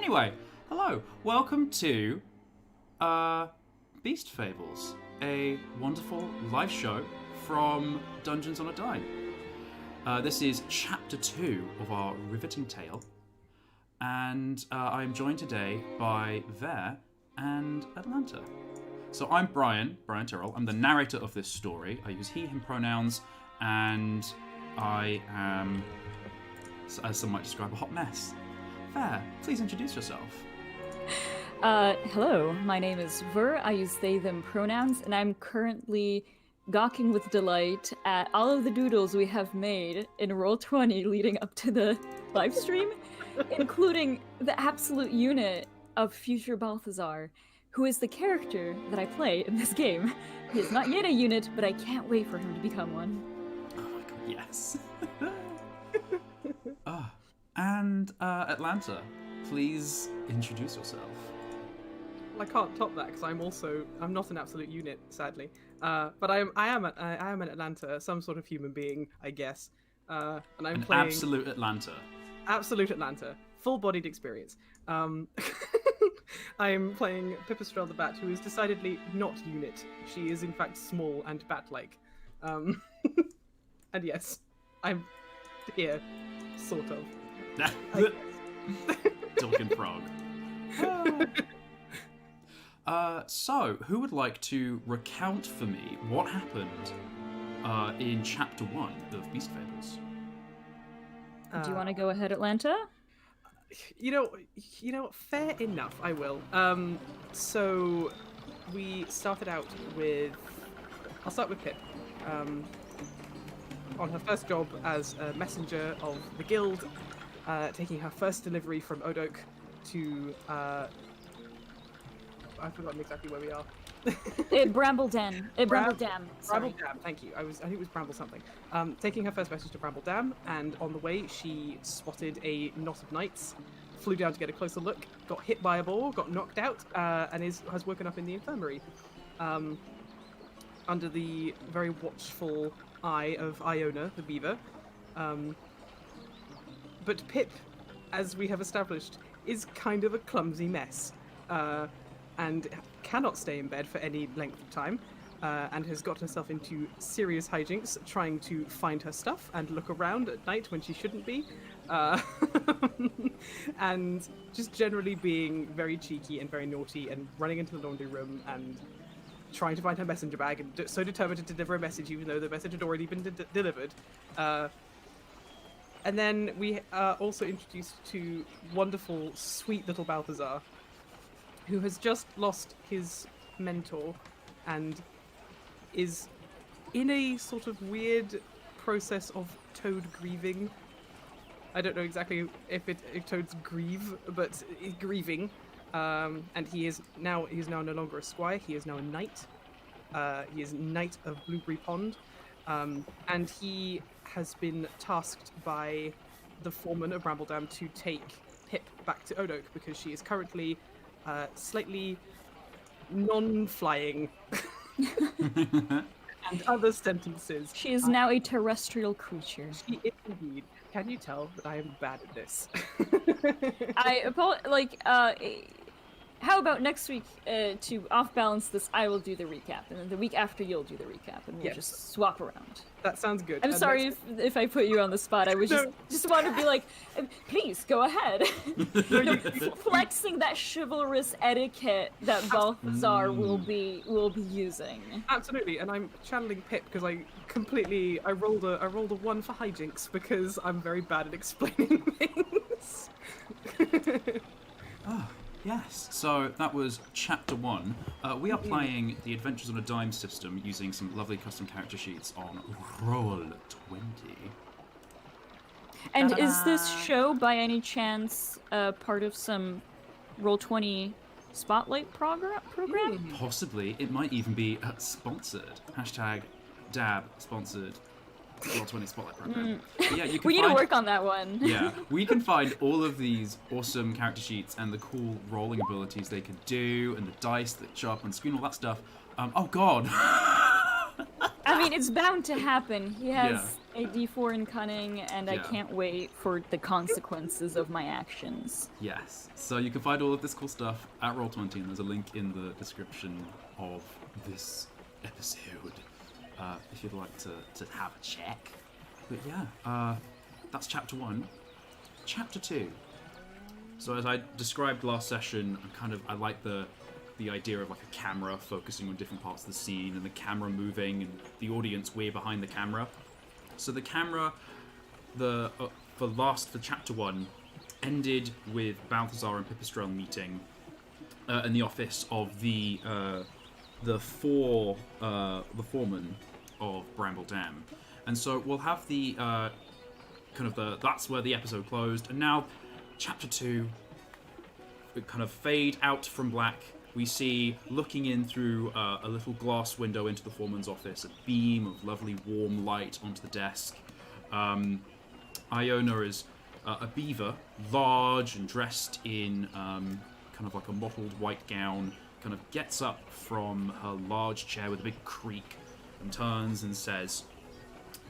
Anyway, hello. Welcome to Beast Fables, a wonderful live show from Dungeons on a Dime. This is Chapter 2 of our riveting tale, and I'm joined today by Ver and Atlanta. So I'm Brian Tyrrell. I'm the narrator of this story. I use he, him pronouns, and I am, as some might describe, a hot mess. Ver, please introduce yourself. Hello, my name is Ver. I use they, them pronouns, and I'm currently gawking with delight at all of the doodles we have made in Roll20 leading up to the live stream, including the absolute unit of future Balthazar, who is the character that I play in this game. He is not yet a unit, but I can't wait for him to become one. Oh my god, yes. And Atlanta, please introduce yourself. Well, I can't top that because I'm not an absolute unit, sadly. But I am an Atlanta, some sort of human being, I guess. And I'm playing absolute Atlanta. Absolute Atlanta, full-bodied experience. I'm playing Pipistrel the Bat, who is decidedly not unit. She is in fact small and bat-like. And yes, I'm here, sort of. Dog and frog. So, who would like to recount for me what happened in Chapter 1 of Beast Fables? Do you want to go ahead, Atlanta? You know, fair enough, I will. So we started out with... I'll start with Pip. On her first job as a messenger of the guild, taking her first delivery from Odok to... I've forgotten exactly where we are. Bramble Dam. Bramble Dam. Bramble Dam, thank you. I think it was Bramble something. Taking her first message to Bramble Dam, and on the way she spotted a knot of knights, flew down to get a closer look, got hit by a ball, got knocked out, and has woken up in the infirmary. Under the very watchful eye of Iona, the beaver. But Pip, as we have established, is kind of a clumsy mess. And cannot stay in bed for any length of time, and has got herself into serious hijinks trying to find her stuff and look around at night when she shouldn't be, and just generally being very cheeky and very naughty and running into the laundry room and trying to find her messenger bag and so determined to deliver a message even though the message had already been delivered. And then we are also introduced to wonderful, sweet little Balthazar, who has just lost his mentor and is in a sort of weird process of toad grieving. I don't know exactly if toads grieve, but he's grieving. And he is now no longer a squire, he is now a knight. He is Knight of Blueberry Pond. And he has been tasked by the foreman of Brambledam to take Pip back to Odok because she is currently slightly non-flying and other sentences. She is now a terrestrial creature. She is indeed. Can you tell that I am bad at this? How about next week, to off-balance this, I will do the recap, and then the week after you'll do the recap, and we'll just swap around. That sounds good. I'm sorry if I put you on the spot. I was just want to be like, please go ahead. Flexing that chivalrous etiquette that Balthazar will be using. Absolutely, and I'm channeling Pip because I rolled a 1 for hijinks because I'm very bad at explaining things. Yes, so that was Chapter 1. We are playing the Adventures on a Dime system using some lovely custom character sheets on Roll20. And is this show, by any chance, part of some Roll20 Spotlight program? Possibly. It might even be sponsored. #DAB sponsored. Roll20 Spotlight program. Yeah, we need to work on that one. Yeah, we can find all of these awesome character sheets and the cool rolling abilities they could do, and the dice that show up on screen, all that stuff. Oh god. I mean, it's bound to happen. He has a D4 in cunning, and I Yeah. can't wait for the consequences of my actions. Yes. So you can find all of this cool stuff at Roll20, and there's a link in the description of this episode if you'd like to have a check. But yeah, that's chapter 1. Chapter 2. So as I described last session, I like the idea of like a camera focusing on different parts of the scene, and the camera moving, and the audience way behind the camera. So the camera, for chapter 1, ended with Balthazar and Pipistrel meeting in the office of the foreman of Bramble Dam, and so we'll have the that's where the episode closed, and now chapter 2, it kind of fade out from black. We see, looking in through a little glass window into the foreman's office, a beam of lovely warm light onto the desk. Iona is a beaver, large and dressed in kind of like a mottled white gown, kind of gets up from her large chair with a big creak and turns and says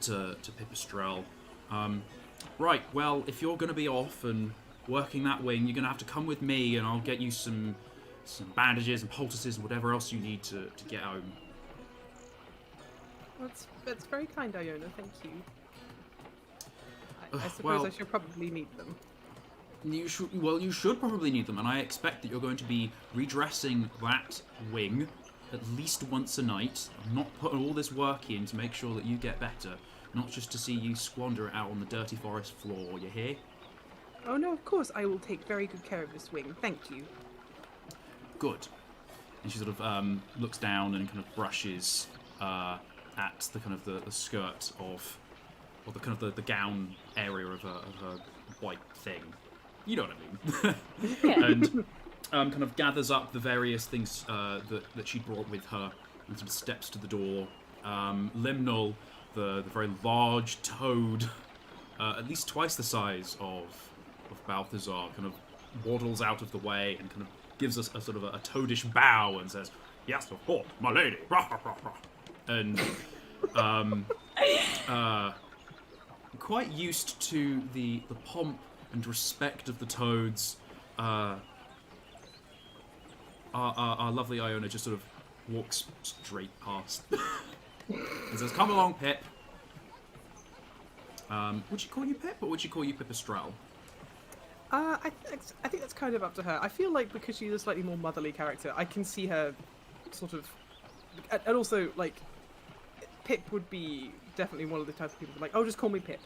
to Pipistrel, right, well, if you're going to be off and working that wing, you're going to have to come with me, and I'll get you some bandages and poultices and whatever else you need to get home. That's very kind, Iona. Thank you. I suppose well, I should probably need them. You should probably need them, and I expect that you're going to be redressing that wing at least once a night. I'm not putting all this work in to make sure that you get better, not just to see you squander it out on the dirty forest floor, you hear? Oh no, of course I will take very good care of this wing. Thank you. Good. And she sort of looks down and kind of brushes at the kind of the skirt of, or the kind of the gown area of her white thing. You know what I mean? Yeah. And kind of gathers up the various things that she brought with her and sort of steps to the door. Limnol, the very large toad, at least twice the size of Balthazar, kind of waddles out of the way and kind of gives us a sort of a toadish bow and says, "Yes, of course, my lady." And quite used to the pomp and respect of the toads, our lovely Iona just sort of walks straight past and says, "Come along, Pip." Would she call you Pip, or would she call you Pipistrel? I think that's kind of up to her. I feel like because she's a slightly more motherly character, I can see her sort of, and also like Pip would be definitely one of the type of people like, "Oh, just call me Pip."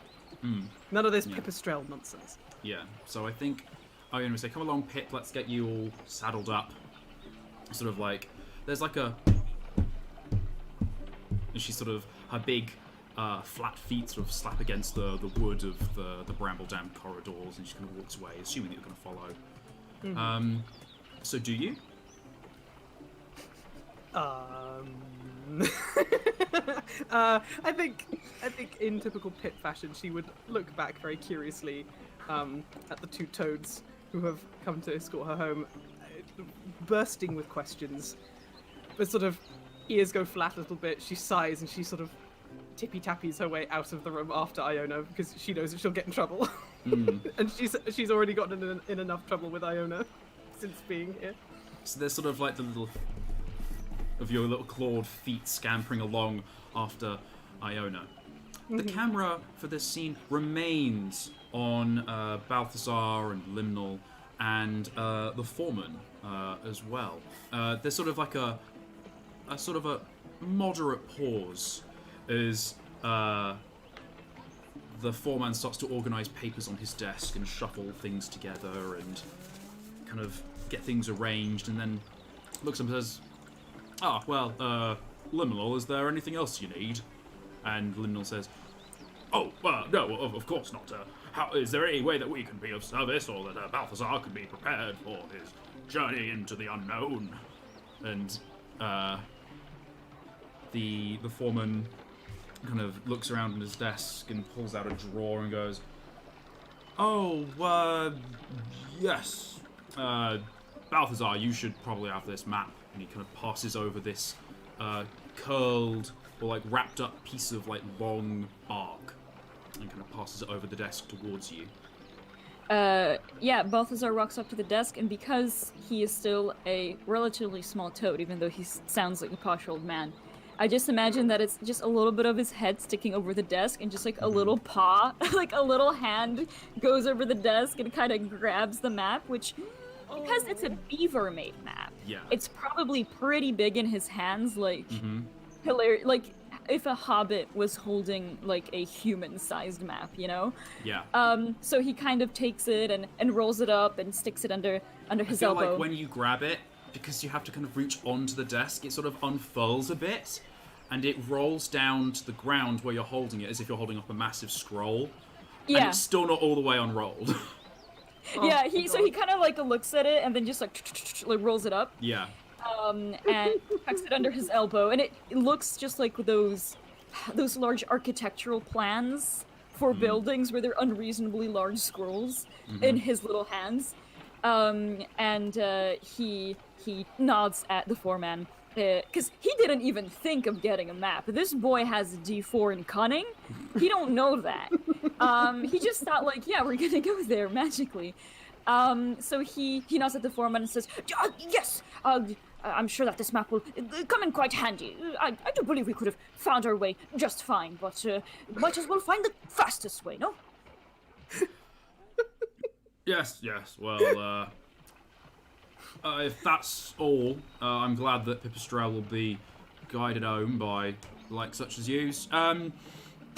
None of this Pipistrel nonsense. Yeah. So I think Iona would say, "Come along, Pip. Let's get you all saddled up." Sort of like there's like a, and she's sort of her big. Flat feet sort of slap against the wood of the Bramble Dam corridors, and she kind of walks away, assuming that you're going to follow. Mm-hmm. So do you? I think in typical Pip fashion, she would look back very curiously at the two toads who have come to escort her home, bursting with questions. But sort of ears go flat a little bit. She sighs and she sort of tippy-tappies her way out of the room after Iona because she knows that she'll get in trouble. And she's already gotten in enough trouble with Iona since being here. So there's sort of like the little of your little clawed feet scampering along after Iona. The camera for this scene remains on Balthazar and Limnol and the foreman as well. There's sort of like a sort of a moderate pause as the foreman starts to organise papers on his desk and shuffle things together and kind of get things arranged, and then looks up and says, Liminal, is there anything else you need? And Liminal says, "Oh, no, of course not. Is there any way that we can be of service, or that Balthazar could be prepared for his journey into the unknown?" And the foreman kind of looks around on his desk and pulls out a drawer and goes, yes. Balthazar, you should probably have this map. And he kind of passes over this curled or like wrapped up piece of like long bark and kind of passes it over the desk towards you. Yeah, Balthazar walks up to the desk, and because he is still a relatively small toad, even though he sounds like a posh old man, I just imagine that it's just a little bit of his head sticking over the desk, and just like a little paw, like a little hand goes over the desk and kind of grabs the map, which, because it's a beaver-made map, it's probably pretty big in his hands, like, like, if a hobbit was holding, like, a human-sized map, you know? Yeah. So he kind of takes it and rolls it up and sticks it under his elbow. Like when you grab it, because you have to kind of reach onto the desk, it sort of unfurls a bit, and it rolls down to the ground where you're holding it, as if you're holding up a massive scroll. Yeah. And it's still not all the way unrolled. Yeah, so he kind of, like, looks at it and then just, like rolls it up. Yeah. And tucks it under his elbow, and it looks just like those large architectural plans for buildings where they're unreasonably large scrolls in his little hands. And he nods at the foreman, because he didn't even think of getting a map. This boy has a D4 in cunning. He don't know that. He just thought, like, yeah, we're gonna go there magically. So he nods at the foreman and says, yes, I'm sure that this map will come in quite handy. I do believe we could have found our way just fine, but might as well find the fastest way, no? Yes, well, if that's all, I'm glad that Pipistrel will be guided home by, like, such as yous.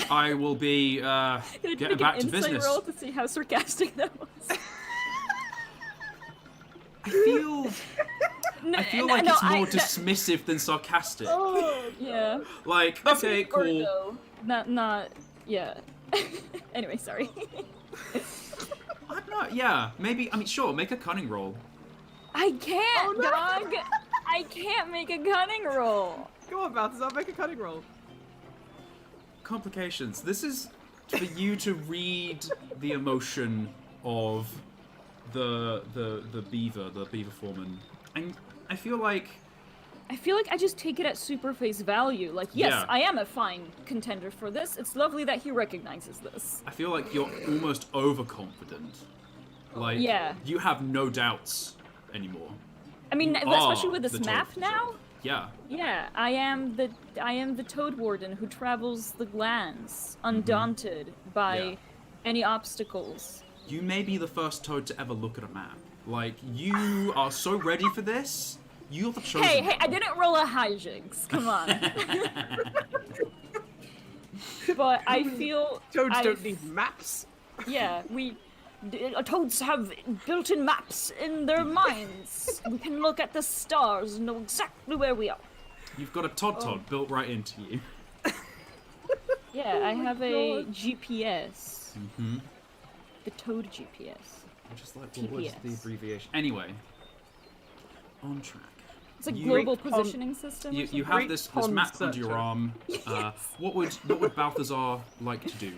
I will be getting back to business. Insight roll to see how sarcastic that was. I feel like it's more dismissive than sarcastic. Oh, yeah. Like, okay, cool. Though. Not, yeah. Anyway, sorry. I don't know, yeah. Maybe, I mean, sure, make a cunning roll. I can't, dog. I can't make a cunning roll. Go on, Balthazar, make a cunning roll. Complications. This is for you to read the emotion of the beaver foreman. And I feel like I just take it at super face value. Like, yes, yeah. I am a fine contender for this. It's lovely that he recognizes this. I feel like you're almost overconfident. Like, yeah. You have no doubts anymore. I mean, especially with this map now. Yeah. Yeah, I am the Toad Warden who travels the lands, undaunted by any obstacles. You may be the first toad to ever look at a map. Like, you are so ready for this. You're the chosen Hey, one. I didn't roll a hijinks. Come on. But I feel... Toads don't need maps. Yeah, toads have built-in maps in their minds. We can look at the stars and know exactly where we are. You've got a Todd built right into you. Yeah, I have a GPS. Mm-hmm. The Toad GPS. I'm just like, well, what's the abbreviation? Anyway, on track. It's a global positioning system. You have this map under your arm. Yes. What would Balthazar like to do?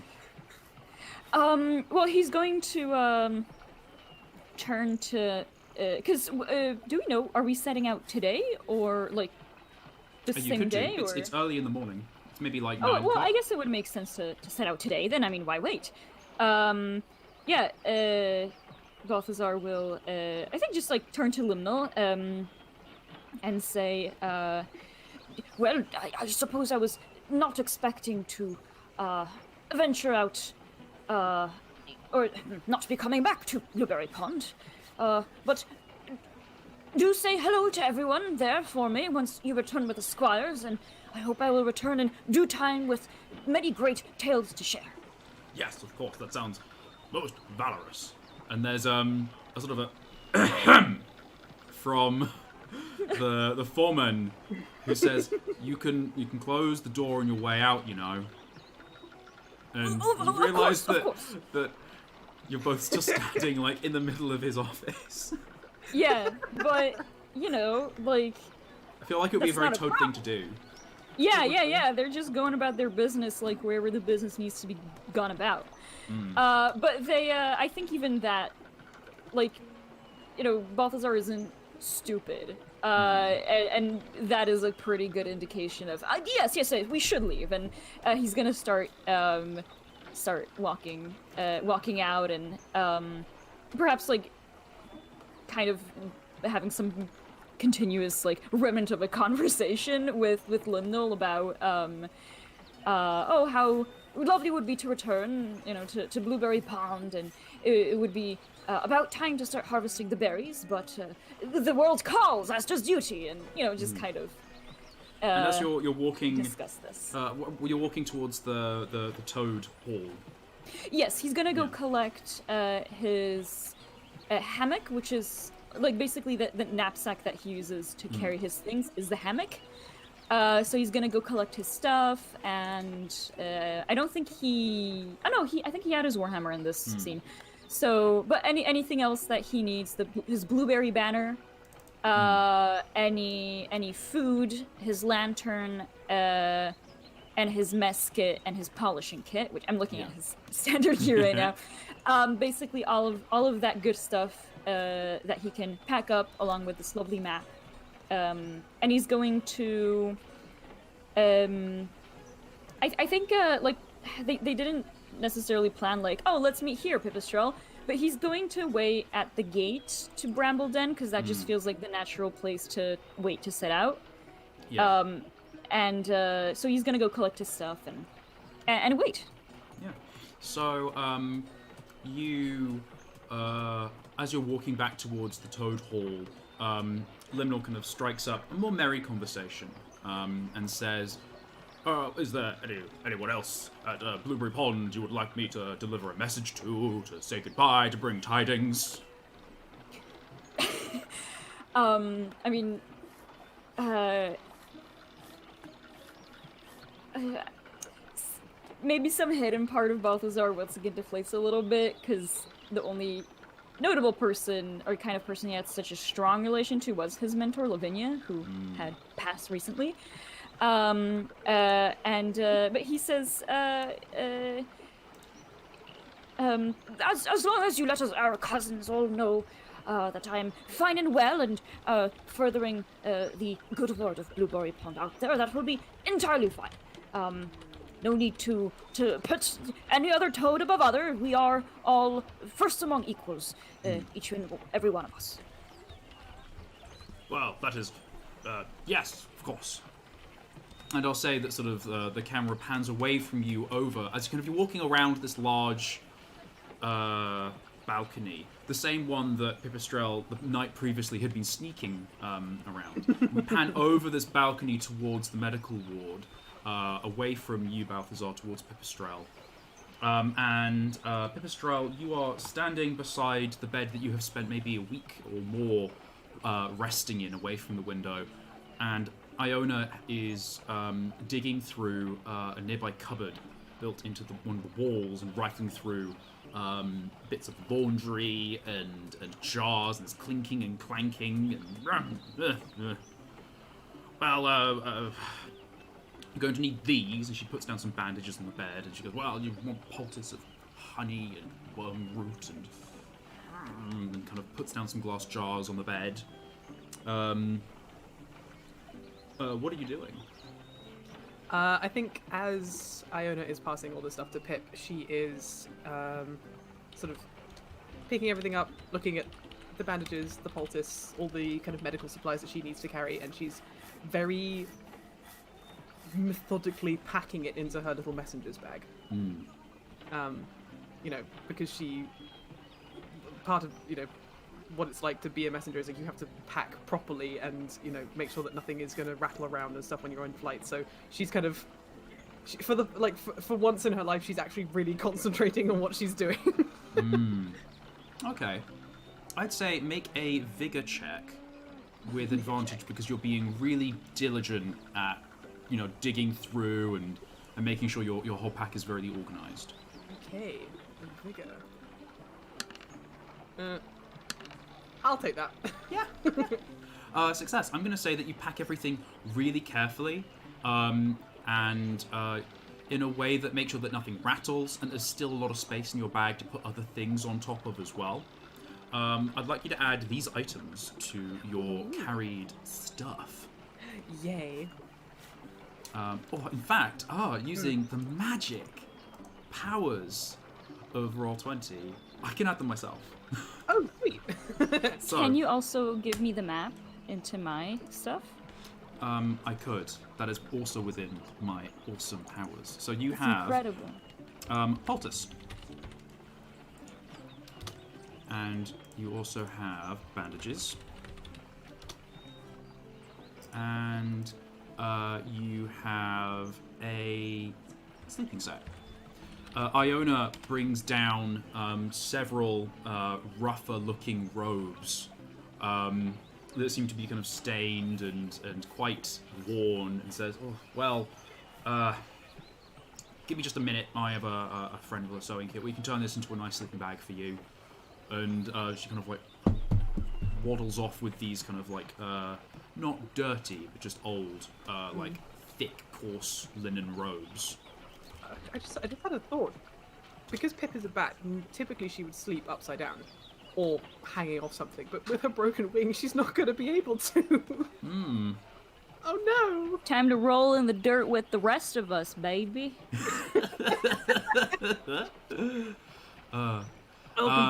Well, he's going to turn to because do we know? Are we setting out today or like the same day? It's early in the morning. It's maybe like 9 well, o'clock. I guess it would make sense to set out today. Then I mean, why wait? Balthazar will I think just like turn to Limnal and say, well, I suppose I was not expecting to venture out. Or not be coming back to Blueberry Pond. But do say hello to everyone there for me once you return with the squires, and I hope I will return in due time with many great tales to share. Yes, of course, that sounds most valorous. And there's a sort of a from the foreman who says, you can close the door on your way out, you know. And you realise that you're both still standing like in the middle of his office. Yeah, but you know, like I feel like it would be a very Toad thing to do. Yeah. They're just going about their business like wherever the business needs to be gone about. But they, I think even that, like, you know, Balthazar isn't stupid. And that is a pretty good indication of, yes, we should leave. And he's gonna start start walking out and perhaps like kind of having some continuous like remnant of a conversation with Limnol about how lovely it would be to return, to Blueberry Pond, and it would be about time to start harvesting the berries, but the world calls, as does duty, and just kind of and as you're walking, discuss this. You're walking towards the Toad Hall. Yes, he's gonna go collect his hammock, which is like basically the knapsack that he uses to carry his things is the hammock. So he's gonna go collect his stuff, and I think he had his warhammer in this scene. So, but anything else that he needs, his blueberry banner, any food, his lantern, and his mess kit and his polishing kit, which I'm looking at his standard here right now. Basically all of that good stuff that he can pack up along with this lovely map. And he's going to I think like they didn't necessarily plan like, oh, let's meet here, Pipistrel, but he's going to wait at the gate to Bramble Den because that just feels like the natural place to wait to set out. So he's gonna go collect his stuff and wait. Yeah. So you as you're walking back towards the Toad Hall, Limnor kind of strikes up a more merry conversation and says, is there anyone else at Blueberry Pond you would like me to deliver a message to say goodbye, to bring tidings? Maybe some hidden part of Balthazar once again deflates a little bit, because the only notable person, or kind of person he had such a strong relation to, was his mentor, Lavinia, who had passed recently. But he says, as long as you let us, our cousins, all know that I am fine and well and furthering the good word of Blueberry Pond out there, that will be entirely fine. No need to put any other toad above other. We are all first among equals, each and every one of us. Well, that is, yes, of course. And I'll say that sort of the camera pans away from you over as you're walking around this large balcony, the same one that Pipistrel the night previously had been sneaking around. We pan over this balcony towards the medical ward, away from you, Balthazar, towards Pipistrel. And Pipistrel, you are standing beside the bed that you have spent maybe a week or more resting in, away from the window, and Iona is digging through a nearby cupboard built into one of the walls and rifling through bits of laundry and jars, and it's clinking and clanking and you're going to need these, and she puts down some bandages on the bed, and she goes, well, you want poultice of honey and wormroot, and kind of puts down some glass jars on the bed. What are you doing? I think as Iona is passing all this stuff to Pip, she is sort of picking everything up, looking at the bandages, the poultice, all the kind of medical supplies that she needs to carry, and she's very methodically packing it into her little messenger's bag. Because she, part of, what it's like to be a messenger is like you have to pack properly and, make sure that nothing is going to rattle around and stuff when you're on flight. So she's kind of, for once in her life, she's actually really concentrating on what she's doing. Okay. I'd say make a vigor check with advantage because you're being really diligent at digging through and making sure your whole pack is very organized. Okay, vigor. I'll take that. Yeah. Success. I'm going to say that you pack everything really carefully, and in a way that makes sure that nothing rattles, and there's still a lot of space in your bag to put other things on top of as well. I'd like you to add these items to your carried stuff. Yay. Using the magic powers of Roll20, I can add them myself. Oh, sweet. So, Can you also give me the map into my stuff? I could. That is also within my awesome powers. So you It's have incredible. poultice. And you also have bandages. And you have a sleeping set. Iona brings down several rougher-looking robes that seem to be kind of stained and quite worn, and says, "Oh, well, give me just a minute. I have a friend with a sewing kit. We can turn this into a nice sleeping bag for you." And she kind of like waddles off with these kind of like not dirty but just old, like thick, coarse linen robes. I just had a thought. Because Pip is a bat, typically she would sleep upside down or hanging off something. But with her broken wing, she's not going to be able to. Hmm. Oh no! Time to roll in the dirt with the rest of us, baby. Welcome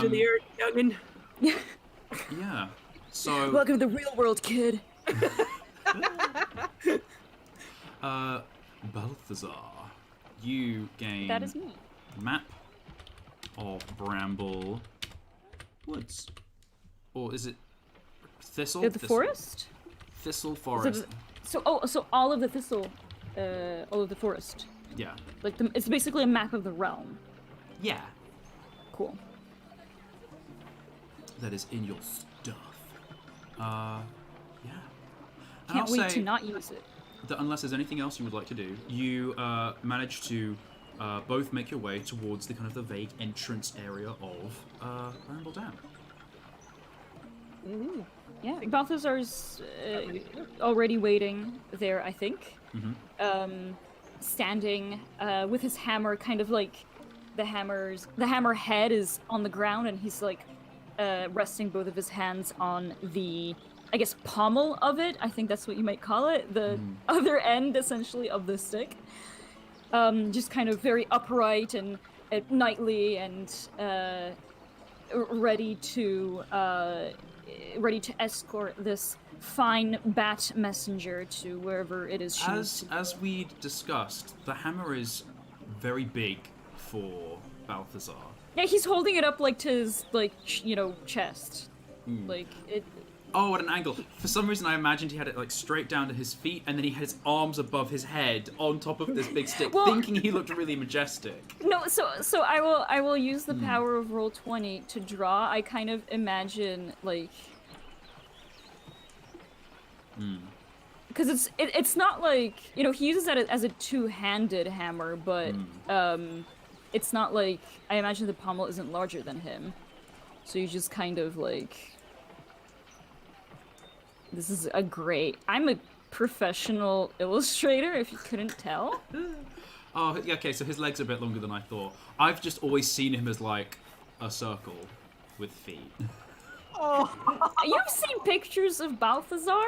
to the earth, youngin'. Yeah. So Welcome to the real world, kid. Balthazar, you gain That is me. map of Bramble Woods. Or is it Thistle? The forest? Thistle Forest. So all of the thistle, all of the forest. Yeah. Like it's basically a map of the realm. Yeah. Cool. That is in your stuff. Yeah. And Can't I'll wait say to not use it. that unless there's anything else you would like to do, you manage to both make your way towards the kind of the vague entrance area of Bramble Dam. Ooh. Yeah, Balthazar's already waiting there, I think. Standing with his hammer, kind of like the hammer head is on the ground, and he's like resting both of his hands on the, I guess, pommel of it. I think that's what you might call it. The other end, essentially, of the stick. Just kind of very upright and knightly and ready to escort this fine bat messenger to wherever it is she needs to go. As we discussed, the hammer is very big for Balthazar. Yeah, he's holding it up like to his chest. Like it. Oh, at an angle. For some reason, I imagined he had it like straight down to his feet, and then he had his arms above his head on top of this big stick, Well- thinking he looked really majestic. No, so I will use the power of Roll20 to draw. I kind of imagine like. Because it's not like, he uses that as a two-handed hammer, but it's not like, I imagine the pommel isn't larger than him. So you just kind of like, I'm a professional illustrator, if you couldn't tell. Oh, yeah, okay, so his legs are a bit longer than I thought. I've just always seen him as like a circle with feet. You've seen pictures of Balthazar?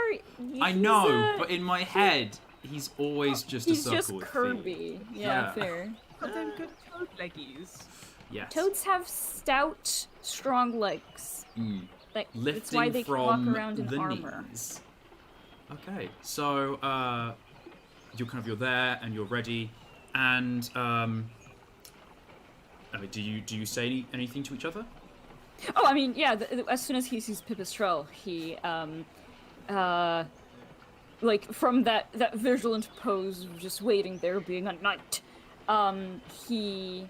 I know, but in my head, he's always just a he's circle just with curvy. feet. Yeah, fair. Got them good toad leggies. Yes. Toads have stout, strong legs. Like, Lifting that's why they can from walk around in the armor. knees. Okay, so you're there and you're ready, and do you say anything to each other? Oh, I mean, yeah. As soon as he sees Pipistrel, he, like from that vigilant pose of just waiting there, being a knight, he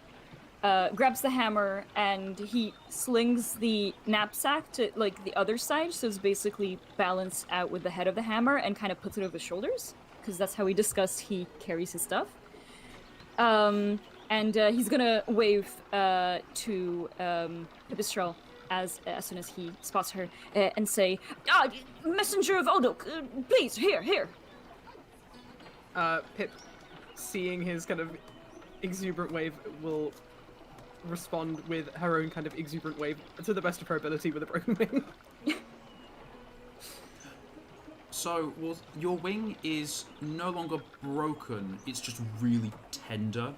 grabs the hammer and he slings the knapsack to like the other side, so it's basically balanced out with the head of the hammer, and kind of puts it over his shoulders, because that's how we discussed he carries his stuff. And he's gonna wave to Pipistrel as soon as he spots her, and say, "Messenger of Odok, please, here." Pip, seeing his kind of exuberant wave, will respond with her own kind of exuberant wave to the best of her ability with a broken wing. So, well, your wing is no longer broken, it's just really tender.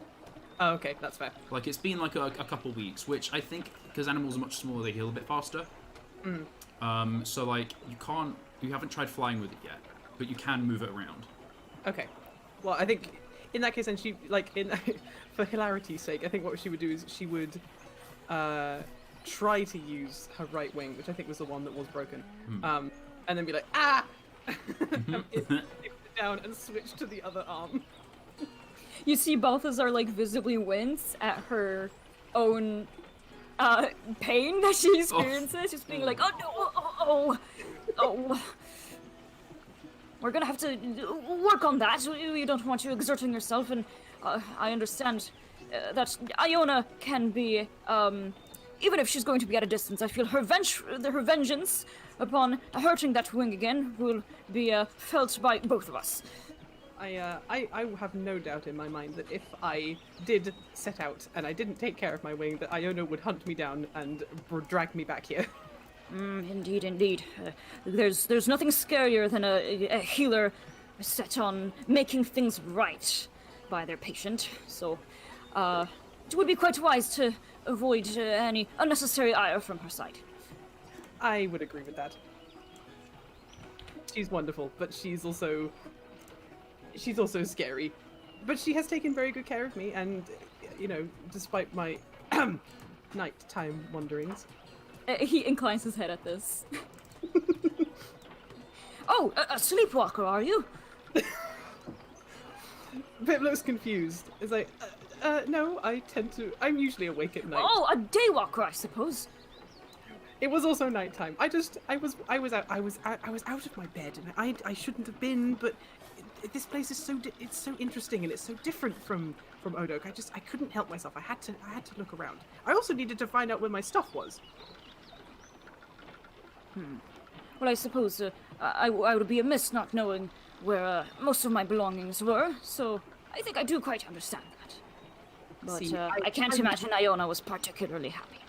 Oh, okay, that's fair. Like, it's been like a couple weeks, which I think, because animals are much smaller, they heal a bit faster. So, like, you haven't tried flying with it yet, but you can move it around. Okay. Well, I think in that case, then she, for hilarity's sake, I think what she would do is she would try to use her right wing, which I think was the one that was broken, and then be like, ah! Down and switch to the other arm. You see Balthazar like visibly wince at her own pain that she experiences, just being like, oh, we're gonna have to work on that. We don't want you exerting yourself, and I understand that Iona can be, even if she's going to be at a distance, I feel her vengeance upon hurting that wing again will be felt by both of us. I have no doubt in my mind that if I did set out and I didn't take care of my wing, that Iona would hunt me down and drag me back here. Indeed. There's nothing scarier than a healer set on making things right by their patient. So, it would be quite wise to avoid any unnecessary ire from her side. I would agree with that. She's wonderful, but she's also scary. But she has taken very good care of me, and, despite my nighttime wanderings. He inclines his head at this. Oh, a sleepwalker, are you? Pip looks confused. It's like, no, I'm usually awake at night. Oh, a daywalker, I suppose. It was also nighttime. I was out of my bed, and I shouldn't have been, but this place is it's so interesting, and it's so different from Odok. I couldn't help myself. I had to look around. I also needed to find out where my stuff was. Well, I suppose I would be amiss not knowing where most of my belongings were, so I think I do quite understand that. But See, I can't imagine Iona was particularly happy.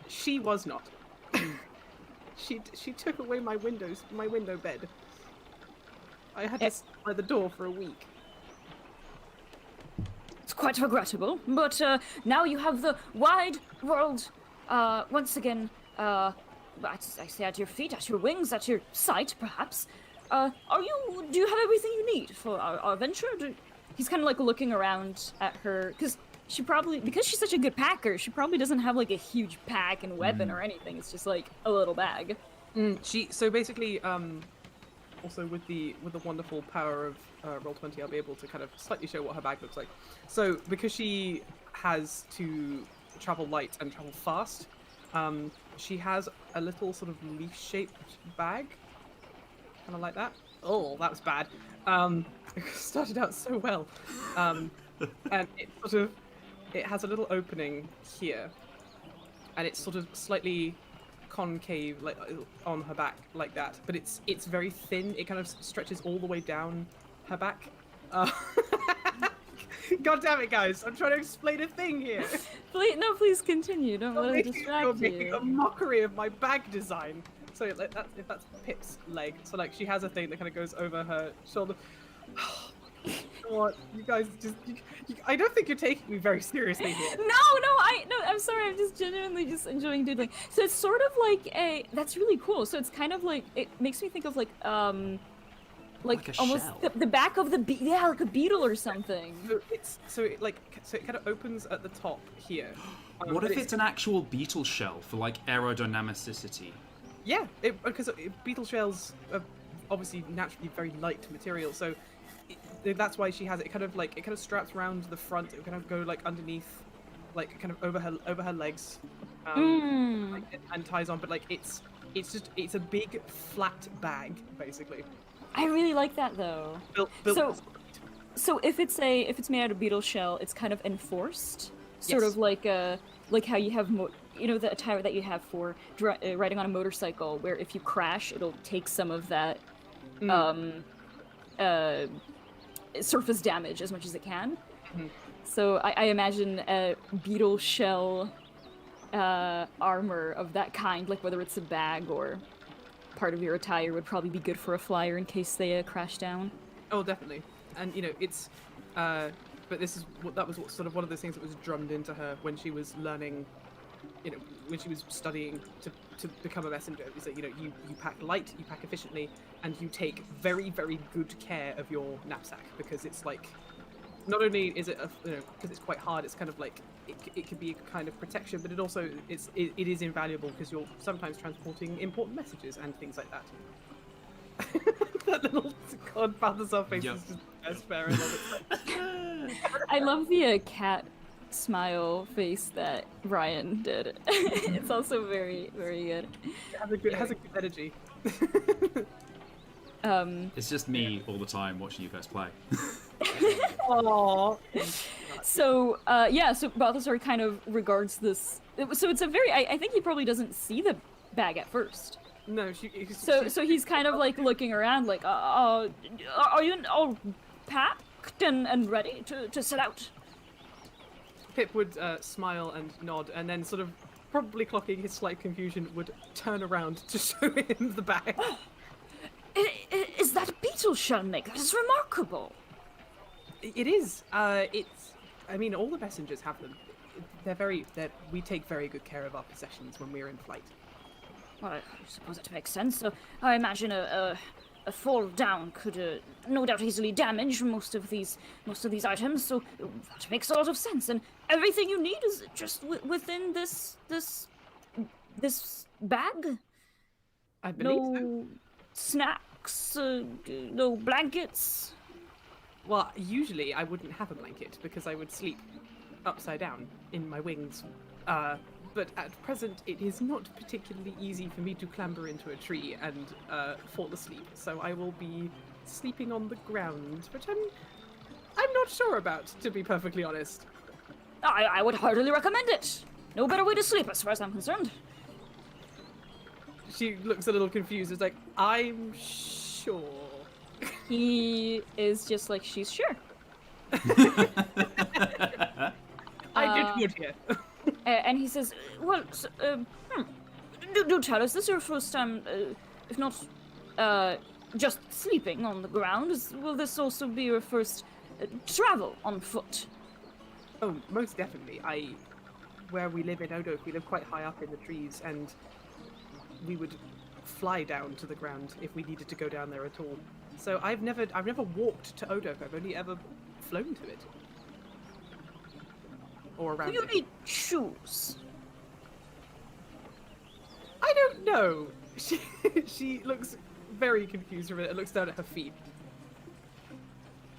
She was not. She took away my window bed. I had to sit by the door for a week. It's quite regrettable, but now you have the wide world once again. I say at your feet, at your wings, at your sight, perhaps. Do you have everything you need for our venture? He's kind of like looking around at her, because she's such a good packer, she probably doesn't have like a huge pack and weapon or anything. It's just like a little bag. So basically, also with the wonderful power of Roll20, I'll be able to kind of slightly show what her bag looks like. So because she has to travel light and travel fast, she has a little sort of leaf-shaped bag, kind of like that. Oh, that was bad. It started out so well, and it has a little opening here, and it's sort of slightly concave, like on her back, like that. But it's very thin. It kind of stretches all the way down her back. God damn it, guys! I'm trying to explain a thing here. Please continue. Don't let it distract You're you. making a mockery of my bag design. So if that's Pip's leg, so like she has a thing that kind of goes over her shoulder. What you guys I don't think you're taking me very seriously here. No, I'm sorry. I'm just genuinely just enjoying doodling. So it's sort of like that's really cool. So it's kind of like, it makes me think of like Like a almost shell. the back of the like a beetle or something. So it kind of opens at the top here. What if it's an actual beetle shell for like aerodynamicity? Yeah, because beetle shells are obviously naturally very light material, so that's why she has it. It kind of straps around the front. It kind of go like underneath, like kind of over her legs, and ties on. But like it's a big flat bag basically. I really like that though. Built So if it's made out of beetle shell, it's kind of enforced, sort Yes. of like how you have the attire that you have for riding on a motorcycle, where if you crash, it'll take some of that surface damage as much as it can. So I imagine a beetle shell armor of that kind, like whether it's a bag or part of your attire, would probably be good for a flyer in case they crash down. Oh, definitely. And it's but that was sort of one of those things that was drummed into her when she was learning, when she was studying to become a messenger. Is that you pack light, you pack efficiently, and you take very, very good care of your knapsack, because it's like, not only is it because it's quite hard, it's kind of like it could be a kind of protection, but it is invaluable because you're sometimes transporting important messages and things like that. That little God Balthazar face is just the best bear. I love it. I love the cat smile face that Ryan did. It's also very, very good. It has a good energy. It's just me all the time watching you guys play. Aww. So, so Balthazar kind of regards this. So it's a very. I think he probably doesn't see the bag at first. No, So he's kind of like looking around, like, are you all packed and ready to set out? Pip would smile and nod, and then sort of, probably clocking his slight confusion, would turn around to show him the bag. Is that a beetle shell maker? That's remarkable. It is. I mean, all the messengers have them. We take very good care of our possessions when we're in flight. Well, I suppose that makes sense. So I imagine a fall down could no doubt easily damage most of these items. So that makes a lot of sense. And everything you need is just within this bag. I believe so. No snacks, no blankets. Well, usually I wouldn't have a blanket because I would sleep upside down in my wings. But at present, it is not particularly easy for me to clamber into a tree and fall asleep. So I will be sleeping on the ground, which I'm not sure about, to be perfectly honest. I would heartily recommend it. No better way to sleep, as far as I'm concerned. She looks a little confused. It's like, I'm sure. He is just like, she's sure. I did good here. And he says, well, do tell us, this is your first time, if not just sleeping on the ground? Will this also be your first travel on foot? Oh, most definitely. Where we live in Odok, we live quite high up in the trees, and we would fly down to the ground if we needed to go down there at all. So I've never walked to Odok. I've only ever flown to it. Or around You it. need shoes. I don't know. She looks very confused from it and looks down at her feet.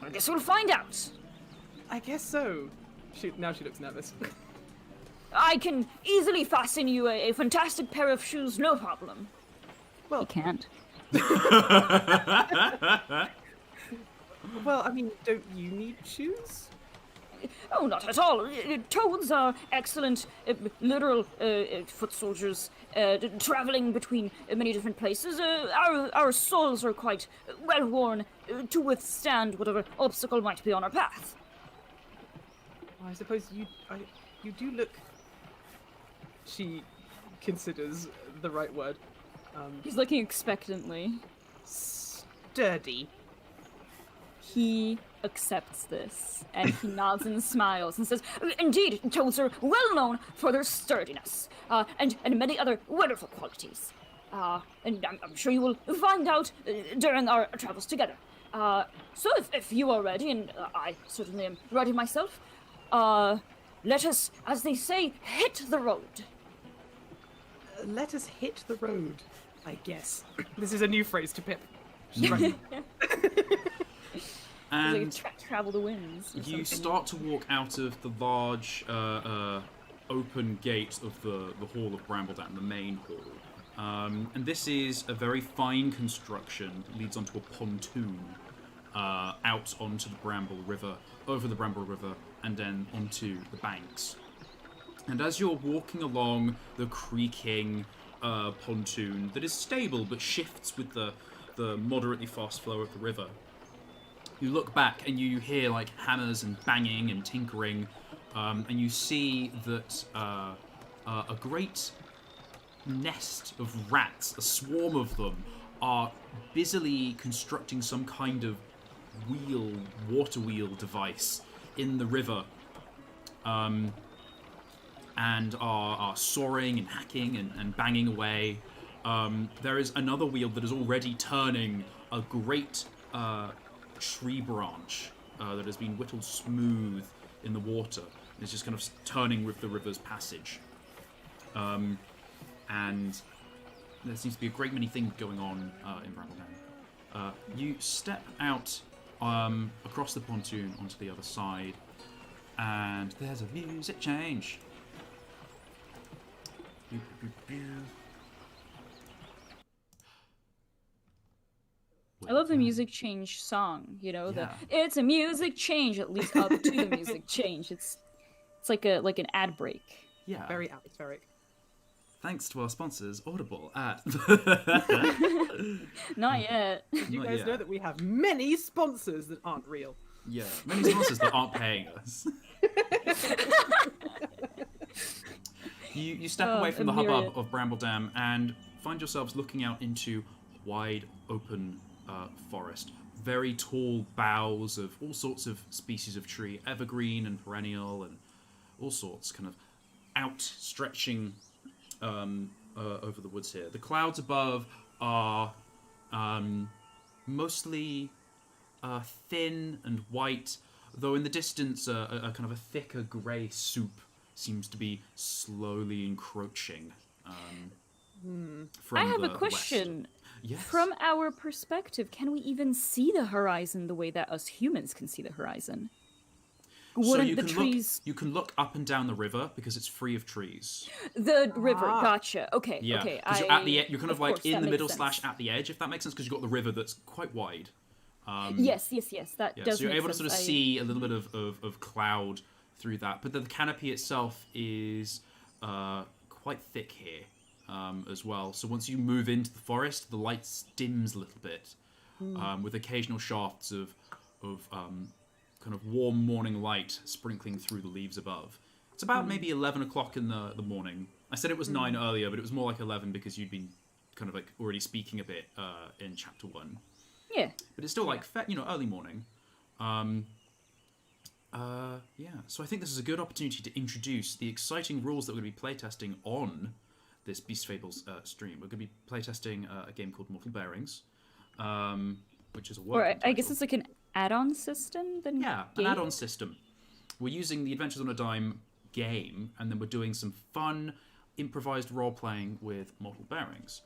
I guess we'll find out. I guess so. Now she looks nervous. I can easily fasten you a fantastic pair of shoes, no problem. Well, You can't. well, I mean, don't you need shoes? Oh, not at all. Toads are excellent, literal foot soldiers, traveling between many different places. Our soles are quite well worn to withstand whatever obstacle might be on our path. I suppose you do look. She considers the right word. He's looking expectantly. Sturdy. He accepts this, and he nods and smiles and says, indeed, toads are well known for their sturdiness, and many other wonderful qualities. And I'm sure you will find out during our travels together. So if you are ready, and I certainly am ready myself, let us, as they say, hit the road. Let us hit the road, I guess. This is a new phrase to Pip. She's right. And travel the winds. you start to walk out of the large open gate of the Hall of Brambledown, the main hall. And this is a very fine construction that leads onto a pontoon out onto the Bramble River, over the Bramble River, and then onto the banks. And as you're walking along the creaking pontoon that is stable but shifts with the moderately fast flow of the river, you look back and you hear like hammers and banging and tinkering, and you see that a great nest of rats, a swarm of them, are busily constructing some kind of water wheel device in the river and are soaring and hacking and banging away. There is another wheel that is already turning a great tree branch that has been whittled smooth in the water. It's just kind of turning with the river's passage. And there seems to be a great many things going on in Brambledown. You step out across the pontoon onto the other side, and there's a music change. I love the music change song, you know, Yeah. it's a music change, at least up to the music change. It's like an ad break. Yeah. Very atmospheric. Thanks to our sponsors, Audible at... Not yet. You Not guys yet. know that we have many sponsors that aren't real. Yeah, many sponsors that aren't paying us. You step away from the myriad. hubbub of Brambledam and find yourselves looking out into wide open forest. Very tall boughs of all sorts of species of tree, evergreen and perennial and all sorts, kind of outstretching over the woods here. The clouds above are mostly thin and white, though in the distance a kind of a thicker grey soup seems to be slowly encroaching from I have the a question. west. Yes. From our perspective, can we even see the horizon the way that us humans can see the horizon? So Wouldn't you the can trees... look. You can look up and down the river because it's free of trees. The river, Ah. gotcha. Okay, Yeah, okay. because you're at the you're kind of like course, in that the makes middle sense. / at the edge, if that makes sense, because you've got the river that's quite wide. Yes, that Yeah, does so you're make able to sense. sort of see a little bit of cloud through that, but the canopy itself is quite thick here as well. So once you move into the forest, the light dims a little bit, with occasional shafts of kind of warm morning light sprinkling through the leaves above. It's about maybe 11 o'clock in the morning. I said it was 9 earlier, but it was more like 11 because you'd been kind of like already speaking a bit in chapter 1. Yeah. But it's still like early morning. So I think this is a good opportunity to introduce the exciting rules that we're going to be playtesting on this Beast Fables stream. We're going to be playtesting a game called Mortal Bearings, which is a Or working I guess title. it's like an add-on system then. Yeah, game? an add-on system. We're using the Adventures on a Dime game, and then we're doing some fun, improvised role-playing with Mortal Bearings.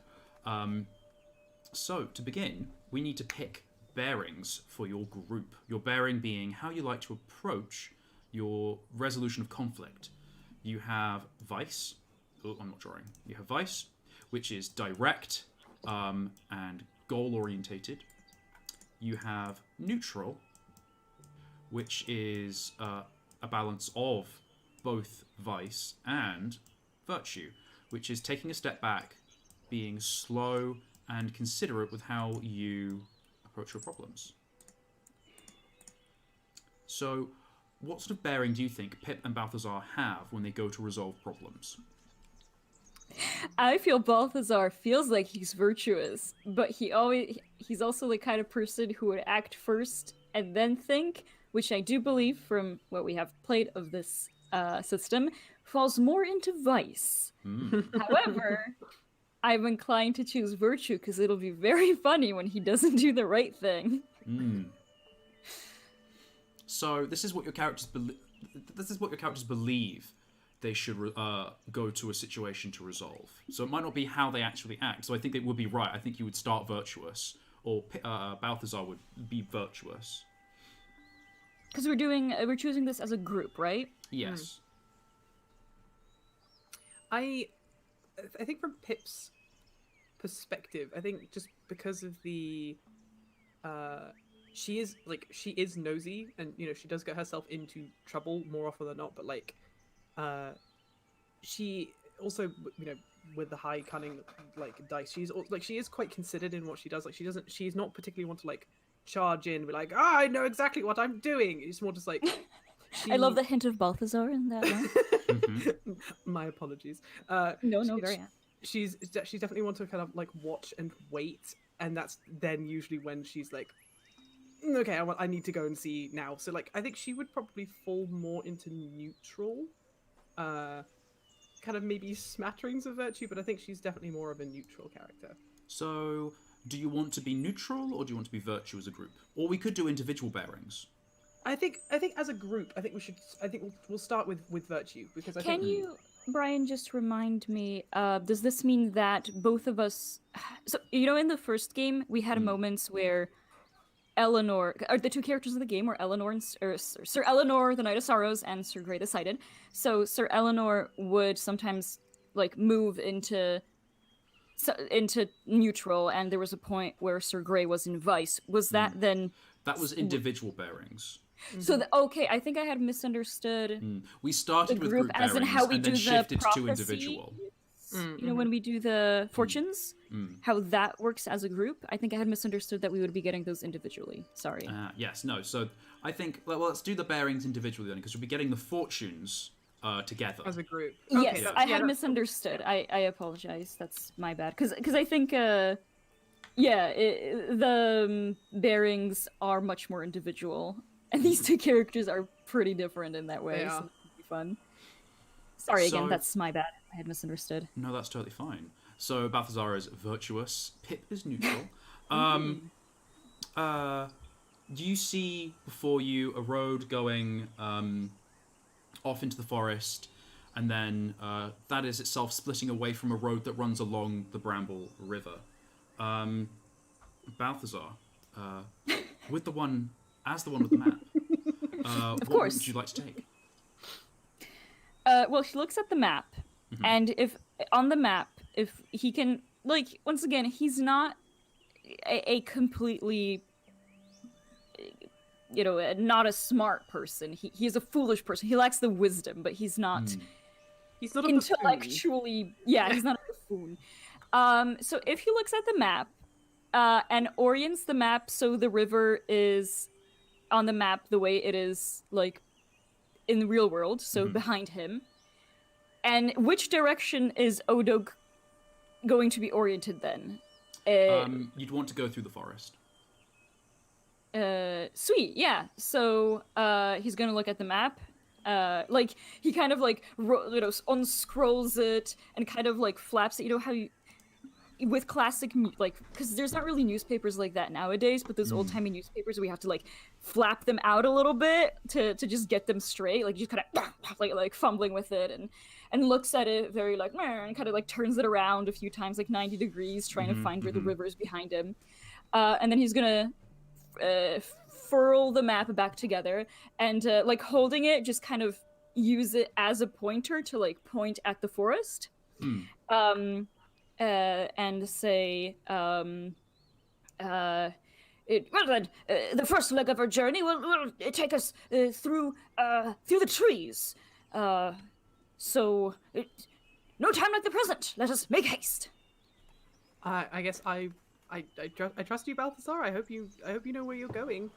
So, to begin, we need to pick bearings for your group. Your bearing being how you like to approach your resolution of conflict. You have Vice. Oh, I'm not drawing. You have Vice, which is direct and goal-orientated. You have Neutral, which is a balance of both Vice and Virtue, which is taking a step back, being slow and considerate with how you approach your problems. So, what sort of bearing do you think Pip and Balthazar have when they go to resolve problems? I feel Balthazar feels like he's virtuous, but he's also the kind of person who would act first and then think, which I do believe from what we have played of this system, falls more into vice. However, I'm inclined to choose virtue because it'll be very funny when he doesn't do the right thing. So this is what your characters believe they should go to a situation to resolve. So it might not be how they actually act. So I think it would be right. I think you would start virtuous, or Balthazar would be virtuous. Because we're choosing this as a group, right? Yes. I think from Pip's perspective, I think just because of the she is nosy, and she does get herself into trouble more often than not, but she also with the high cunning dice, she is quite considered in what she does. She's not particularly want to charge in, be like, I know exactly what I'm doing. It's more just I love the hint of Balthazar in that one. My apologies. No, very happy. She's definitely want to kind of watch and wait, and that's then usually when she's okay, I need to go and see now. So like, I think she would probably fall more into neutral, kind of maybe smatterings of virtue, but I think she's definitely more of a neutral character. So, do you want to be neutral or do you want to be virtue as a group? Or we could do individual bearings. I think as a group, I think we should. I think we'll start with virtue because I Can think. you, Brian, just remind me? Does this mean that both of us? So in the first game, we had moments where Eleanor, or the two characters in the game were Eleanor and Sir Eleanor, the Knight of Sorrows, and Sir Grey the Sighted. So Sir Eleanor would sometimes like move into neutral, and there was a point where Sir Grey was in vice. Was that then? That was individual bearings. So okay, I think I had misunderstood We started the with group group as in bearings how we and do then the shifted to prophecy. individual. When we do the fortunes, how that works as a group. I think I had misunderstood that we would be getting those individually. Sorry. Yes, no. So I think well, let's do the bearings individually then, because we'll be getting the fortunes together. As a group. Yes, Okay, I had misunderstood. I apologize. That's my bad. Because I think the bearings are much more individual, and these two characters are pretty different in that way. They So are. it'll be fun. Sorry again. So- That's my bad. I had misunderstood. No, that's totally fine. So Balthazar is virtuous, Pip is neutral. Do you see before you a road going off into the forest, and then that is itself splitting away from a road that runs along the Bramble River? Balthazar, with the one with the map, what course. would you like to take? Well, she looks at the map, and if on the map, if he can, like, once again, he's not a completely, not a smart person. He is a foolish person. He lacks the wisdom, but he's not He's not a intellectually. Yeah, he's not a buffoon. So if he looks at the map, and orients the map so the river is on the map the way it is, like, in the real world, so behind him. And which direction is Odo going to be oriented then? You'd want to go through the forest. Sweet, yeah. So he's gonna look at the map. Like he kind of like unscrolls it and kind of like flaps it. You know how you with classic like because there's not really newspapers like that nowadays, but those old-timey newspapers we have to like flap them out a little bit to just get them straight, like just kind of like fumbling with it and looks at it very like meh, and kind of like turns it around a few times like 90 degrees trying to find where the river is behind him, and then he's gonna furl the map back together and like holding it just kind of use it as a pointer to like point at the forest. And say, well then, the first leg of our journey will take us through the trees. So, no time like the present. Let us make haste. I guess I trust you, Balthazar. I hope you know where you're going.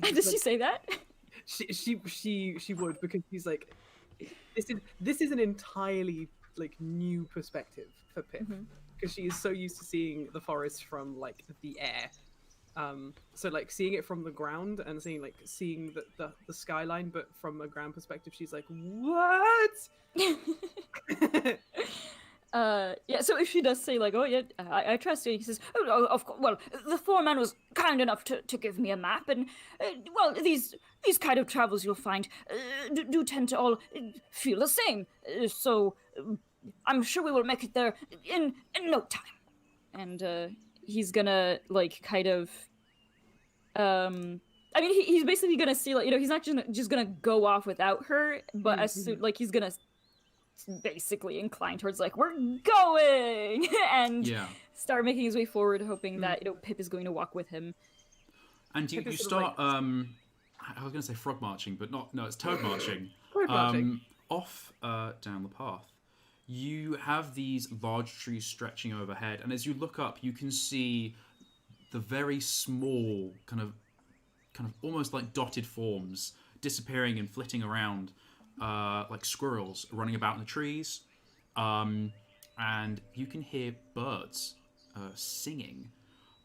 Did she say that? She would, because she's like, this is an entirely like new perspective for Pip. Because she is so used to seeing the forest from like the air, so like seeing it from the ground and seeing the skyline, but from a ground perspective, she's like, what? Yeah. So if she does say like, oh yeah, I trust you, he says, oh, of course. Well, the foreman was kind enough to give me a map, and well, these kind of travels you'll find do tend to all feel the same. So. I'm sure we will make it there in no time. And he's gonna like kind of I mean he's basically gonna see, like, he's not just gonna go off without her, but as soon like he's gonna basically incline towards like we're going and start making his way forward, hoping that Pip is going to walk with him. And you start I was gonna say frog marching, but no, it's toad marching. Toad marching. Off down the path. You have these large trees stretching overhead, and as you look up, you can see the very small, kind of almost like dotted forms disappearing and flitting around, like squirrels running about in the trees. And you can hear birds singing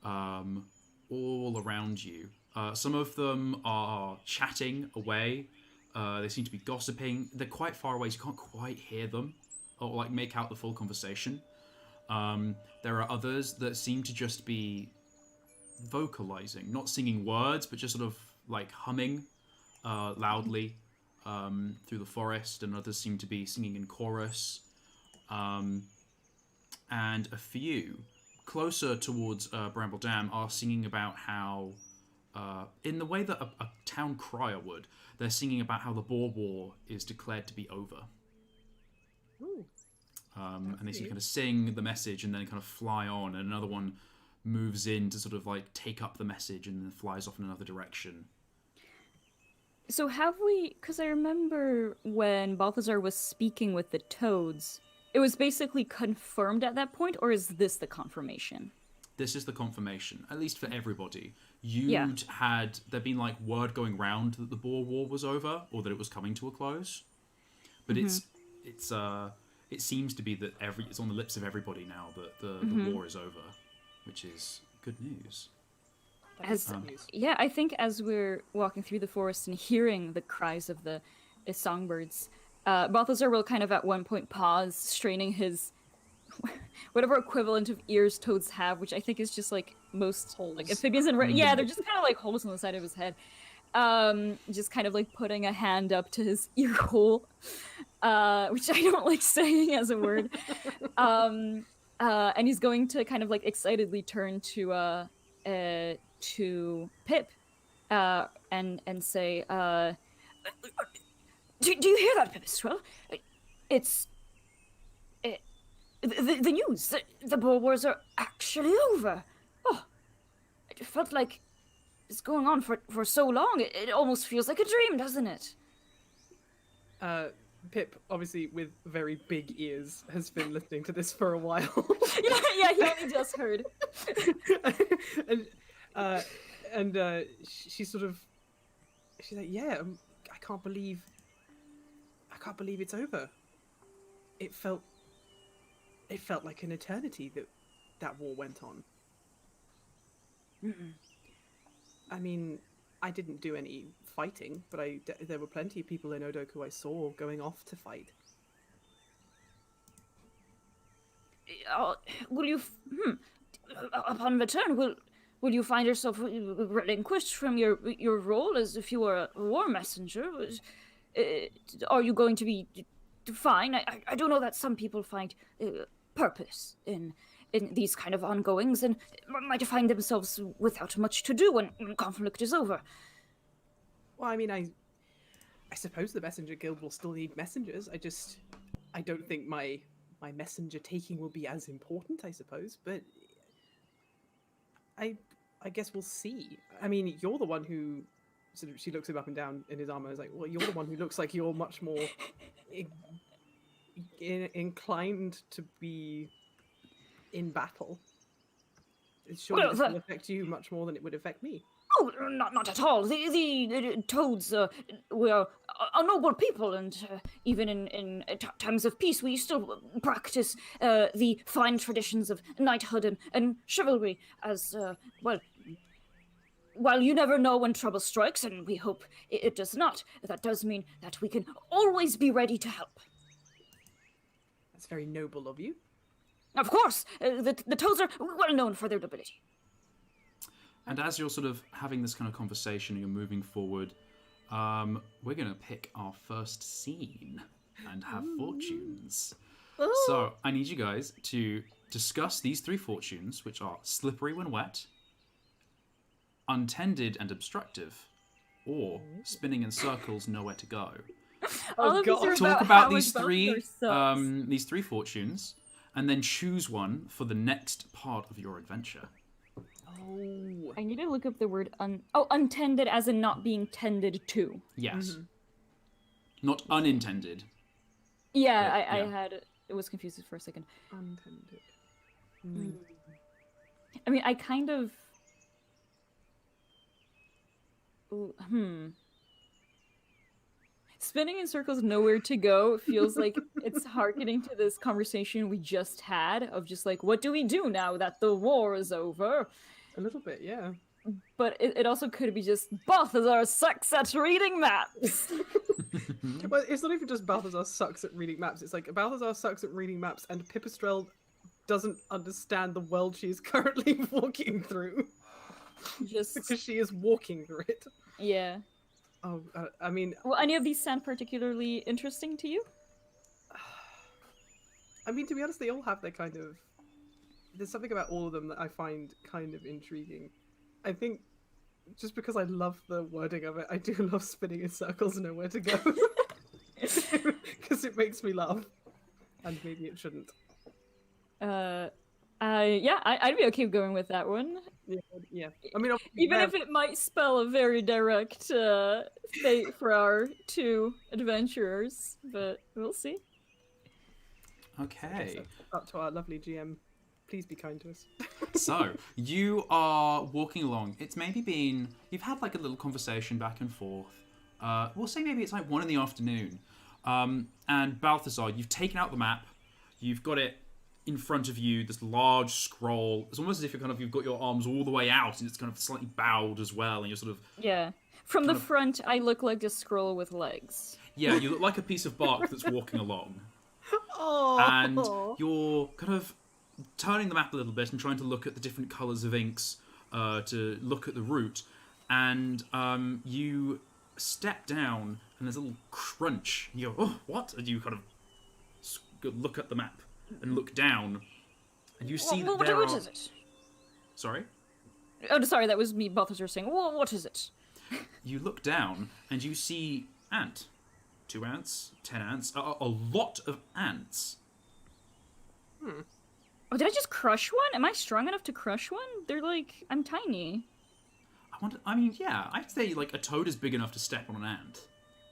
all around you. Some of them are chatting away. They seem to be gossiping. They're quite far away, so you can't quite hear them or like make out the full conversation. There are others that seem to just be vocalizing, not singing words, but just sort of like humming loudly through the forest, and others seem to be singing in chorus. And a few closer towards Bramble Dam are singing about how, in the way that a town crier would, they're singing about how the Boer War is declared to be over. Ooh. And they kind of sing the message and then kind of fly on, and another one moves in to sort of like take up the message and then flies off in another direction. So have we, because I remember when Balthazar was speaking with the toads, it was basically confirmed at that point, or is this the confirmation? This is the confirmation, at least for everybody. There'd been like word going round that the Boer War was over, or that it was coming to a close. But it seems to be that it's on the lips of everybody now that the war is over, which is good news. I think as we're walking through the forest and hearing the cries of the songbirds, Balthazar will kind of at one point pause, straining his whatever equivalent of ears toads have, which I think is just like most holes. Like amphibians and they're just kind of like holes on the side of his head. Just kind of like putting a hand up to his ear hole, which I don't like saying as a word. And he's going to kind of like excitedly turn to Pip, and say, do you hear that, Pipistrel? It's the news. The Boer Wars are actually over. Oh, it felt like it's going on for so long. It almost feels like a dream, doesn't it? Pip, obviously with very big ears, has been listening to this for a while. yeah, he only just heard. She's like, yeah, I can't believe it's over. It felt like an eternity that war went on. Mm-mm. I mean, I didn't do any fighting, but there were plenty of people in Odoku I saw going off to fight. Will you, upon return, will you find yourself relinquished from your role as if you were a war messenger? Are you going to be fine? I do know that some people find purpose in these kind of ongoings and might find themselves without much to do when conflict is over. Well, I mean, I suppose the messenger guild will still need messengers. I don't think my messenger taking will be as important, I suppose, but I guess we'll see. I mean, you're the one who she looks him up and down in his armor. Is like, well, you're the one who looks like you're much more inclined to be in battle. Surely this will affect you much more than it would affect me. Oh, not at all. The toads we are a noble people, and even in times of peace, we still practice the fine traditions of knighthood and chivalry. As well, while you never know when trouble strikes, and we hope it does not, that does mean that we can always be ready to help. That's very noble of you. Of course, the toads are well known for their nobility. And as you're sort of having this kind of conversation and you're moving forward, we're going to pick our first scene and have fortunes. Ooh. So I need you guys to discuss these three fortunes, which are slippery when wet, untended and obstructive, or spinning in circles, nowhere to go. All of these are Talk about these these three fortunes, and then choose one for the next part of your adventure. Oh. I need to look up the word untended as in not being tended to. Yes. Mm-hmm. Not unintended. Yeah, But, I had it was confused for a second. Untended. I mean, I kind of Spinning in circles, nowhere to go feels like it's hearkening to this conversation we just had of just like, what do we do now that the war is over? A little bit, yeah. but it also could be just Balthazar sucks at reading maps. Well, it's not even just Balthazar sucks at reading maps. It's like Balthazar sucks at reading maps, and Pipistrelle doesn't understand the world she is currently walking through. Just Because she is walking through it. yeah. Oh, I mean, Well, any of these sound particularly interesting to you? to be honest, they all have their kind of. There's something about all of them that I find kind of intriguing. I think just because I love the wording of it, I do love spinning in circles and nowhere to go. Because it makes me laugh. And maybe it shouldn't. I'd be okay going with that one. Yeah. I mean, Even if it might spell a very direct fate for our two adventurers, but we'll see. Okay. Up to our lovely GM. Please be kind to us. So, you are walking along. It's maybe been... You've had like a little conversation back and forth. We'll say maybe it's like 1 PM. And Balthazar, you've taken out the map. You've got it in front of you, this large scroll. It's almost as if you've got your arms all the way out and it's kind of slightly bowed as well. And you're sort of... Yeah. From the front, I look like a scroll with legs. Yeah, you look like a piece of bark that's walking along. Oh. And you're kind of turning the map a little bit and trying to look at the different colours of inks to look at the route. And you step down and there's a little crunch. You go, oh, what? And you kind of look at the map and look down. And you see that there what are... is it? Sorry? Oh, sorry, that was me, Balthazar, saying, what is it? You look down and you see ant. 2 ants, 10 ants, a lot of ants. Oh, did I just crush one? Am I strong enough to crush one? They're like, I'm tiny. Yeah, I'd say like a toad is big enough to step on an ant.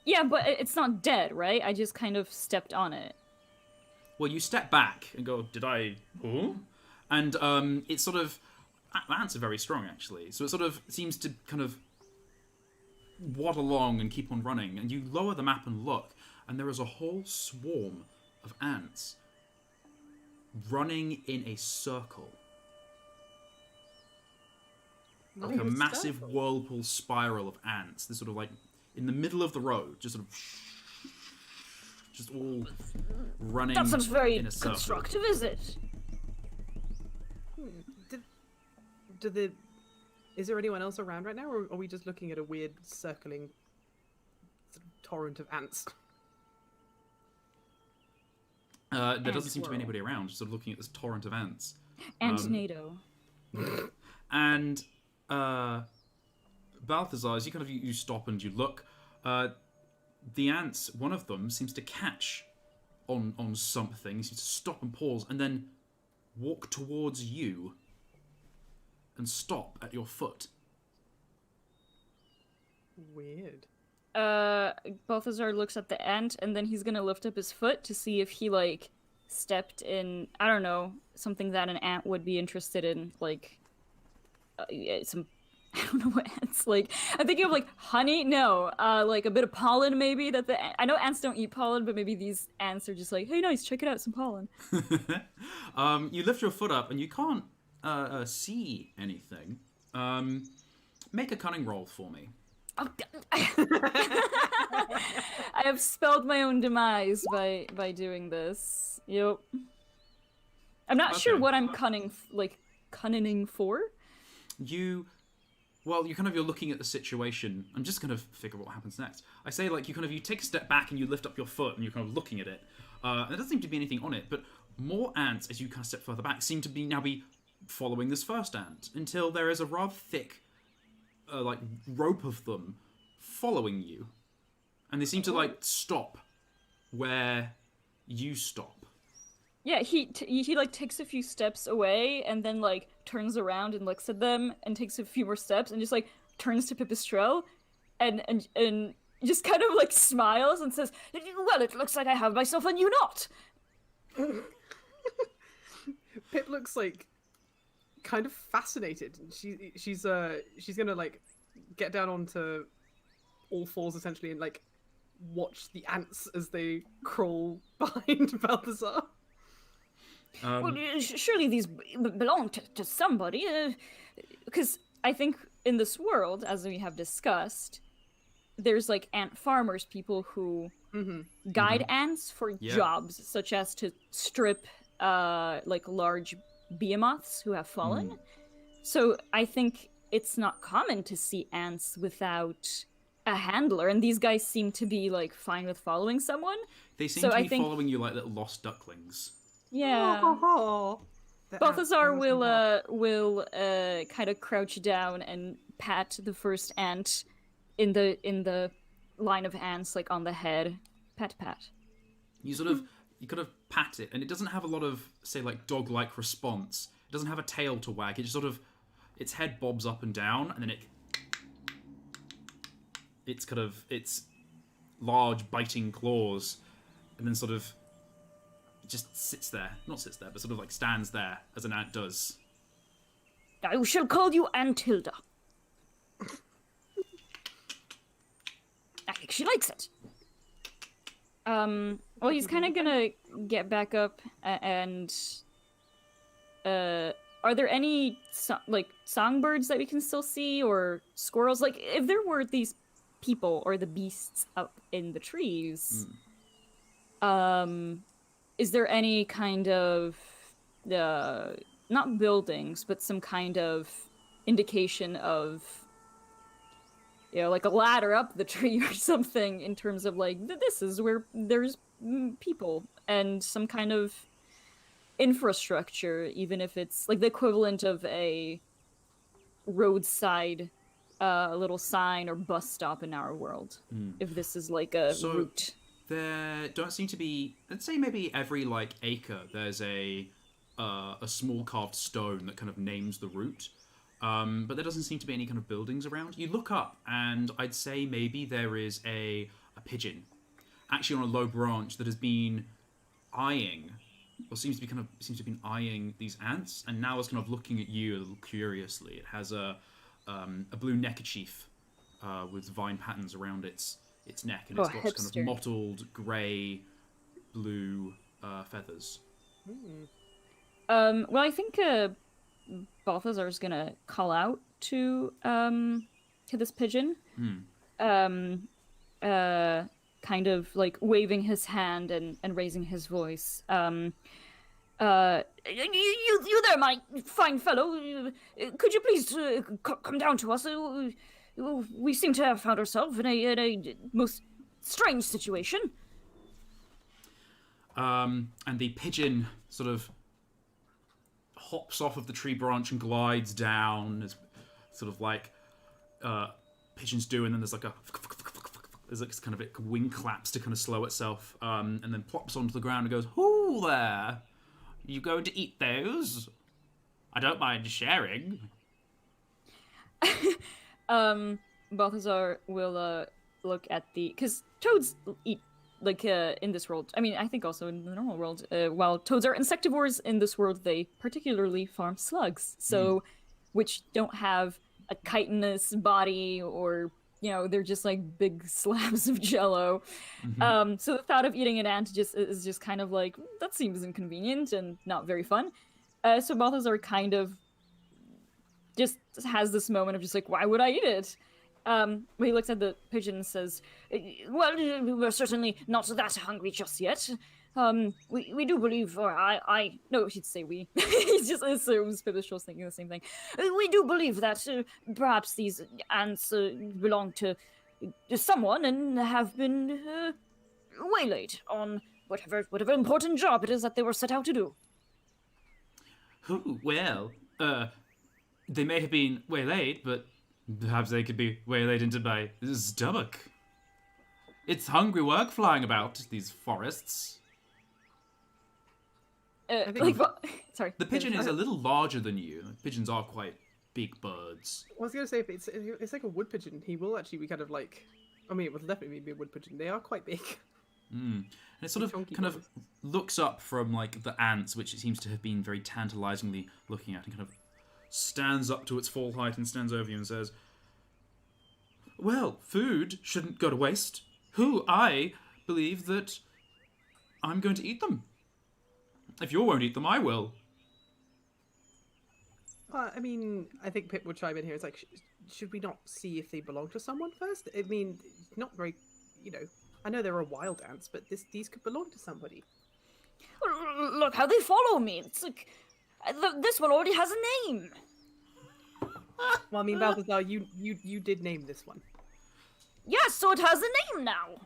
Yeah, but it's not dead, right? I just kind of stepped on it. Well, you step back and go, did I... Oh? And it's sort of... Ants are very strong, actually. So it sort of seems to kind of waddle along and keep on running. And you lower the map and look, and there is a whole swarm of ants running in a circle. Like a massive whirlpool spiral of ants. They're sort of like in the middle of the road, just sort of... just all running That sounds very in a circle. constructive, is it? Is there anyone else around right now, or are we just looking at a weird circling sort of torrent of ants? There doesn't seem to be anybody around, just sort of looking at this torrent of ants. Ant-nado. And Balthazar, as you stop and you look, the ants, one of them seems to catch on something, he seems to stop and pause, and then walk towards you and stop at your foot. Weird. Balthazar looks at the ant, and then he's gonna lift up his foot to see if he, like, stepped in, I don't know, something that an ant would be interested in, like, some, I don't know what ants like. I'm thinking of, like, honey? No. Like, a bit of pollen, maybe, that I know ants don't eat pollen, but maybe these ants are just like, hey, nice, check it out, some pollen. You lift your foot up, and you can't see anything. Make a cunning roll for me. Oh, I have spelled my own demise by doing this. Yep. I'm not sure what I'm cunning for. You're looking at the situation. I'm just gonna figure out what happens next. I say, like, you take a step back and you lift up your foot and you're kind of looking at it. There doesn't seem to be anything on it, but more ants, as you kind of step further back, seem to be following this first ant until there is a rather thick rope of them following you, and they seem to stop where you stop. Yeah, he takes a few steps away and then turns around and looks at them and takes a few more steps and just turns to Pipistrelle and just kind of smiles and says, "Well, it looks like I have myself a new knot." Pip looks kind of fascinated. She's gonna get down onto all fours essentially and watch the ants as they crawl behind Balthazar. Well, surely these belong to somebody, because I think in this world, as we have discussed, there's like ant farmers, people who guide ants for jobs, such as to strip like large behemoths who have fallen. So I think it's not common to see ants without a handler, and these guys seem to be like fine with following someone. They seem to be following you like little lost ducklings. Yeah. Balthazar will kind of crouch down and pat the first ant in the line of ants, like on the head. Pat, pat. You kind of pat it, and it doesn't have a lot of, say, like dog-like response. It doesn't have a tail to wag. It just sort of, its head bobs up and down, and then its large biting claws, and then sort of just sits there. Not sits there, but sort of like stands there as an ant does. I shall call you Antilda. I think she likes it. Well, he's kind of gonna get back up and are there any songbirds that we can still see, or squirrels? Like, if there were these people or the beasts up in the trees, is there any kind of not buildings, but some kind of indication of, you know, like a ladder up the tree or something, in terms of like, this is where there's people, and some kind of infrastructure, even if it's like the equivalent of a roadside little sign or bus stop in our world, if this is like a route. There don't seem to be, let's say maybe every like acre there's a small carved stone that kind of names the route. But there doesn't seem to be any kind of buildings around. You look up, and I'd say maybe there is a pigeon, actually on a low branch, that has been eyeing, or seems to have been eyeing these ants, and now is kind of looking at you a little curiously. It has a blue neckerchief with vine patterns around its neck, and it's got kind of mottled grey, blue feathers. Well, I think Balthazar's gonna call out to this pigeon, kind of like waving his hand and raising his voice. You there, my fine fellow. Could you please come down to us? We seem to have found ourselves in a most strange situation. And the pigeon sort of hops off of the tree branch and glides down, as sort of like pigeons do, and then there's like kind of a wing claps to kind of slow itself, and then plops onto the ground and goes, "Who there? You going to eat those? I don't mind sharing." Balthazar will look at because toads eat, like, in this world, I mean, I think also in the normal world, while toads are insectivores, in this world they particularly farm slugs, so which don't have a chitinous body, or, you know, they're just like big slabs of jello. So the thought of eating an ant is just kind of like, that seems inconvenient and not very fun. So Balthazar kind of just has this moment of just like, why would I eat it? He looks at the pigeon and says, well, we're certainly not that hungry just yet. We do believe, or no, he'd say we. He's just assumes Pibishaw's thinking the same thing. We do believe that perhaps these ants belong to someone and have been waylaid on whatever important job it is that they were set out to do. Well, they may have been waylaid, but perhaps they could be waylaid into my stomach. It's hungry work flying about these forests. Sorry. The pigeon is a little larger than you. Pigeons are quite big birds. I was going to say, if it's like a wood pigeon, he will actually be kind of like, I mean, it will definitely be a wood pigeon. They are quite big. And it sort of kind of looks up from like the ants, which it seems to have been very tantalizingly looking at, and kind of stands up to its full height and stands over you and says, well, food shouldn't go to waste. I believe that I'm going to eat them. If you won't eat them, I will. I mean, I think Pip would chime in here. It's like, should we not see if they belong to someone first? I mean, not very, I know there are wild ants, but these could belong to somebody. Look how they follow me. It's like this one already has a name. Well, I mean, Balthazar, you did name this one. Yes, so it has a name now.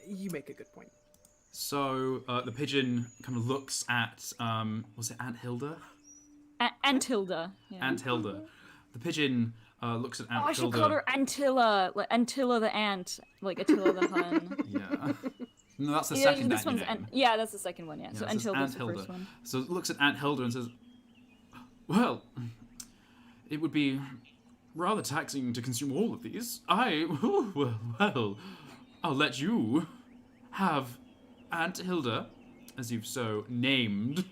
You make a good point. So the pigeon kind of looks at, was it Aunt Hilda? Aunt Hilda. Yeah. Aunt Hilda. The pigeon looks at Aunt Hilda. I should call her Antilla, like Antilla the ant, like Attila the Hun. Yeah. No, that's the second this one's name. yeah, that's the second one. Yeah, so this is Antilda's the first one. So it looks at Aunt Hilda and says, "Well, it would be rather taxing to consume all of these. Well, I'll let you have Aunt Hilda, as you've so named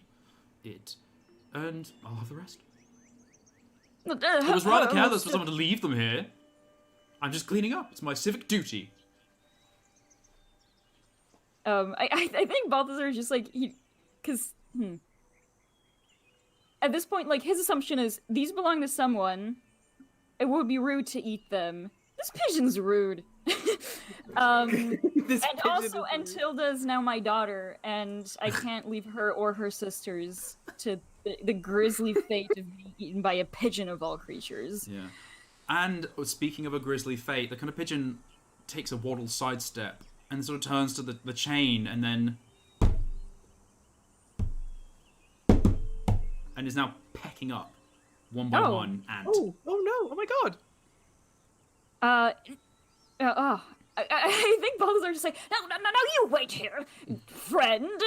it, and I'll have the rest." It was rather careless for someone to leave them here. I'm just cleaning up. It's my civic duty. I think Balthazar is just like at this point, like, his assumption is these belong to someone. It would be rude to eat them. This pigeon's rude. And also, Antilda is now my daughter, and I can't leave her or her sisters to the grisly fate of being eaten by a pigeon of all creatures. Yeah. And speaking of a grisly fate, the kind of pigeon takes a waddle sidestep and sort of turns to the chain and then... and is now pecking up one by one ant. Oh no! Oh my god! I think Balthazar just like, now you wait here, friend.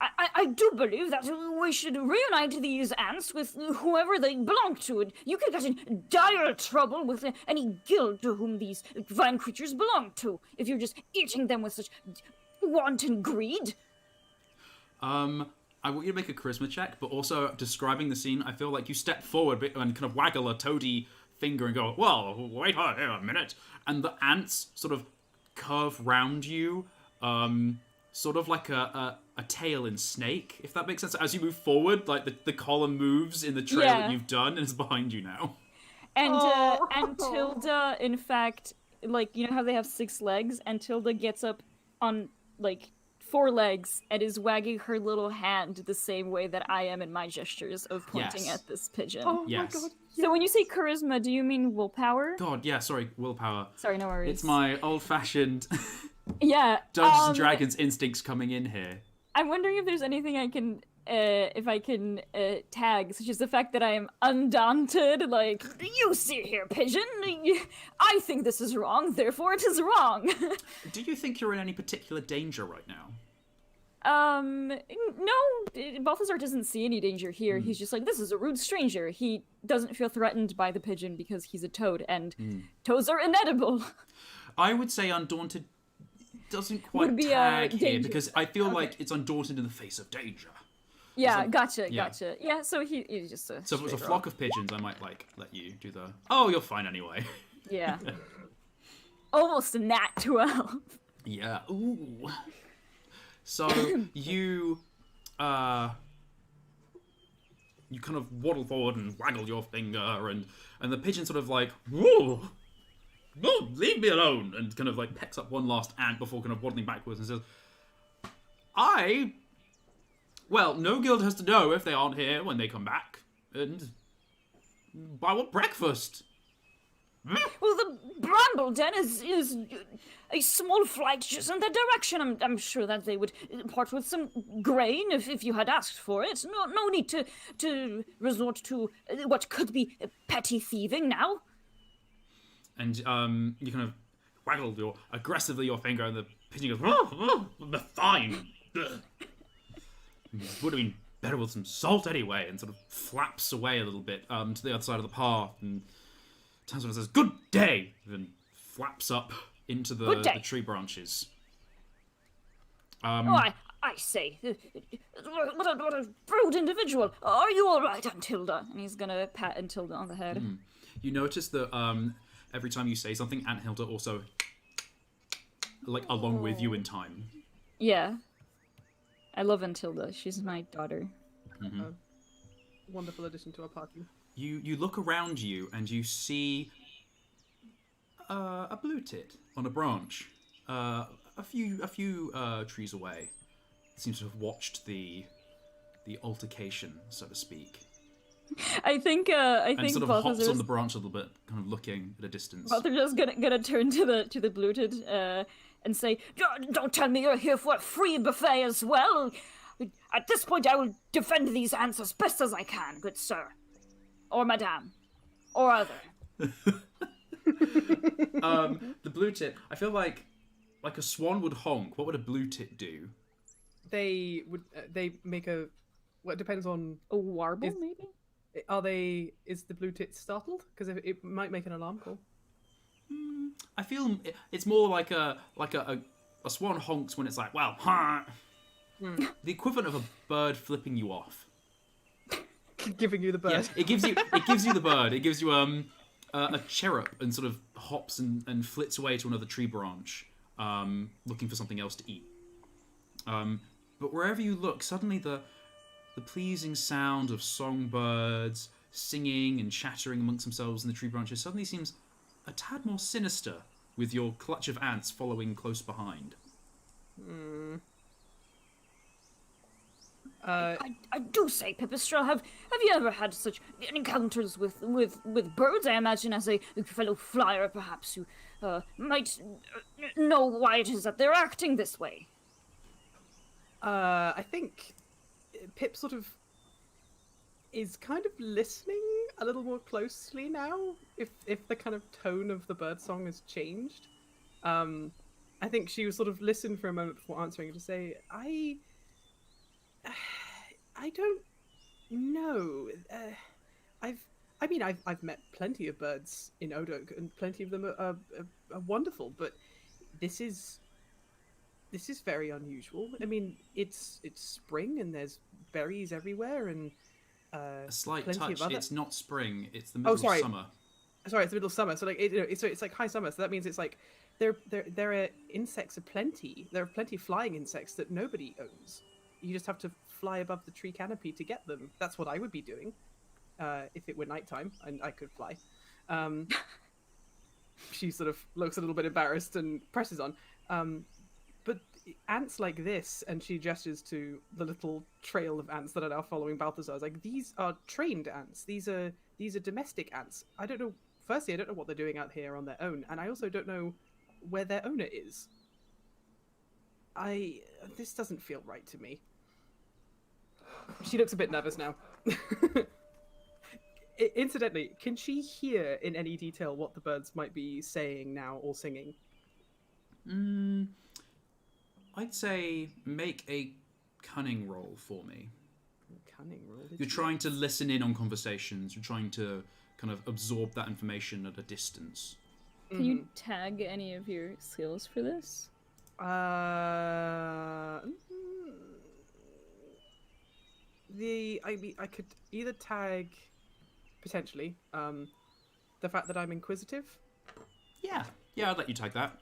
I do believe that we should reunite these ants with whoever they belong to, and you could get in dire trouble with any guild to whom these fine creatures belong to, if you're just eating them with such wanton greed. I want you to make a charisma check, but also describing the scene, I feel like you step forward and kind of waggle a toady finger and go, well, wait a minute. And the ants sort of curve round you, sort of like a tail in Snake, if that makes sense. As you move forward, like the column moves in the trail that you've done and is behind you now. And Tilda, in fact, like, you know how they have 6 legs? And Tilda gets up on, like, 4 legs and is wagging her little hand the same way that I am in my gestures of pointing at this pigeon. Oh yes. my god. So when you say charisma, do you mean willpower? God, yeah, sorry, willpower. Sorry, no worries. It's my old-fashioned Dungeons and Dragons instincts coming in here. I'm wondering if there's anything I can, tag, such as the fact that I am undaunted, like, you see here, pigeon, I think this is wrong, therefore it is wrong. Do you think you're in any particular danger right now? No, Balthazar doesn't see any danger here. He's just like, this is a rude stranger. He doesn't feel threatened by the pigeon because he's a toad, and toads are inedible. I would say Undaunted doesn't quite tag here, because I feel like it's undaunted in the face of danger. Yeah, gotcha. Yeah, so he's just a So if it was a flock of pigeons, I might, like, let you do the, oh, you're fine anyway. Yeah. Almost a nat 12. Yeah, ooh. So you kind of waddle forward and waggle your finger, and the pigeon sort of like, whoa, no, leave me alone, and kind of like pecks up one last ant before kind of waddling backwards and says, well, no guild has to know if they aren't here when they come back, and by what breakfast? Well, the bramble den is a small flight just in that direction. I'm sure that they would part with some grain if you had asked for it. No need to resort to what could be petty thieving now. And you kind of waggle aggressively your finger, and the pigeon goes, fine. Would have been better with some salt anyway, and sort of flaps away a little bit to the other side of the path, and turns around and says, good day, and flaps up into the tree branches. I say, what a rude individual. Are you all right, Antilda? And he's gonna pat Antilda on the head. You notice that every time you say something, Aunt Hilda also, like, along with you in time. Yeah. I love Antilda. She's my daughter. wonderful addition to our party. You look around you and you see a blue tit on a branch, a few trees away. It seems to have watched the altercation, so to speak. I think And sort of hops Balthazar's, on the branch a little bit, kind of looking at a distance. Balthazar's gonna turn to the bluted and say, "Don't tell me you're here for a free buffet as well. At this point, I will defend these ants as best as I can, good sir, or madame, or other." The blue tit. I feel like a swan would honk. What would a blue tit do? They would. They make a. Well, it depends on. A warble, Is- maybe? Are they? Is the blue tit startled? Because it might make an alarm call. I feel it's more like a swan honks when it's like, well, ha. The equivalent of a bird flipping you off. Giving you the bird. Yes, it gives you the bird. It gives you a chirrup and sort of hops and flits away to another tree branch, looking for something else to eat. But wherever you look, suddenly the pleasing sound of songbirds singing and chattering amongst themselves in the tree branches suddenly seems a tad more sinister, with your clutch of ants following close behind. I do say, Pipistrel, have you ever had such encounters with birds? I imagine as a fellow flyer, perhaps you might know why it is that they're acting this way. I think Pip sort of is kind of listening a little more closely now. If the kind of tone of the bird song has changed, I think she was sort of listened for a moment before answering to say, I don't know. I've met plenty of birds in Odok, and plenty of them are wonderful, but this is very unusual. I mean, it's spring and there's berries everywhere, and A slight plenty touch. of other... It's not spring. It's the middle of summer. Sorry, it's the middle of summer. So like, it's like high summer. So that means it's like there are insects aplenty. There are plenty of flying insects that nobody owns. You just have to fly above the tree canopy to get them. That's what I would be doing if it were nighttime and I could fly. She sort of looks a little bit embarrassed and presses on. But ants like this, and she gestures to the little trail of ants that are now following Balthazar. Like, these are trained ants. These are domestic ants. I don't know. Firstly, I don't know what they're doing out here on their own, and I also don't know where their owner is. This doesn't feel right to me. She looks a bit nervous now. Incidentally, can she hear in any detail what the birds might be saying now or singing? I'd say make a cunning roll for me. Cunning roll. You're trying to listen in on conversations. You're trying to kind of absorb that information at a distance. Can you tag any of your skills for this? I could either tag potentially the fact that I'm inquisitive. Yeah, I'd let you tag that.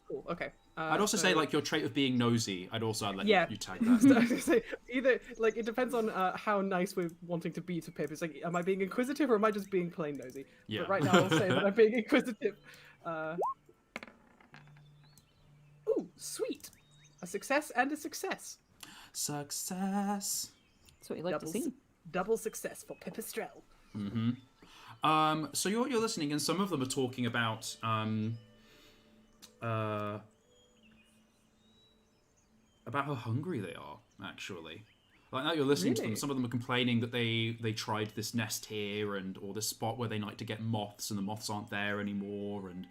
Cool. Okay. I'd also say like your trait of being nosy. I'd let you tag I that. was gonna say, either like it depends on how nice we're wanting to be to Pip. It's like, am I being inquisitive or am I just being plain nosy? Yeah. But right now I'll say that I'm being inquisitive. Ooh, sweet. A success and a success. Success. That's what you like to see. Double success for Pipistrel. So you're listening, and some of them are talking about how hungry they are. Actually, like now you're listening to them. Really? Some of them are complaining that they tried this nest here or this spot where they like to get moths, and the moths aren't there anymore. And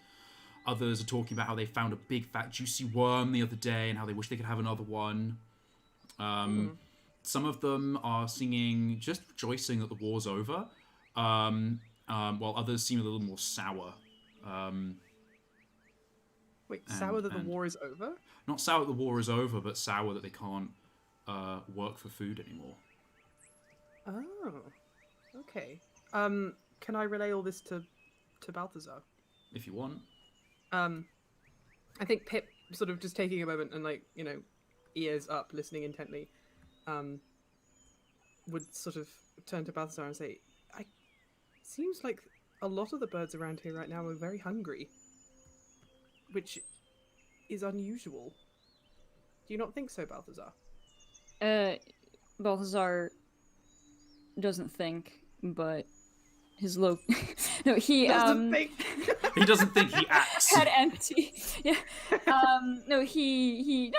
others are talking about how they found a big fat juicy worm the other day and how they wish they could have another one. Some of them are singing, just rejoicing that the war's over, while others seem a little more sour. Wait, sour that the war is over? Not sour that the war is over, but sour that they can't work for food anymore. Oh, okay. Can I relay all this to Balthazar? If you want. I think Pip sort of just taking a moment and, like, you know, ears up, listening intently, would sort of turn to Balthazar and say, "I seems like a lot of the birds around here right now are very hungry, which is unusual. Do you not think so, Balthazar?" Balthazar doesn't think, but his low. No, he Doesn't think. He doesn't think, he acts. head empty. Yeah. No, he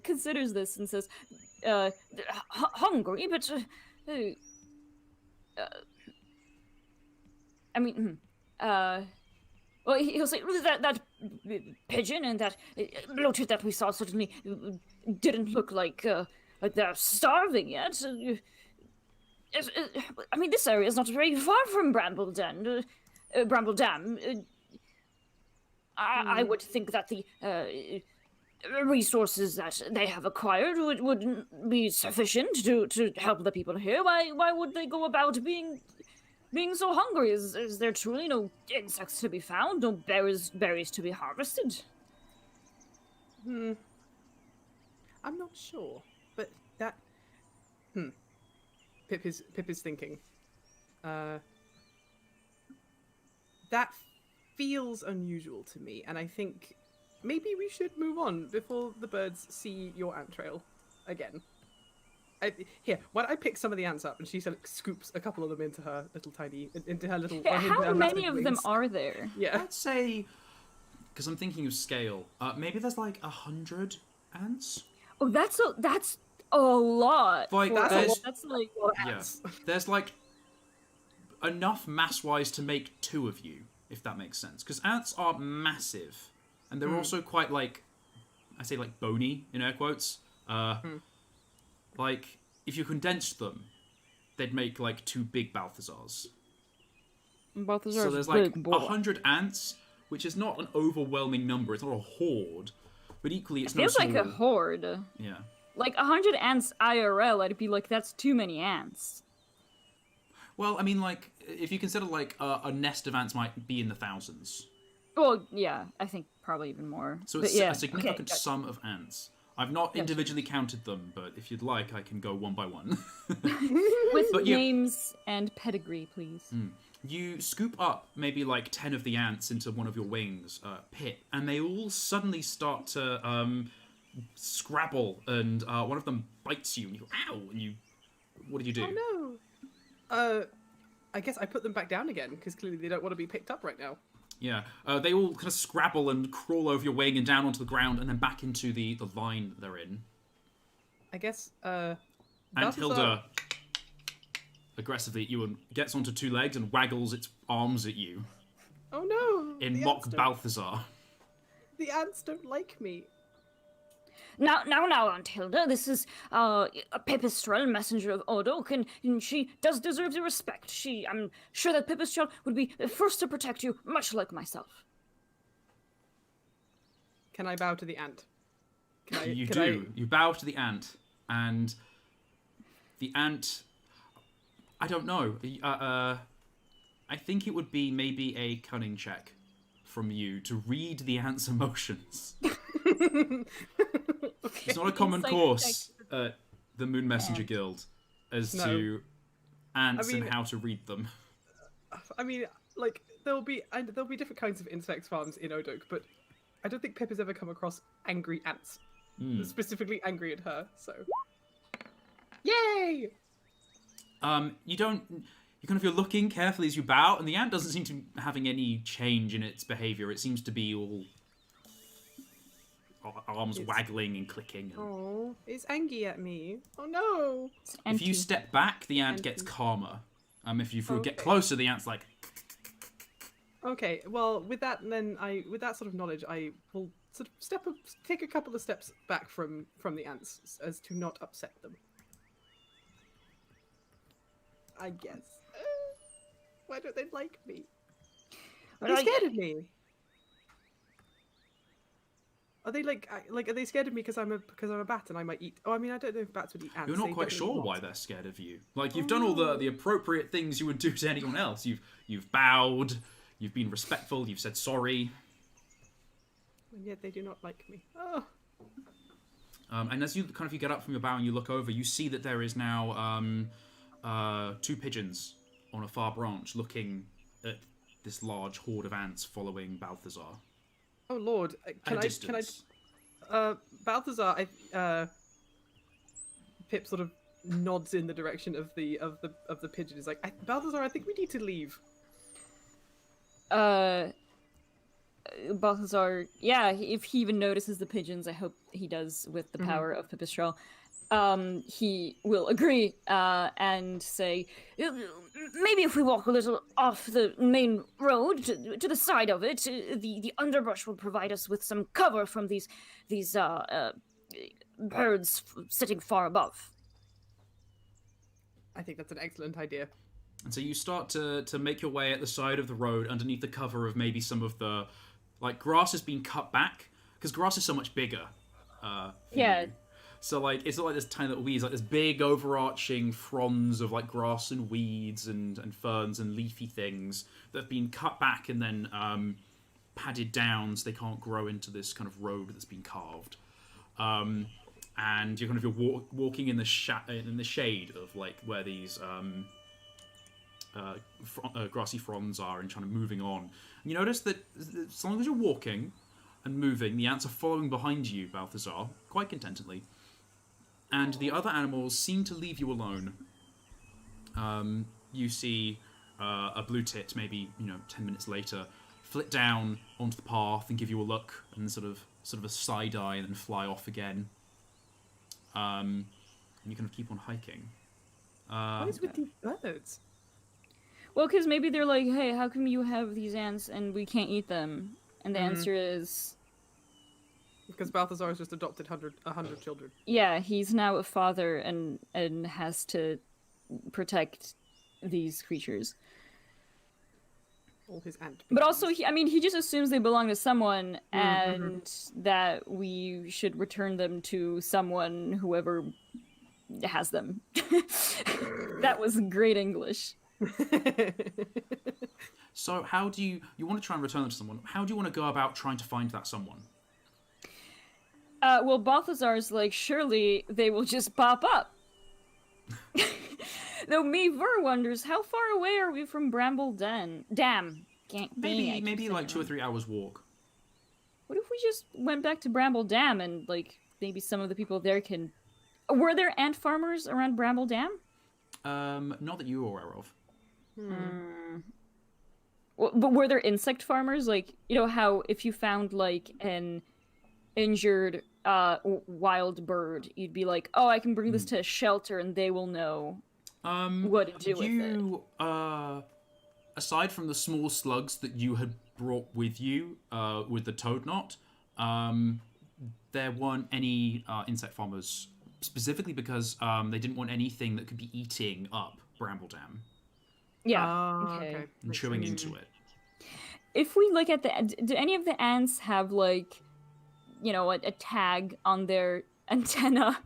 considers this and says, hungry, but I mean, well, he'll say that pigeon and that bloated that we saw certainly didn't look like they're starving yet. I mean, this area is not very far from Bramble Dam. I would think that the resources that they have acquired wouldn't be sufficient to help the people here. Why would they go about being so hungry? Is there truly no insects to be found? No berries to be harvested? I'm not sure, but that. Pip is thinking. That feels unusual to me, and I think maybe we should move on before the birds see your ant trail again. Here, why don't I pick some of the ants up, and she sort of scoops a couple of them into her little tiny, into her little. Yeah, how many of them are there? Yeah, I'd say, because I'm thinking of scale, maybe there's like 100 ants. Oh, that's a lot. Like That's like ants. Yeah, there's like enough mass-wise to make 2 of you, if that makes sense. Because ants are massive, and they're also quite like, I say like bony in air quotes. Like if you condensed them, they'd make like 2 big Balthazars. Balthazar's So there's like 100 ants, which is not an overwhelming number. It's not a horde, but equally it's It feels no like a horde. Yeah. Like 100 ants IRL, I'd be like, that's too many ants. Well, I mean, like, if you consider, like, a nest of ants might be in the thousands. Well, yeah, I think probably even more. So it's yeah. a significant sum of ants. I've not individually counted them, but if you'd like, I can go one by one. With names and pedigree, please. You scoop up maybe, like, 10 of the ants into one of your wings, Pip, and they all suddenly start to scrabble, and one of them bites you, and you go, ow, and you... What do you do? Oh, no. I guess I put them back down again, because clearly they don't want to be picked up right now. Yeah, they all kind of scrabble and crawl over your wing and down onto the ground and then back into the line they're in. I guess, And Hilda, aggressively at you, and gets onto 2 legs and waggles its arms at you. Oh no! In mock Balthazar. The ants don't like me. Now, Aunt Hilda, this is a Pipistrel, messenger of Odok, and she does deserve your respect. I'm sure that Pipistrel would be the first to protect you, much like myself. Can I bow to the ant? You do. You bow to the ant, and the ant... I don't know. I think it would be maybe a cunning check from you to read the ant's emotions. Okay. It's not a common course at the Moon Messenger Guild as to ants and how to read them. I mean, like there'll be different kinds of insect farms in Odok, but I don't think Pip has ever come across angry ants, specifically angry at her. So, yay! You're looking carefully as you bow, and the ant doesn't seem to be having any change in its behavior. It seems to be all arms waggling and clicking. And... Oh, it's angry at me. Oh no! If you step back, the ant gets calmer. If you get closer, the ant's like. Okay, well, with that sort of knowledge, I will sort of take a couple of steps back from the ants as to not upset them. I guess. Why don't they like me? Are they scared of me? Are they are they scared of me because I'm a bat and I might eat? Oh, I mean, I don't know if bats would eat ants. You're not quite sure why they're scared of you. Like you've done all the appropriate things you would do to anyone else. You've bowed, you've been respectful, you've said sorry. And yet they do not like me. Oh. And as you get up from your bow and you look over, you see that there is now two pigeons on a far branch looking at this large horde of ants following Balthazar. Oh Lord, At a distance. Balthazar, Pip sort of nods in the direction of the pigeon. Is like, Balthazar, I think we need to leave. Balthazar, yeah, if he even notices the pigeons, I hope he does with the power of Pipistrel. He will agree and say, maybe if we walk a little off the main road to the side of it, the underbrush will provide us with some cover from these birds sitting far above. I think that's an excellent idea. And so you start to make your way at the side of the road underneath the cover of maybe some of the... Like, grass has been cut back, because grass is so much bigger. Yeah. So, like, it's not like this tiny little weeds, like this big overarching fronds of, like, grass and weeds and ferns and leafy things that have been cut back and then padded down so they can't grow into this kind of road that's been carved. And you're kind of walking in the shade of, like, where these grassy fronds are and kind of moving on. And you notice that as long as you're walking and moving, the ants are following behind you, Balthazar, quite contentedly. And the other animals seem to leave you alone. You see a blue tit, maybe 10 minutes later, flit down onto the path and give you a look and sort of a side eye and then fly off again. And you kind of keep on hiking. What is with these birds? Well, because maybe they're like, hey, how come you have these ants and we can't eat them? And the answer is... Because Balthazar has just adopted 100 children. Yeah, he's now a father and has to protect these creatures. All his ant. But also, he just assumes they belong to someone and that we should return them to someone, whoever has them. That was great English. So how do you want to try and return them to someone? How do you want to go about trying to find that someone? Well, Balthazar's like, surely they will just pop up. Though Ver wonders, how far away are we from Bramble Dam? Maybe like 2 or 3 hours walk. What if we just went back to Bramble Dam and, like, maybe some of the people there can... Were there ant farmers around Bramble Dam? Not that you are aware of. Well, but were there insect farmers? Like, you know how if you found, like, an injured wild bird, you'd be like, oh, I can bring this to a shelter and they will know what to do with it. Aside from the small slugs that you had brought with you with the toad knot, there weren't any insect farmers, specifically because they didn't want anything that could be eating up Bramble Dam. Yeah, okay. And chewing into it. If we look at do any of the ants have, like, a tag on their antenna?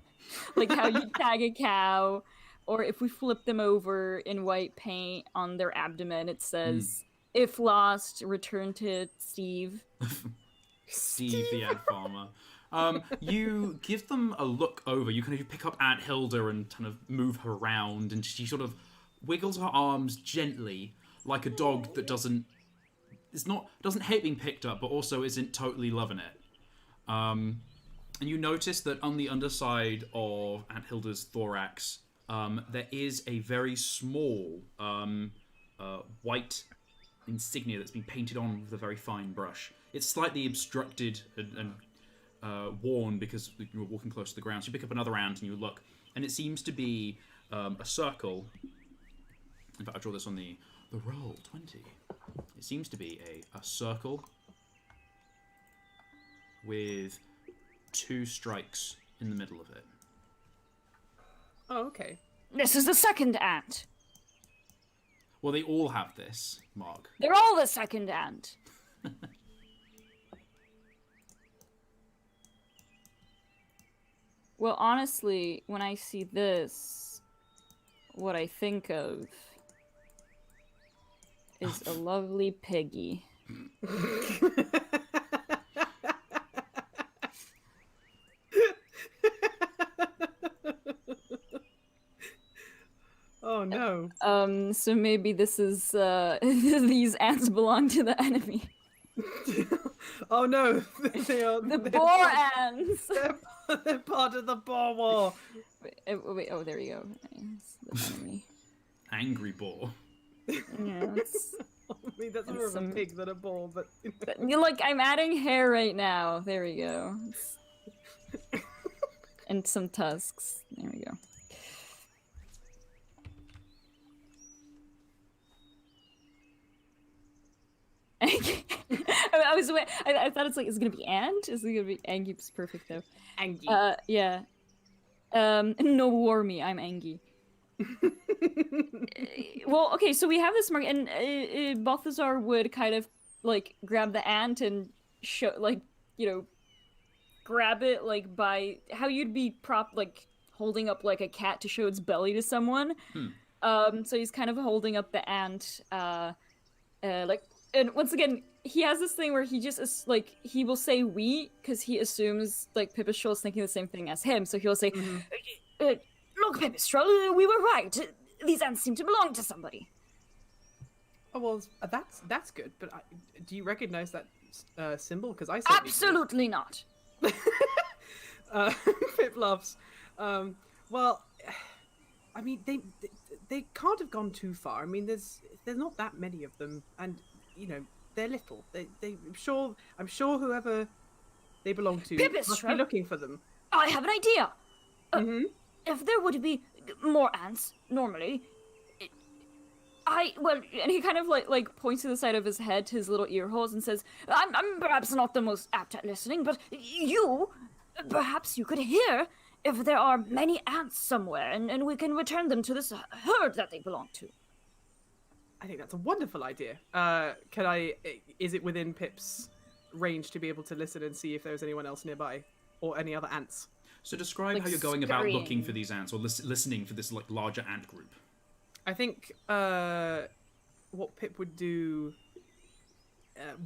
Like how you tag a cow? Or if we flip them over in white paint on their abdomen, it says, if lost, return to Steve. Steve the ant farmer. You give them a look over. You kind of pick up Aunt Hilda and kind of move her around, and she sort of wiggles her arms gently, like a dog that doesn't hate being picked up, but also isn't totally loving it. And you notice that on the underside of Aunt Hilda's thorax, there is a very small white insignia that's been painted on with a very fine brush. It's slightly obstructed and worn because you were walking close to the ground. So you pick up another ant and you look, and it seems to be a circle. In fact, I draw this on the roll 20. It seems to be a circle with 2 strikes in the middle of it. Oh, okay. This is the second ant. Well, they all have this, Mark. They're all the second ant. Well, honestly, when I see this, what I think of is a lovely piggy. Oh no. So maybe this is these ants belong to the enemy. Oh no, The boar ants. They're part of the boar war. Wait, oh, there you go. It's the enemy. Angry boar. Yeah, I mean, that's more of a pig than a boar, but Like, I'm adding hair right now. There we go. And some tusks. There we go. I thought it's like, is it gonna be ant? Is it gonna be Angie? It's perfect though. Angie. Yeah. No war me, I'm Angie. Well, okay, so we have this mark, and Balthazar would kind of like grab the ant and show, like, grab it like by how you'd be holding up like a cat to show its belly to someone. So he's kind of holding up the ant, and once again, he has this thing where he just he will say "we" because he assumes like Pipistrel is thinking the same thing as him. So he'll say, "Look, Pipistrel, we were right. These ants seem to belong to somebody." Oh well, that's good. But do you recognize that symbol? Because I certainly absolutely not. Pip laughs. Well, I mean, they can't have gone too far. I mean, there's not that many of them, and they're little. I'm sure whoever they belong to must be looking for them. I have an idea. If there would be more ants normally, and he kind of like points to the side of his head to his little ear holes and says, I'm perhaps not the most apt at listening, but perhaps you could hear if there are many ants somewhere, and we can return them to this herd that they belong to. I think that's a wonderful idea. Is it within Pip's range to be able to listen and see if there's anyone else nearby or any other ants? So describe how you're going about looking for these ants or listening for this larger ant group. I think what Pip would do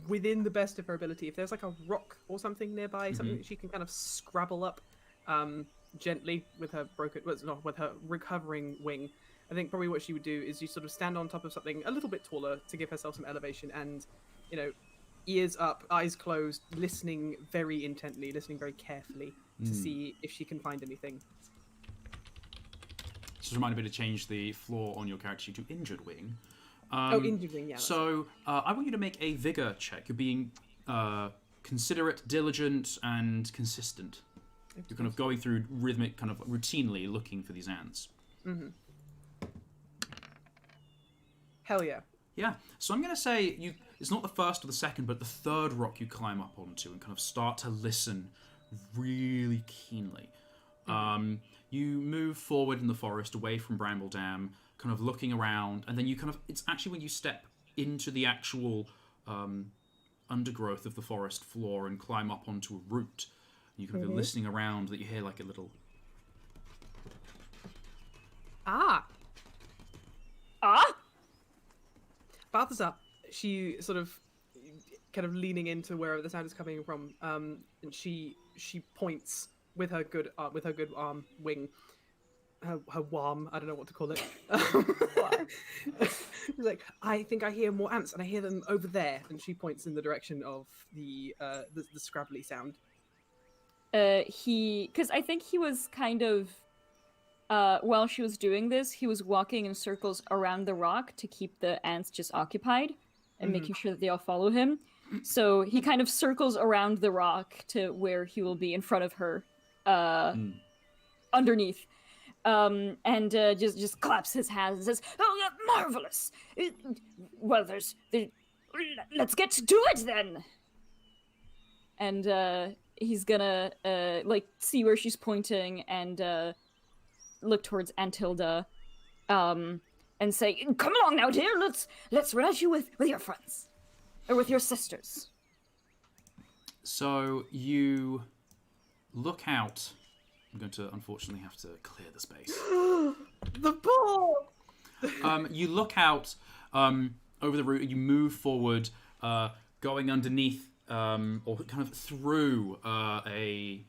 within the best of her ability, if there's like a rock or something nearby, something that she can kind of scrabble up gently with her recovering wing. I think probably what she would do is you sort of stand on top of something a little bit taller to give herself some elevation and, ears up, eyes closed, listening very intently, listening very carefully to see if she can find anything. Just reminded me to change the floor on your character sheet to injured wing. Injured wing, yeah. So I want you to make a vigor check. You're being considerate, diligent, and consistent. You're kind of going through rhythmic, kind of routinely looking for these ants. Mm-hmm. Hell yeah. Yeah. So I'm going to say it's not the first or the second, but the third rock you climb up onto and kind of start to listen really keenly. You move forward in the forest away from Bramble Dam, kind of looking around, and then it's actually when you step into the actual undergrowth of the forest floor and climb up onto a root, you kind of go listening around that you hear like a little... Balthazar, she sort of kind of leaning into wherever the sound is coming from, and she points with her good wing, her warm, I don't know what to call it. She's like, I think I hear more ants, and I hear them over there, and she points in the direction of the scrabbly sound. Because I think he was kind of, while she was doing this, he was walking in circles around the rock to keep the ants just occupied and making sure that they all follow him. So he kind of circles around the rock to where he will be in front of her, underneath, and just claps his hands and says, "Oh, yeah, marvelous! Well, let's get to it then." And he's gonna see where she's pointing and look towards Antilda, and say, "Come along now, dear. Let's run at you with your friends, or with your sisters." So you look out. I'm going to unfortunately have to clear the space. The ball. You look out over the route. You move forward, going underneath or kind of through a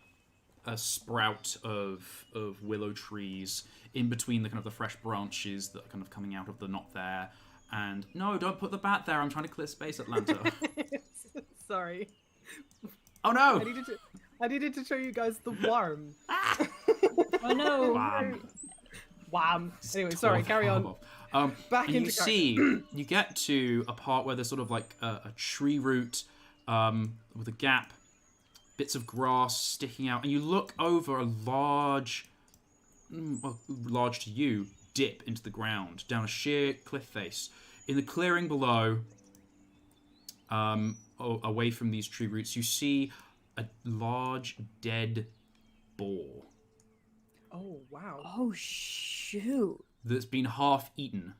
a sprout of willow trees in between the kind of the fresh branches that are kind of coming out of the knot there. And no, don't put the bat there. I'm trying to clear space, Atlanta. Sorry. Oh no! I needed to show you guys the worm. Oh no! Wham. Wham. Anyway, sorry, carry on. Back and into you see, you get to a part where there's sort of like a tree root with a gap, bits of grass sticking out, and you look over a large to you, dip into the ground, down a sheer cliff face. In the clearing below, away from these tree roots, you see a large dead boar. Oh, wow. Oh, shoot. That's been half eaten.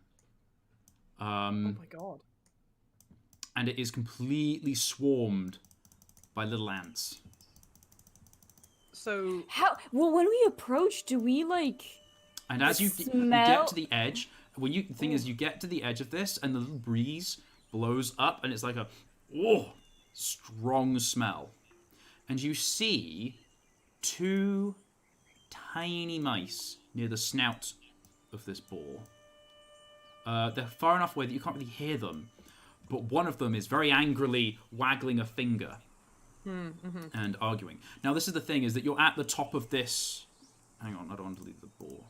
Oh my god. And it is completely swarmed by little ants. So... How? Well, when we approach, do we, like... And as you get to the edge, the thing is, you get to the edge of this, and the little breeze blows up, and it's like a strong smell. And you see 2 tiny mice near the snout of this boar. They're far enough away that you can't really hear them, but one of them is very angrily waggling a finger and arguing. Now, this is the thing, is that you're at the top of this... Hang on, I don't want to leave the boar.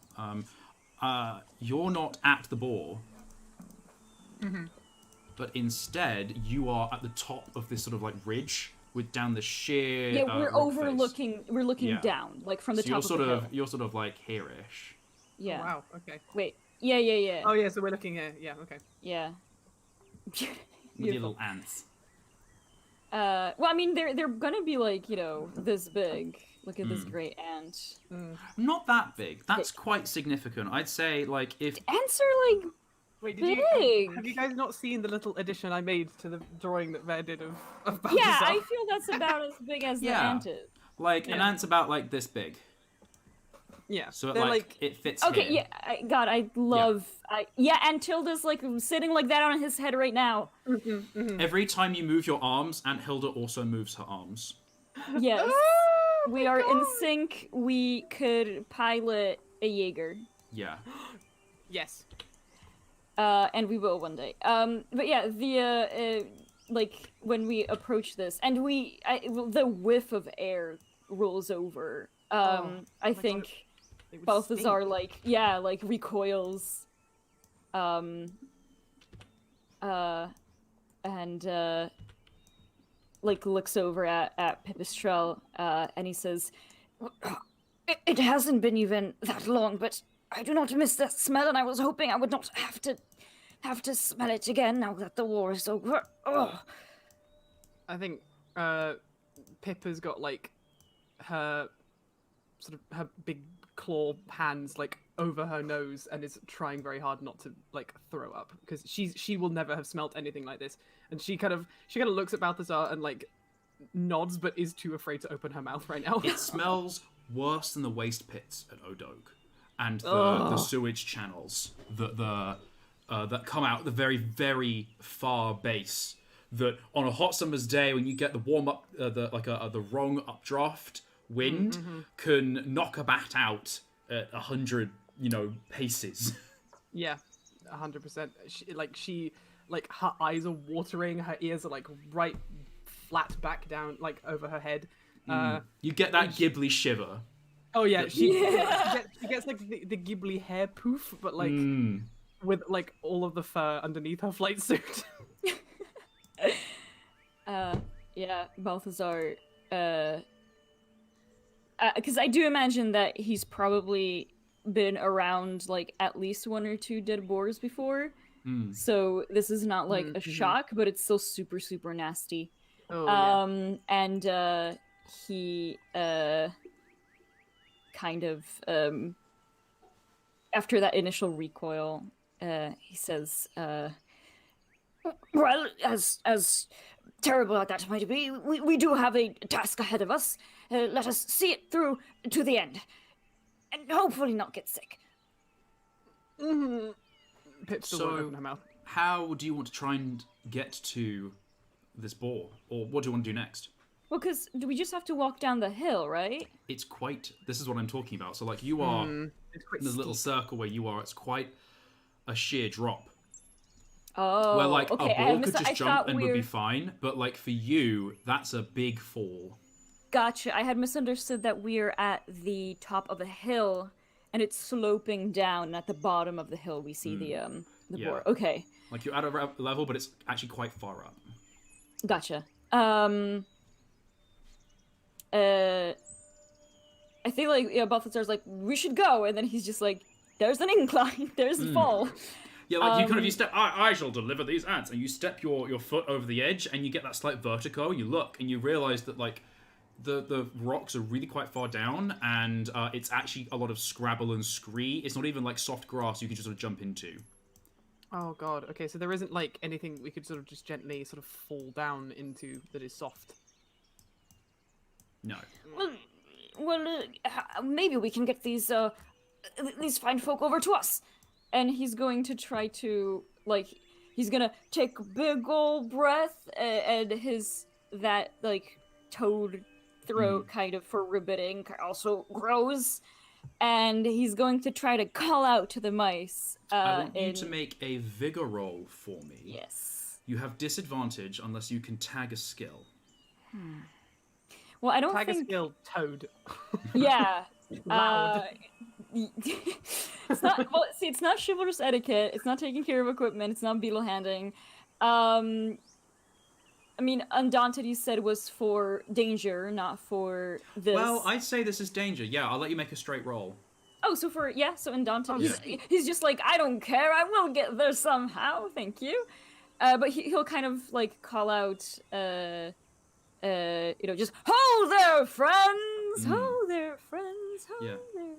You're not at the boar, but instead you are at the top of this sort of like ridge with down the sheer. Yeah, we're overlooking. face. We're looking down, like from the top of the hill. You're sort of like here-ish. Yeah. Oh, wow, okay. Wait. Yeah. Oh, yeah, so we're looking at... Yeah, okay. Yeah. With your little ants. Well, I mean, they're gonna be like, this big. Look at this great ant. Not that big. That's quite significant. I'd say, like, if... Ants are, like, Wait, big. Have you guys not seen the little addition I made to the drawing that Ver did of Balthazar? Yeah, I feel that's about as big as the ant is. Like, an ant's about, like, this big. Yeah. So, it, they're like, it fits Okay, here. God, I love... and Tilda's, like, sitting like that on his head right now. Every time you move your arms, Aunt Hilda also moves her arms. Yes. We are in sync. We could pilot a Jaeger. Yeah. Yes. And we will one day. But yeah, the like when we approach this, and the whiff of air rolls over. I think Balthazar recoils. And looks over at Pipistrel, and he says, it hasn't been even that long, but I do not miss that smell, and I was hoping I would not have to smell it again now that the war is over. Oh. I think Pippa's got like her big claw hands like over her nose and is trying very hard not to like throw up, because she will never have smelt anything like this, and she kind of looks at Balthazar and like nods, but is too afraid to open her mouth right now. It smells worse than the waste pits at Odog and the sewage channels that come out at the very, very far base. That on a hot summer's day, when you get the warm up, the wrong updraft wind can knock a bat out at 100, paces. Yeah, 100%. She her eyes are watering, her ears are like right flat back down, like over her head. You get that Ghibli shiver. Oh yeah, she gets like the Ghibli hair poof, but like with like all of the fur underneath her flight suit. Yeah, Balthazar, because I do imagine that he's probably been around like at least 1 or 2 dead boars before, so this is not like a shock, but it's still super, super nasty. And he kind of after that initial recoil, he says, well, as terrible as that might be, we do have a task ahead of us. Let us see it through to the end, and hopefully not get sick. Pip still won't open her mouth. How do you want to try and get to this boar, or what do you want to do next? Well, because do we just have to walk down the hill, right? It's quite. This is what I'm talking about. So like you are in It's quite this little steep. circle where you are. It's quite a sheer drop. Oh, Where like okay. a ball could just jump and would be fine, but like for you, that's a big fall. Gotcha. I had misunderstood that we're at the top of a hill, and it's sloping down. And at the bottom of the hill, we see the Yeah. boar. Okay, Like you're at a level, but it's actually quite far up. gotcha. I think like Balthazar's like, we should go, and then he's just like, there's an incline, there's a fall. Yeah, like you step. I shall deliver these ants, and you step your foot over the edge, and you get that slight vertigo. And you look, and you realize that like the rocks are really quite far down, and it's actually a lot of scrabble and scree. It's not even like soft grass you can just sort of jump into. Oh god. Okay, so there isn't like anything we could sort of just gently sort of fall down into that is soft. No. Well, maybe we can get these fine folk over to us. And he's going to try to, like, he's gonna take a big ol' breath, and his, that, like, toad throat kind of for ribbiting also grows. And he's going to try to call out to the mice. I want you to make a vigor roll for me. Yes. You have disadvantage unless you can tag a skill. Well, I don't Tag a think... skill toad. Yeah. Loud. It's not. Well, see, it's not chivalrous etiquette. It's not taking care of equipment. It's not beetle handing. I mean, undaunted. You said was for danger, not for this. Well, I'd say this is danger. Yeah, I'll let you make a straight roll. Oh, so for so undaunted. Yeah. He's just like, I don't care. I will get there somehow. Thank you. But he'll kind of like call out. Just ho there, friends. Ho there, friends. Ho Yeah. there.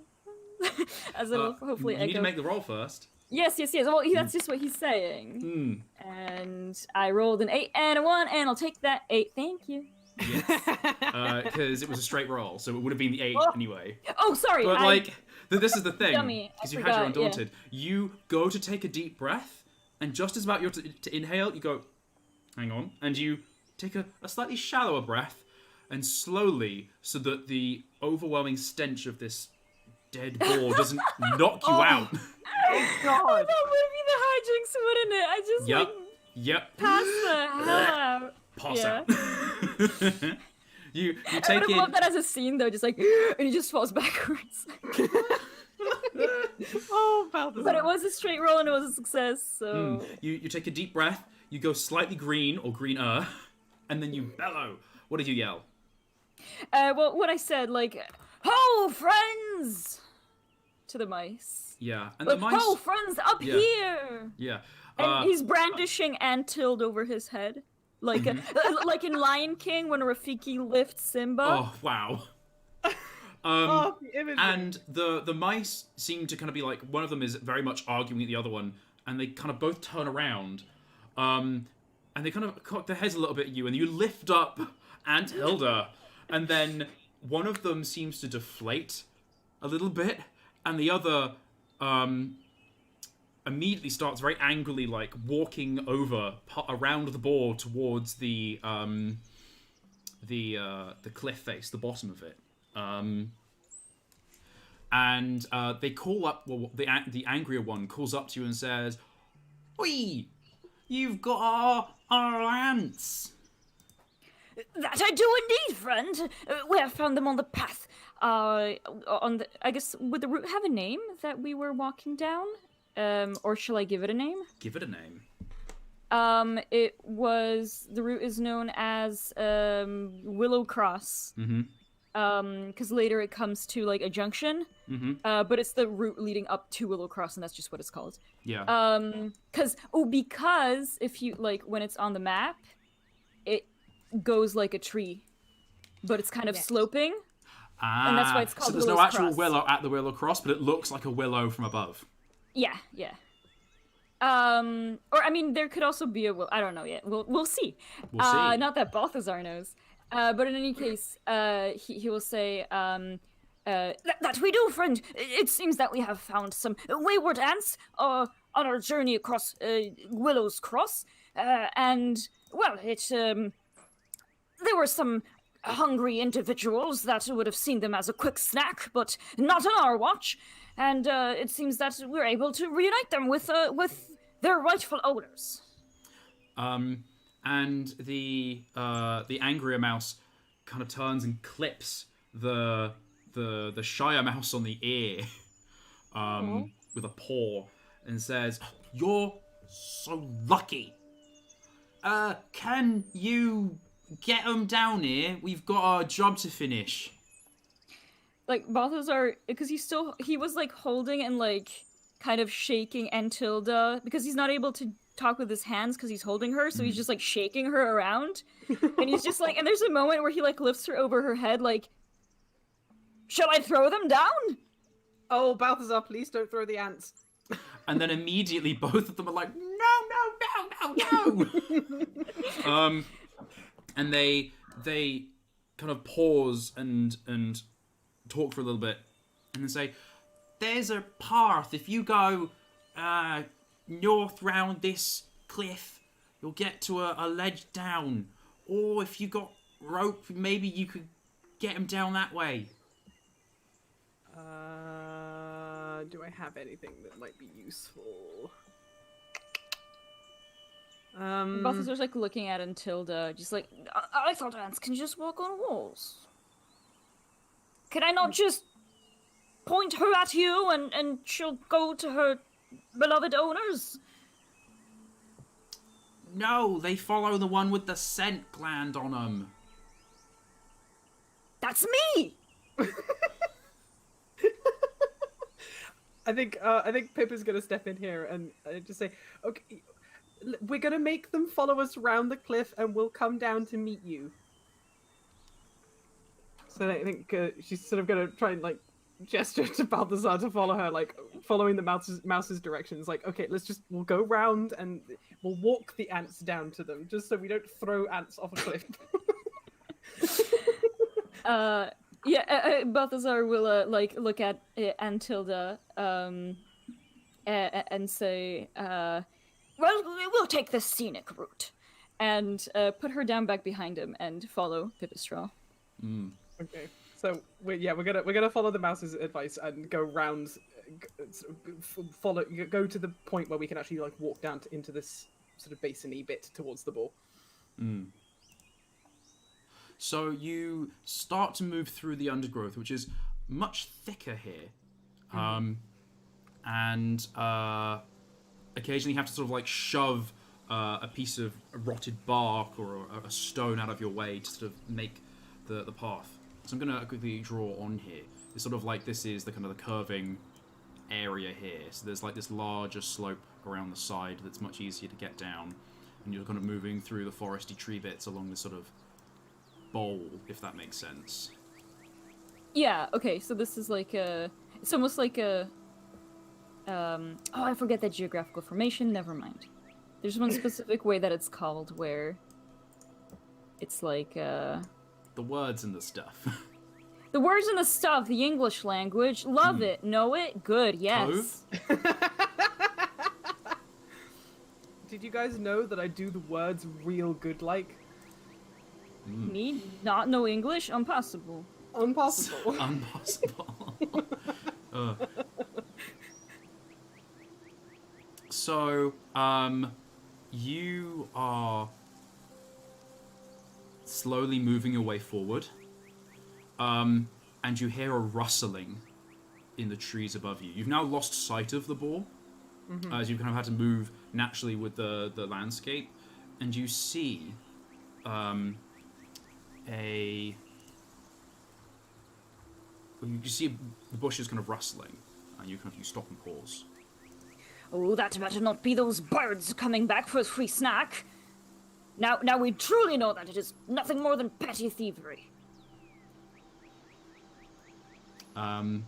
As it'll hopefully you echo. need to make the roll first. Yes. Well, that's just what he's saying. And I rolled an 8 and a 1, and I'll take that 8. Thank you. Yes. Because it was a straight roll, so it would have been the 8 anyway. Oh, sorry. But like, this is the thing. Dummy, I Because you had your forgot, undaunted. You go to take a deep breath, and just as about you're to inhale, you go, hang on, and you take a slightly shallower breath, and slowly, so that the overwhelming stench of this dead boar doesn't knock you out. God. That would be the hijinks, wouldn't it? I just Yep. pass the hell out. Pass Yeah. out. you I take would in. have loved that as a scene though, just like, and he just falls backwards. Oh, Balthazar. But it was a straight roll and it was a success, so. You take a deep breath. You go slightly green or greener, and then you bellow. What did you yell? Well, what I said, like, ho, friends! To the mice. Yeah, and Like, the mice. ho, friends, up Yeah. here! Yeah. And he's brandishing Antild over his head. Like, like in Lion King when Rafiki lifts Simba. Oh wow. Oh, the imagery. And the mice seem to kind of be like, one of them is very much arguing with the other one, and they kind of both turn around, and they kind of cock their heads a little bit at you, and you lift up Aunt Hilda, and then one of them seems to deflate a little bit, and the other immediately starts very angrily like walking over around the board towards the cliff face, the bottom of it. And they call up. Well, the angrier one calls up to you and says, "Oi, you've got our ants." That I do indeed, friend. We have found them on the path. I guess, would the route have a name that we were walking down? Or shall I give it a name? Give it a name. The route is known as Willow Cross. Because later it comes to like a junction. But it's the route leading up to Willow Cross, and that's just what it's called. Yeah. Because if you like when it's on the map, it goes like a tree, but it's kind of sloping, and that's why it's called. So there's no Willow's actual Cross. willow at the Willow Cross, but it looks like a willow from above. Yeah. Or I mean, there could also be a willow. I don't know yet. We'll see. We'll see. Not that Balthazar knows. But in any case, he will say, that we do, friend. It seems that we have found some wayward ants on our journey across Willow's Cross, and well, there were some hungry individuals that would have seen them as a quick snack, but not on our watch. And it seems that we're able to reunite them with their rightful owners. And the angrier mouse kind of turns and clips the shyer mouse on the ear with a paw and says, "You're so lucky. Can you get them down here? We've got a job to finish." Like, Balthazar, because he was, like, holding and, like, kind of shaking Antilda, because he's not able to talk with his hands because he's holding her, so he's just, like, shaking her around. And he's just, like, and there's a moment where he, like, lifts her over her head, like, "Shall I throw them down?" Oh, Balthazar, please don't throw the ants. And then immediately both of them are like, no. And they kind of pause and talk for a little bit, and then say, "There's a path. If you go north round this cliff, you'll get to a ledge down. Or if you got rope, maybe you could get them down that way." Do I have anything that might be useful? Balthazar's, like, looking at Antilda, just like, I thought ants can just walk on walls. Can I not just point her at you and she'll go to her beloved owners? No, they follow the one with the scent gland on them. That's me! I think Pip is gonna step in here and just say, "Okay, we're gonna make them follow us round the cliff, and we'll come down to meet you." So I think she's sort of gonna try and, like, gesture to Balthazar to follow her, like, following the mouse's directions. Like, okay, we'll go round and we'll walk the ants down to them, just so we don't throw ants off a cliff. Balthazar will like look at Antilda and say, "Well, we'll take the scenic route," and put her down back behind him and follow Pipistrel. Okay, so we're gonna follow the mouse's advice and go round, go to the point where we can actually, like, walk down into this sort of basin-y bit towards the ball. So you start to move through the undergrowth, which is much thicker here. And occasionally you have to sort of, like, shove a piece of rotted bark or a stone out of your way to sort of make the path. So I'm going to quickly draw on here. It's sort of like this is the kind of the curving area here. So there's, like, this larger slope around the side that's much easier to get down. And you're kind of moving through the foresty tree bits along this sort of bowl, if that makes sense. Yeah, okay, so this is like it's almost like a, I forget that geographical formation, never mind. There's one specific way that it's called where it's like, The words and the stuff. The words and the stuff, the English language, love it, know it, good, yes. Did you guys know that I do the words real good, like? Me not know English? Impossible. Impossible. Impossible. So, you are slowly moving your way forward, and you hear a rustling in the trees above you. You've now lost sight of the boar, as you've kind of had to move naturally with the landscape, and you see you see the bushes kind of rustling, and you stop and pause. Oh, that better not be those birds coming back for a free snack. Now we truly know that it is nothing more than petty thievery. The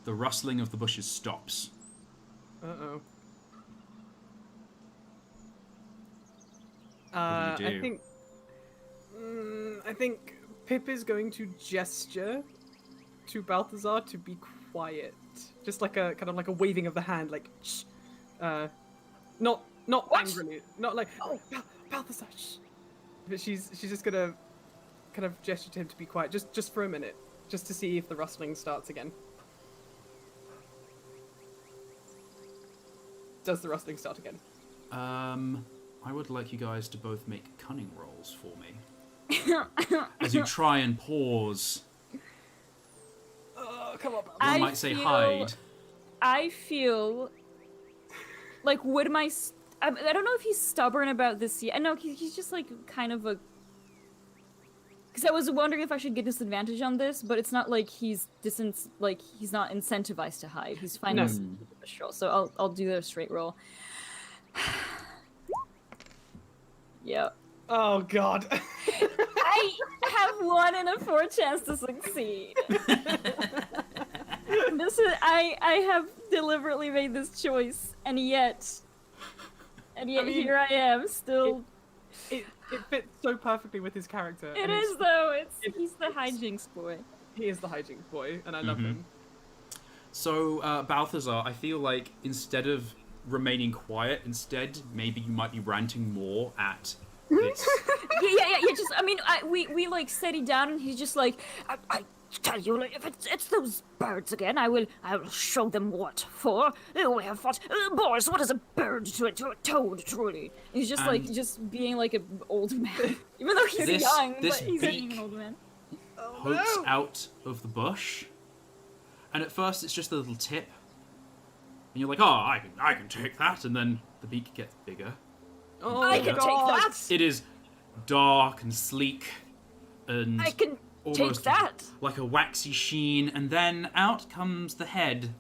rustling of the bushes stops. Uh-oh. What do you do? I think Pip is going to gesture to Balthazar to be quiet, just like a kind of like a waving of the hand, like shh. Not What? angrily, not like Balthazar, shh. But she's just gonna kind of gesture to him to be quiet, just for a minute, just to see if the rustling starts again. Does the rustling start again? I would like you guys to both make cunning rolls for me. As you try and pause. Come on, One might say hide. I feel like would my... I don't know if he's stubborn about this yet. No, he's just like kind of a... Because I was wondering if I should get disadvantage on this, but it's not like he's he's not incentivized to hide. He's fine with the roll, so I'll do a straight roll. Yep. Oh god. I have 1 in a 4 chance to succeed. This is I have deliberately made this choice, and yet I mean, here I am still. It fits so perfectly with his character. It is though. He's the hijinks boy. He is the hijinks boy, and I love him. So Balthazar, I feel like instead of remaining quiet, instead maybe you might be ranting more at this. yeah. Just I mean, we like steady down, and he's just like, I tell you, like, if it's those birds again, I will show them what for. We have fought boys. What is a bird to a toad, truly? He's just like being like an old man, even though he's young, but he's an even old man. Pokes out of the bush, and at first it's just a little tip, and you're like, oh, I can take that, and then the beak gets bigger. Oh, I can take that. It is dark and sleek, and I can almost take that. like a waxy sheen, and then out comes the head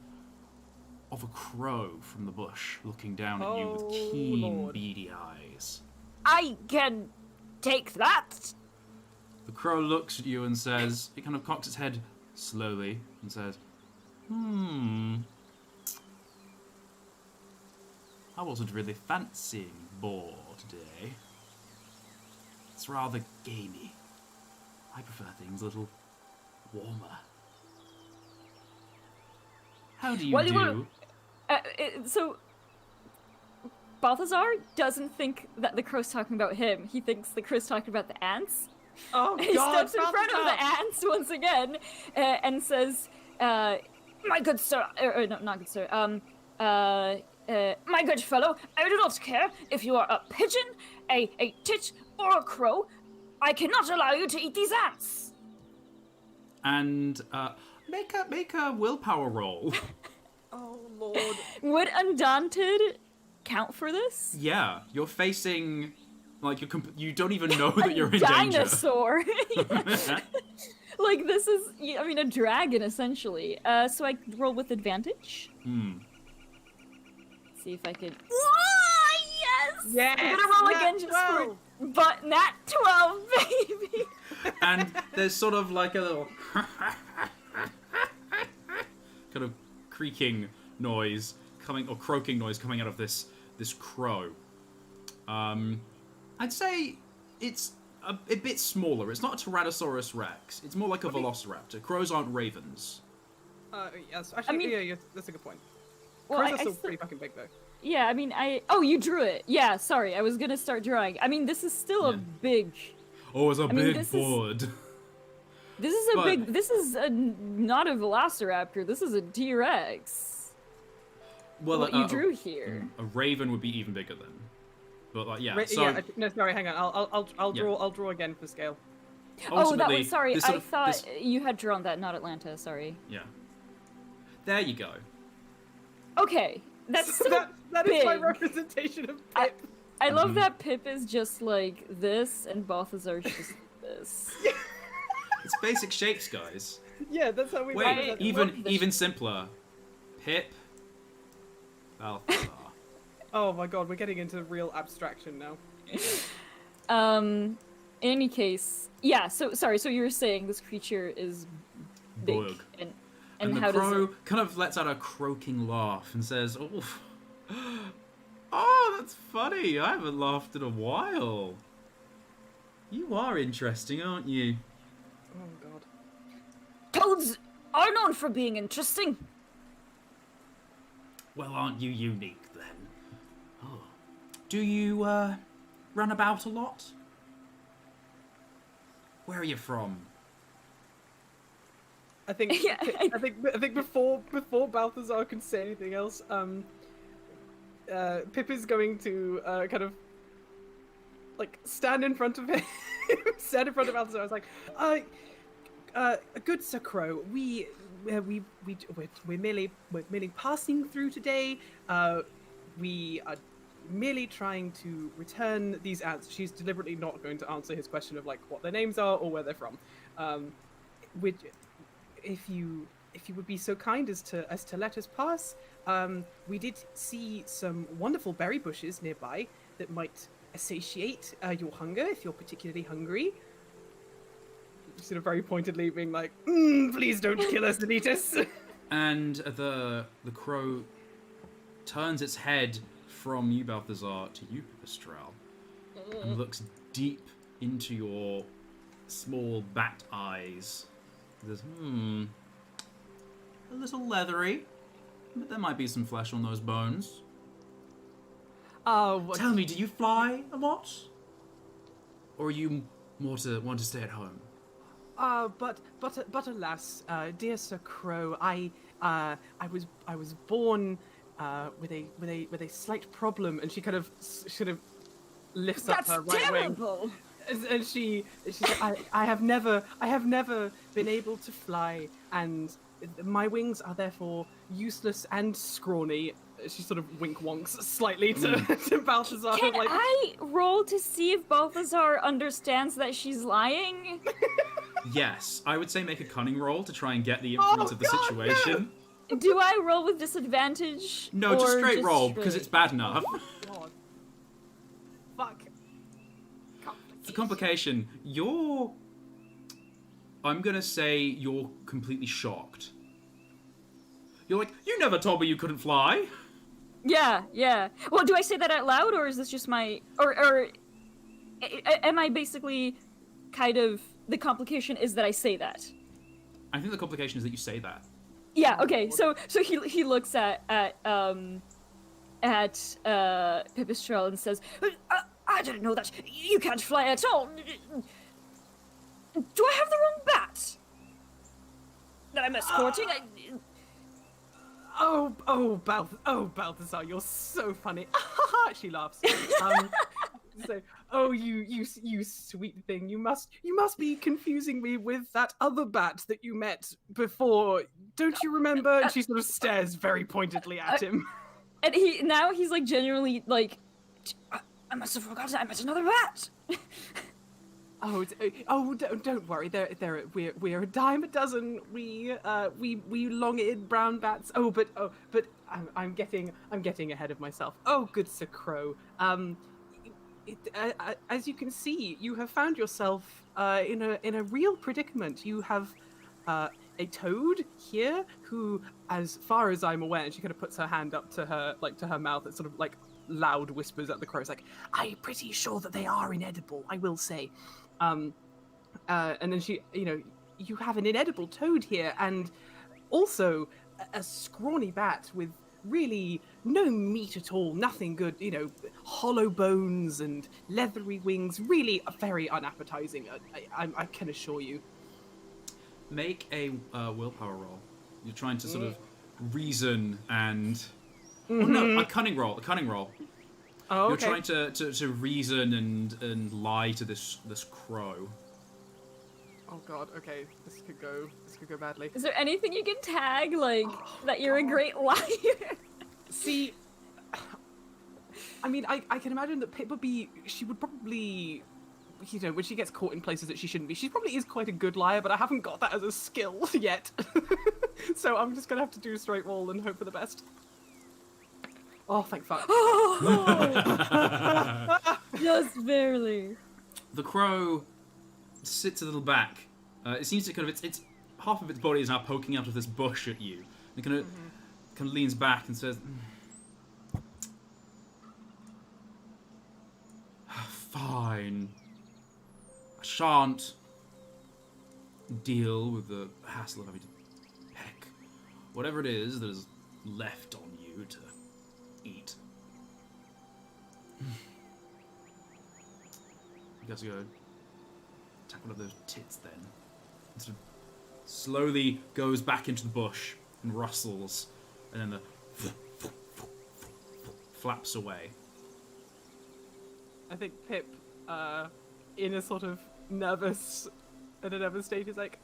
of a crow from the bush, looking down at you with keen, beady eyes. I can take that. The crow looks at you and says, it kind of cocks its head slowly and says, I wasn't really fancying boar today. It's rather gamey. I prefer things a little warmer. How do you do? So, Balthazar doesn't think that the crow's talking about him. He thinks the crow's talking about the ants. Oh He god! steps in front of the ants once again and says, "My good sir, no, not good sir. My good fellow, I do not care if you are a pigeon, a tit, or a crow. I cannot allow you to eat these ants." And make a willpower roll. Oh lord! Would Undaunted count for this? Yeah, you're facing, like, you don't even know that you're in danger. Dinosaur. Like, this is, I mean, a dragon, essentially. So I roll with advantage. See if I could... Oh, yes! Yes! I'm gonna roll again just 12. for... But nat 12, baby! And there's sort of like a little kind of creaking noise coming, or croaking noise coming out of this crow. I'd say it's a bit smaller. It's not a Tyrannosaurus Rex. It's more like a Velociraptor. Crows aren't ravens. Yes. Actually, I mean- yeah, that's a good point. Well, Crows are I still still- pretty fucking big, though. Yeah, I mean, Oh, you drew it. Yeah, sorry, I was gonna start drawing. I mean, this is still a big... Oh, it's a mean, big this is- board. This is a But- big... This is not a Velociraptor, this is a T-Rex. Well, What you drew here. a raven would be even bigger then. But like, yeah. So Yeah, no, sorry, hang on. I'll Yeah. draw. I'll draw again for scale. Oh, that ultimately, was... Sorry, this sort I of- thought this- you had drawn that, not Atlanta, sorry. yeah. There you go. Okay, that's so that is my big. representation of Pip. I love that Pip is just like this, and Balthazar's just this. It's basic shapes, guys. Yeah, that's how we. Wait, represent- even simpler. Pip. Balthazar. Oh my god, we're getting into real abstraction now. In any case, yeah. So sorry. So you were saying this creature is big, Big. and the how crow does it? kind of lets out a croaking laugh and says, "Oh, that's funny. I haven't laughed in a while. You are interesting, aren't you?" Oh god. Toads are known for being interesting. Well, aren't you unique then? Oh. Do you run about a lot? Where are you from? I think Yeah, I think before Balthazar can say anything else, Pip is going to kind of like stand in front of him, stand in front of Balthazar. I was like, good Sir Crow, we're merely passing through today. We are merely trying to return these answers. She's deliberately not going to answer his question of like what their names are or where they're from. Which, if you would be so kind as to let us pass, we did see some wonderful berry bushes nearby that might satiate your hunger if you're particularly hungry. Sort of very pointedly being like, please don't kill us and eat us. And the crow turns its head from you, Balthazar, to you, Pipistrel, and looks deep into your small bat eyes. It says, a little leathery, but there might be some flesh on those bones. Tell me, do you fly a lot? Or are you more to want to stay at home? But alas, dear Sir Crow, I was born with a slight problem, and she kind of lifts up her right wing, and she said, I have never been able to fly, and my wings are therefore useless and scrawny. She sort of wink wonks slightly to Balthazar. Can like, I roll to see if Balthazar understands that she's lying? Yes, I would say make a cunning roll to try and get the influence of the situation. No! Do I roll with disadvantage? No, just straight roll, because it's bad enough. Oh, God. Fuck. It's a complication. I'm gonna say you're completely shocked. You're like, you never told me you couldn't fly. Yeah. Well, do I say that out loud, or is this just my... Or am I basically kind of... The complication is that I say that? I think the complication is that you say that. Yeah, okay, so he looks at Pipistrel and says, I didn't know that. You can't fly at all. Do I have the wrong bat? That I'm escorting? Balthazar, you're so funny. She laughs. So, you sweet thing, you must be confusing me with that other bat that you met before. Don't you remember? And she sort of stares very pointedly at him. And he's like genuinely like, I must have forgotten I met another bat. Don't worry. We're a dime a dozen. We long-eared brown bats. But I'm getting ahead of myself. Oh, good Sir Crow. As you can see, you have found yourself in a real predicament. You have a toad here who, as far as I'm aware, and she kind of puts her hand up to her mouth. It's sort of like loud whispers at the crows, like, I'm pretty sure that they are inedible, I will say. And then she, you have an inedible toad here, and also a scrawny bat with really no meat at all, nothing good, hollow bones and leathery wings, really very unappetizing, I can assure you. Make a willpower roll. You're trying to sort of reason and... Oh no, a cunning roll. Oh, okay. You're trying to reason and lie to this crow. Oh god, okay, this could go badly. Is there anything you can tag, like, that you're a great liar? See, I mean, I can imagine that Pip she would probably, when she gets caught in places that she shouldn't be, she probably is quite a good liar, but I haven't got that as a skill yet. So I'm just gonna have to do a straight roll and hope for the best. Oh, thank fuck. Just barely. The crow sits a little back. It seems to kind of it's half of its body is now poking out of this bush at you. It kind of leans back and says, "Fine. I shan't deal with the hassle of having to peck whatever it is that is left on you to eat." You guys go. attack one of those tits then. And sort of slowly goes back into the bush and rustles, and then the flaps away. I think Pip, in a sort of nervous state, is like,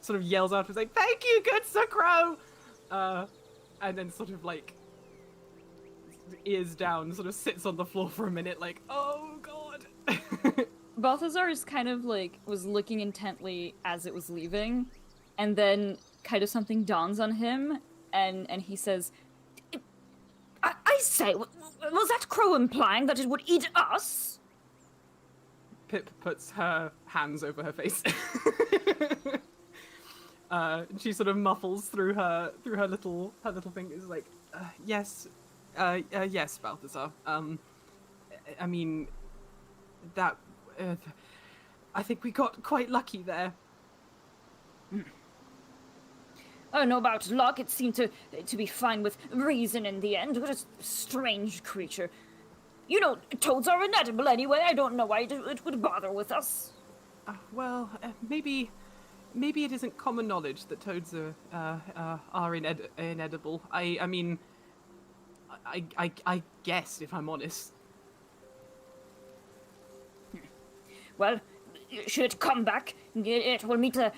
sort of yells out, is like, "Thank you, good Sir Crow!" And then sort of like, ears down, sort of sits on the floor for a minute, like, "Oh God." Balthazar is kind of like, was looking intently as it was leaving, and then kind of something dawns on him, and he says, I say, was that crow implying that it would eat us? Pip puts her hands over her face. She sort of muffles through her little fingers, like, yes, yes, Balthazar. I mean, that, I think we got quite lucky there. I don't know about luck, it seemed to be fine with reason in the end. What a strange creature. You know, toads are inedible anyway. I don't know why it would bother with us. Well, maybe it isn't common knowledge that toads are inedible. I mean, I guess, if I'm honest. Well, should it come back, it will meet the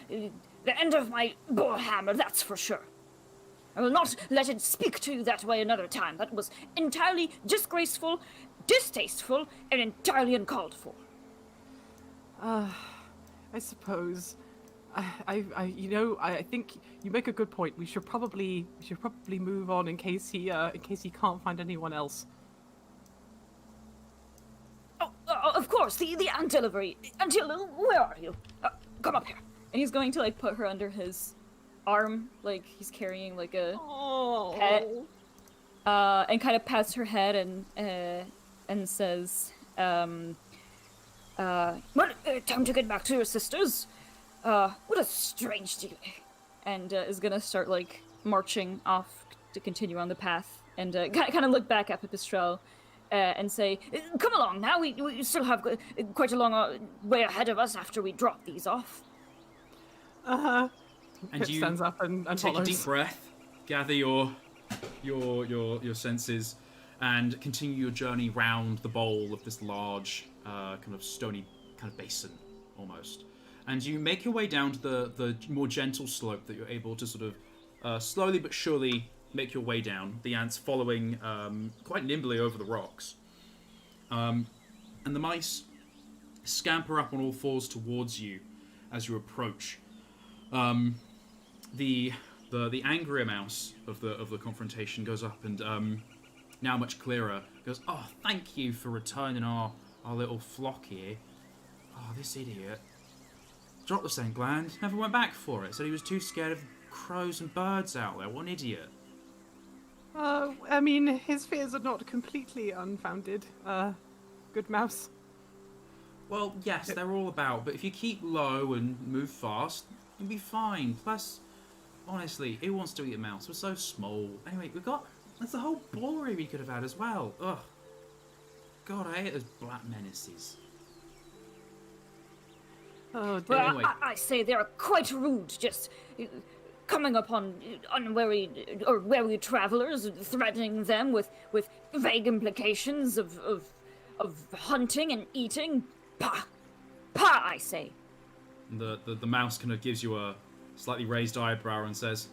end of my bull hammer, that's for sure. I will not let it speak to you that way another time. That was entirely disgraceful, distasteful, and entirely uncalled for. I suppose. I think you make a good point. We should probably move on in case he can't find anyone else. Oh, of course, the ant delivery. Until, where are you? Come up here. And he's going to, like, put her under his arm, like he's carrying, like, a pet. And kind of pats her head and says, well, time to get back to your sisters. What a strange deal. And is gonna start, like, marching off to continue on the path. And kind of look back at Pipistrel and say, come along now, we still have quite a long way ahead of us after we drop these off. And Pip you stands up and take follows. a deep breath, gather your senses, and continue your journey round the bowl of this large, kind of stony kind of basin, almost. And you make your way down to the more gentle slope that you're able to sort of slowly but surely make your way down. The ants following quite nimbly over the rocks. And the mice scamper up on all fours towards you as you approach. The angrier mouse of the confrontation goes up and now much clearer goes, "Oh, thank you for returning our little flock here. Oh, this idiot dropped the scent gland, never went back for it. Said he was too scared of crows and birds out there. What an idiot." I mean, his fears are not completely unfounded. Good mouse. Well, yes, they're all about, but if you keep low and move fast, you'll be fine. Plus, honestly, who wants to eat a mouse? We're so small. Anyway, there's a whole brewery we could have had as well. Ugh. God, I hate those black menaces. Oh, dear. Well, anyway. I say they're quite rude, just coming upon unwary or wary travelers, threatening them with vague implications of hunting and eating. Pah! Pah, I say. The mouse kind of gives you a slightly raised eyebrow and says,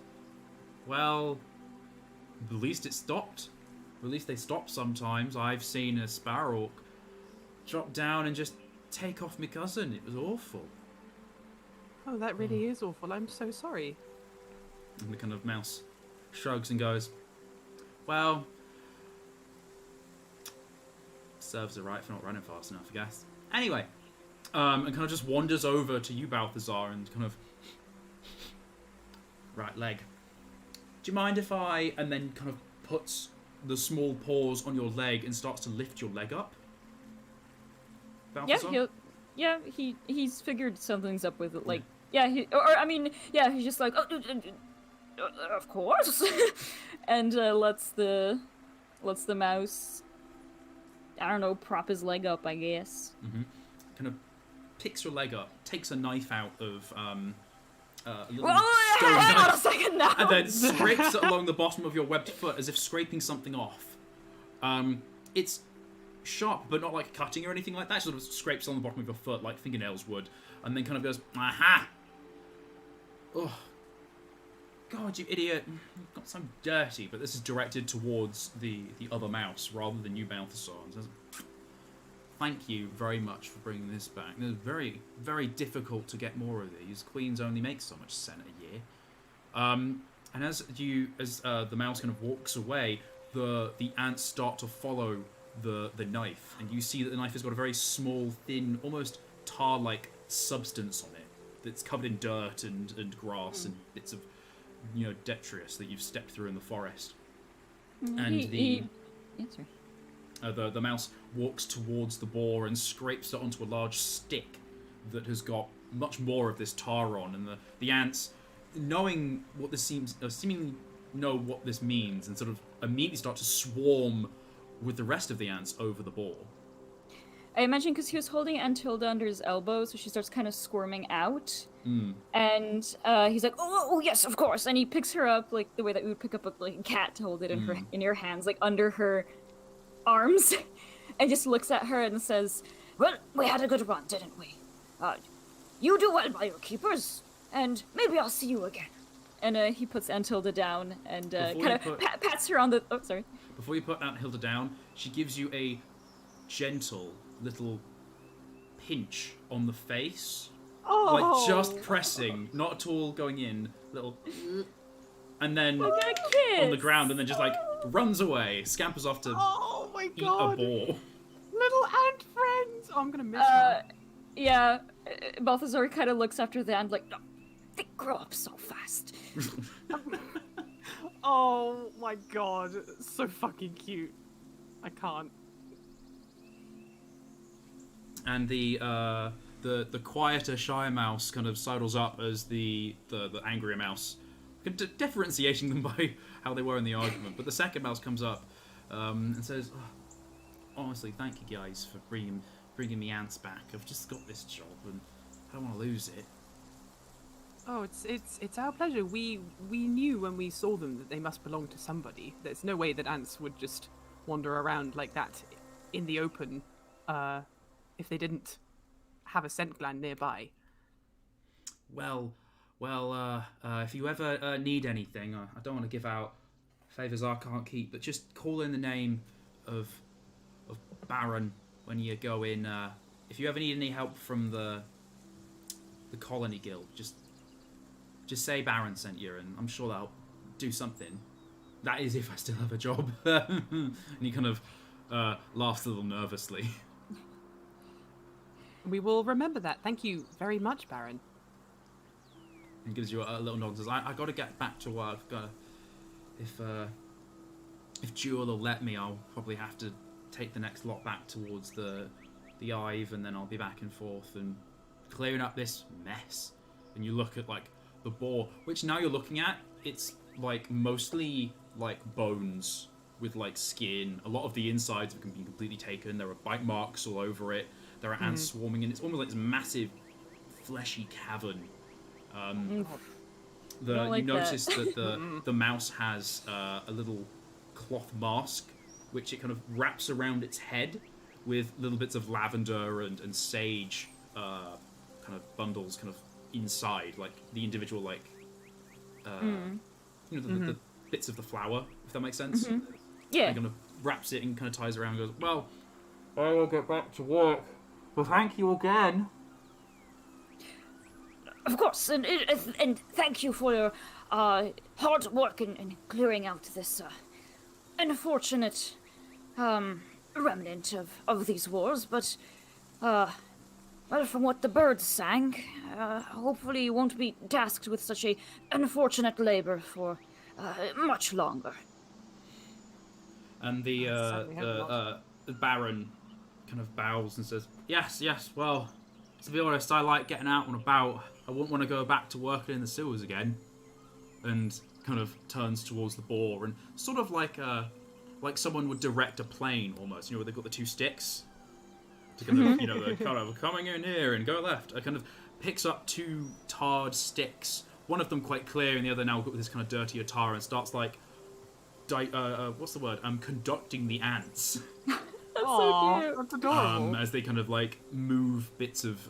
"Well, at least it stopped. At least they stop sometimes. I've seen a sparrowhawk drop down and just take off my cousin. It was awful." Oh, that really is awful. I'm so sorry. And the kind of mouse shrugs and goes, "Well, serves her right for not running fast enough, I guess." Anyway, and kind of just wanders over to you, Balthazar, and kind of, "Right leg. Do you mind if I..." And then kind of puts the small paws on your leg and starts to lift your leg up. Balthazar? He's figured something's up with it. Like, he's just like, of course, and lets the mouse, I don't know, prop his leg up, I guess. Mm-hmm. Kind of picks your leg up, takes a knife out of a little Oh, stone hang on a knife, second now. and then scrapes it along the bottom of your webbed foot as if scraping something off. It's sharp, but not like cutting or anything like that. It sort of scrapes on the bottom of your foot like fingernails would, and then kind of goes, aha! Oh, God, you idiot! You've got so dirty. But this is directed towards the other mouse rather than you, Balthasar. And says, thank you very much for bringing this back. It's very, very difficult to get more of these. Queens only make so much scent a year. And as the mouse kind of walks away, the ants start to follow the knife, and you see that the knife has got a very small, thin, almost tar-like substance on it that's covered in dirt and grass and bits of, detritus that you've stepped through in the forest. And the mouse walks towards the boar and scrapes it onto a large stick that has got much more of this tar on, and the ants, knowing what this seemingly know what this means, and sort of immediately start to swarm with the rest of the ants over the boar. I imagine because he was holding Antilda under his elbow, so she starts kind of squirming out. And he's like, oh, yes, of course. And he picks her up like the way that we would pick up a cat to hold it in your hands, like under her arms, and just looks at her and says, well, we had a good run, didn't we? You do well by your keepers, and maybe I'll see you again. And he puts Antilda down and kind of pats her on the... Oh, sorry. Before you put Antilda down, she gives you a gentle little pinch on the face. Oh. Like just pressing, not at all going in. Little... And then on the ground, and then just like runs away, scampers off to eat a boar. Little ant friends! Oh, I'm gonna miss her. Yeah, Balthazar kind of looks after the ant like, no, they grow up so fast. Oh my god, so fucking cute. I can't. And the quieter, shyer mouse kind of sidles up as the angrier mouse, differentiating them by how they were in the argument. But the second mouse comes up and says, honestly, thank you guys for bringing me ants back. I've just got this job and I don't want to lose it. Oh, it's our pleasure. We knew when we saw them that they must belong to somebody. There's no way that ants would just wander around like that in the open if they didn't have a scent gland nearby. Well, if you ever need anything, I don't want to give out favours I can't keep, but just call in the name of Baron when you go in. If you ever need any help from the Colony Guild, just say Baron sent you, and I'm sure that'll do something. That is if I still have a job. And he kind of laughs a little nervously. We will remember that. Thank you very much, Baron. And gives you a little nod and says, I got to get back to work. If Jewel will let me, I'll probably have to take the next lot back towards the Ive, and then I'll be back and forth and clearing up this mess. And you look at like the boar, which now you're looking at, it's like mostly like bones with like skin. A lot of the insides have been completely taken. There are bite marks all over it. There are ants swarming, and it's almost like this massive fleshy cavern. You notice that the mouse has a little cloth mask, which it kind of wraps around its head with little bits of lavender and sage kind of bundles kind of inside, like the individual the bits of the flower, if that makes sense. Yeah. And kind of wraps it and kind of ties around and goes, well, I will get back to work. Well, thank you again. Of course, and thank you for your hard work in clearing out this unfortunate remnant of these wars. But, well, from what the birds sang, hopefully you won't be tasked with such a unfortunate labor for much longer. And the Baron kind of bows and says, yes, well, to be honest, I like getting out and about. I wouldn't want to go back to working in the sewers again. And kind of turns towards the boar, and sort of like someone would direct a plane almost, where they've got the two sticks to kind of, they're kind of coming in here and go left. Kind of picks up 2 tarred sticks, one of them quite clear, and the other now with this kind of dirty attire, and starts like, what's the word? Conducting the ants. That's so cute. That's adorable. As they kind of like move bits of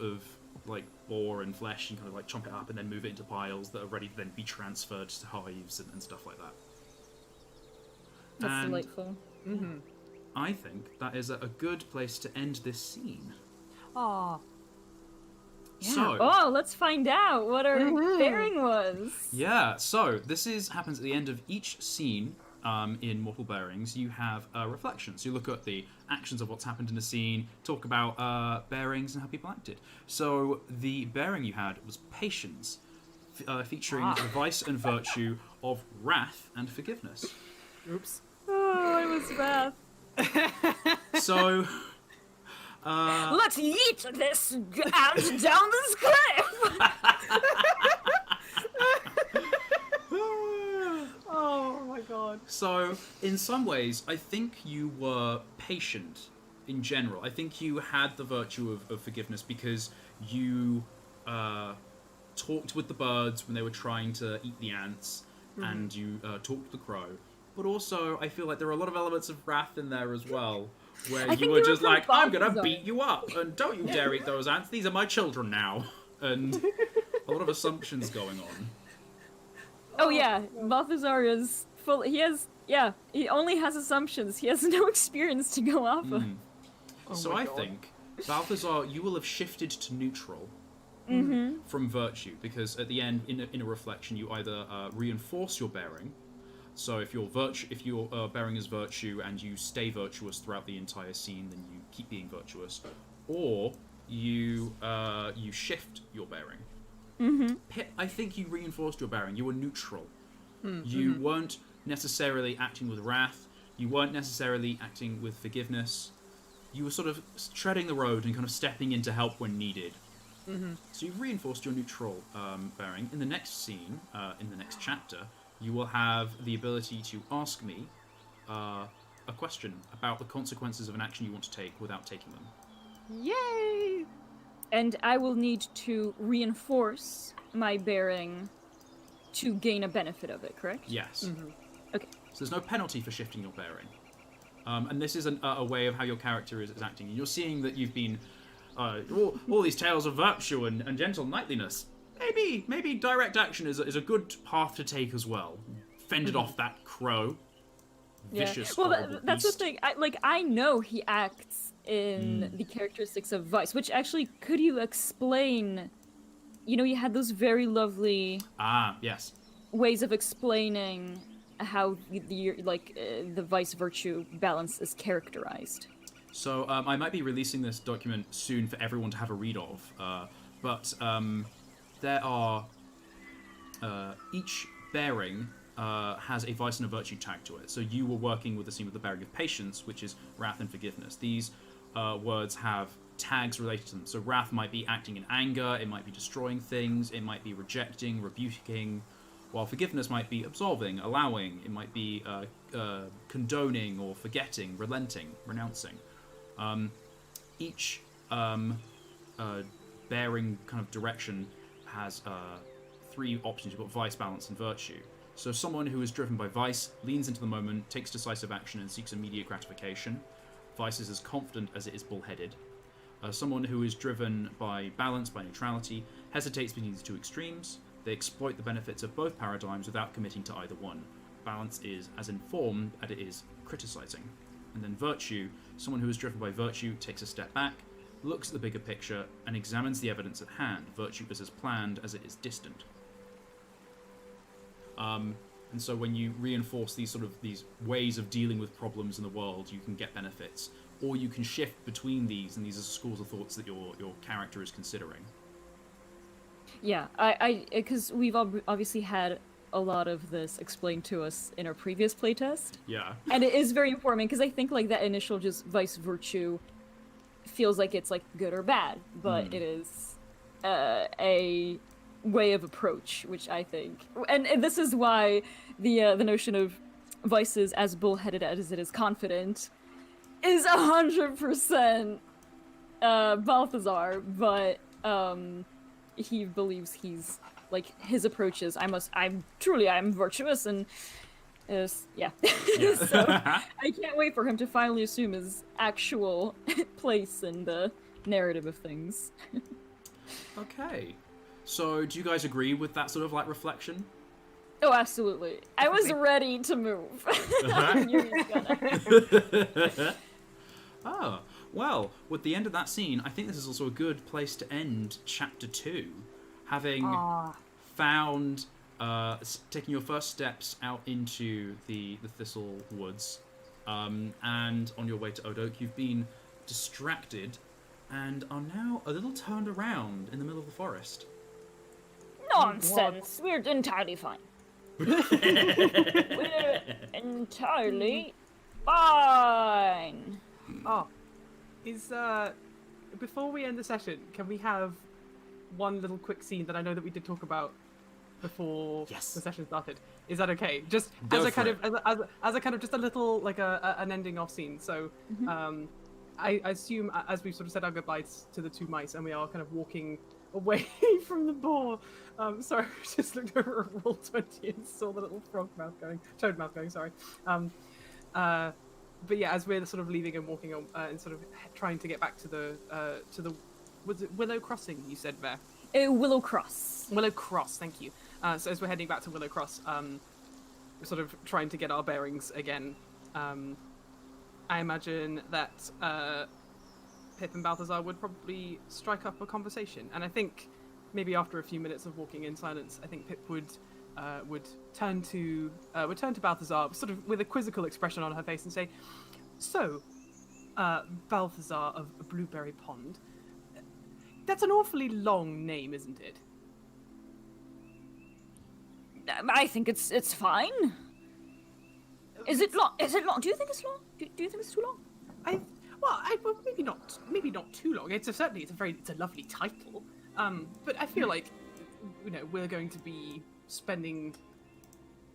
like boar and flesh and kind of like chomp it up and then move it into piles that are ready to then be transferred to hives and stuff like that. That's And delightful. Mm-hmm. I think that is a good place to end this scene. Aw. Yeah. So, Oh, let's find out what our bearing was. yeah, so this happens at the end of each scene. In Mortal Bearings, you have reflections. You look at the actions of what's happened in the scene, talk about bearings and how people acted. So the bearing you had was patience, featuring the vice and virtue of wrath and forgiveness. Oops. Oh, I was bad. So, Let's yeet this ant down this cliff. Oh my god. so in some ways, I think you were patient in general. I think you had the virtue of forgiveness because you talked with the birds when they were trying to eat the ants, and you talked with the crow. But also, I feel like there are a lot of elements of wrath in there as well, where I you think were they were just from like, I'm gonna Balthazar. beat you up, and don't you dare eat those ants, these are my children now. And a lot of assumptions going on. Oh yeah, Balthazar is full. He only has assumptions. He has no experience to go off of. Oh So my I God. think, Balthazar, you will have shifted to neutral from virtue, because at the end, in a reflection, you either reinforce your bearing. So if your bearing is virtue and you stay virtuous throughout the entire scene, then you keep being virtuous, or you shift your bearing. Pip, I think you reinforced your bearing. You were neutral. You weren't necessarily acting with wrath. You weren't necessarily acting with forgiveness. You were sort of treading the road and kind of stepping in to help when needed. So you've reinforced your neutral bearing. In the next scene, in the next chapter, you will have the ability to ask me a question about the consequences of an action you want to take without taking them. Yay! And I will need to reinforce my bearing to gain a benefit of it, correct? Yes. Okay. So there's no penalty for shifting your bearing. And this is a way of how your character is acting. And you're seeing that you've been all these tales of virtue and gentle knightliness. Maybe direct action is a good path to take as well. Fended off that crow. Vicious, Well, horrible that's the beast. thing. I know he acts in the characteristics of Vice, which actually, could you explain? You had those very lovely Ah, yes. ways of explaining how the Vice virtue balance is characterized. So I might be releasing this document soon for everyone to have a read of. But there are each bearing has a vice and a virtue tag to it. So you were working with the scene with the bearing of patience, which is wrath and forgiveness. These words have tags related to them. So wrath might be acting in anger, it might be destroying things, it might be rejecting, rebuking, while forgiveness might be absolving, allowing, it might be condoning or forgetting, relenting, renouncing. Each bearing kind of direction has 3 options. You've got vice, balance, and virtue. So someone who is driven by vice leans into the moment, takes decisive action, and seeks immediate gratification. Vice is as confident as it is bullheaded. Someone who is driven by balance, by neutrality, hesitates between these 2 extremes. They exploit the benefits of both paradigms without committing to either one. Balance is as informed as it is criticizing. And then virtue, someone who is driven by virtue takes a step back, looks at the bigger picture, and examines the evidence at hand. Virtue is as planned as it is distant. And so when you reinforce these ways of dealing with problems in the world, you can get benefits, or you can shift between these, and these are schools of thoughts that your character is considering. Yeah, because we've obviously had a lot of this explained to us in our previous playtest, Yeah. and it is very informative because I think that initial just vice virtue feels like it's good or bad, but it is a way of approach, which I think, and this is why the notion of vice is as bullheaded as it is confident is 100% Balthazar, but he believes he's like his approach is I'm virtuous and yeah. So I can't wait for him to finally assume his actual place in the narrative of things. Okay. So, do you guys agree with that sort of like reflection? Oh, absolutely. I was ready to move. I knew he was gonna. Oh, well, with the end of that scene, I think this is also a good place to end Chapter 2. Having found, taking your first steps out into the Thistle Woods, and on your way to Odoak, you've been distracted and are now a little turned around in the middle of the forest. Nonsense. We're entirely fine. We're entirely fine. Oh, before we end the session, can we have one little quick scene that I know that we did talk about before the session started? Is that okay? Just as a kind of just a little like an ending off scene. So, I assume as we've sort of said our goodbyes to the two mice, and we are kind of walking away from the boar. Sorry, I just looked over at Roll20 and saw the little toad mouth going. Sorry. But yeah, as we're sort of leaving and walking on, and sort of trying to get back to the was it Willow Crossing? You said there. Willow Cross. Willow Cross. Thank you. So as we're heading back to Willow Cross, we're sort of trying to get our bearings again. I imagine that Pip and Balthazar would probably strike up a conversation, and I think maybe after a few minutes of walking in silence, I think Pip would turn to Balthazar, sort of with a quizzical expression on her face, and say, "So, Balthazar of Blueberry Pond, that's an awfully long name, isn't it?" I think it's fine. Is it long? Is it long? Do you think it's long? Do you think it's too long? Well, maybe not too long. It's a lovely title. But I feel like, we're going to be spending.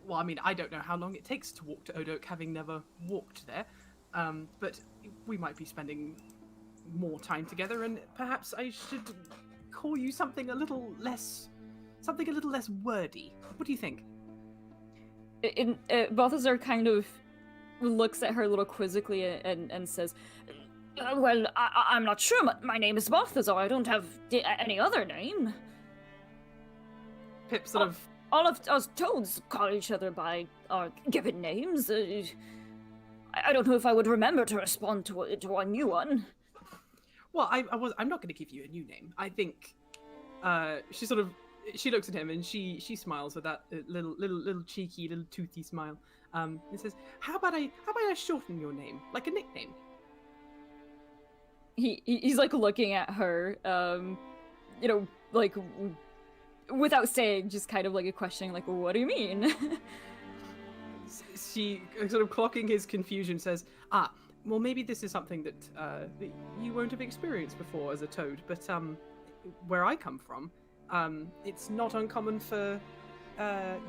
Well, I mean, I don't know how long it takes to walk to Odoak, having never walked there. But we might be spending more time together, and perhaps I should call you something a little less wordy. What do you think? Balthazar kind of looks at her a little quizzically and says, "Well, I'm not sure. My name is Balthazar. I don't have any other name." Pip sort of... All of us toads call each other by our given names. I don't know if I would remember to respond to a new one. Well, I'm not going to give you a new name. I think she looks at him and she smiles with that little cheeky, little toothy smile. And says, "How about I shorten your name, like a nickname?" He's like looking at her, like without saying, just kind of like a questioning, like, "What do you mean?" She sort of clocking his confusion says, well, maybe this is something that you won't have experienced before as a toad, but where I come from, it's not uncommon for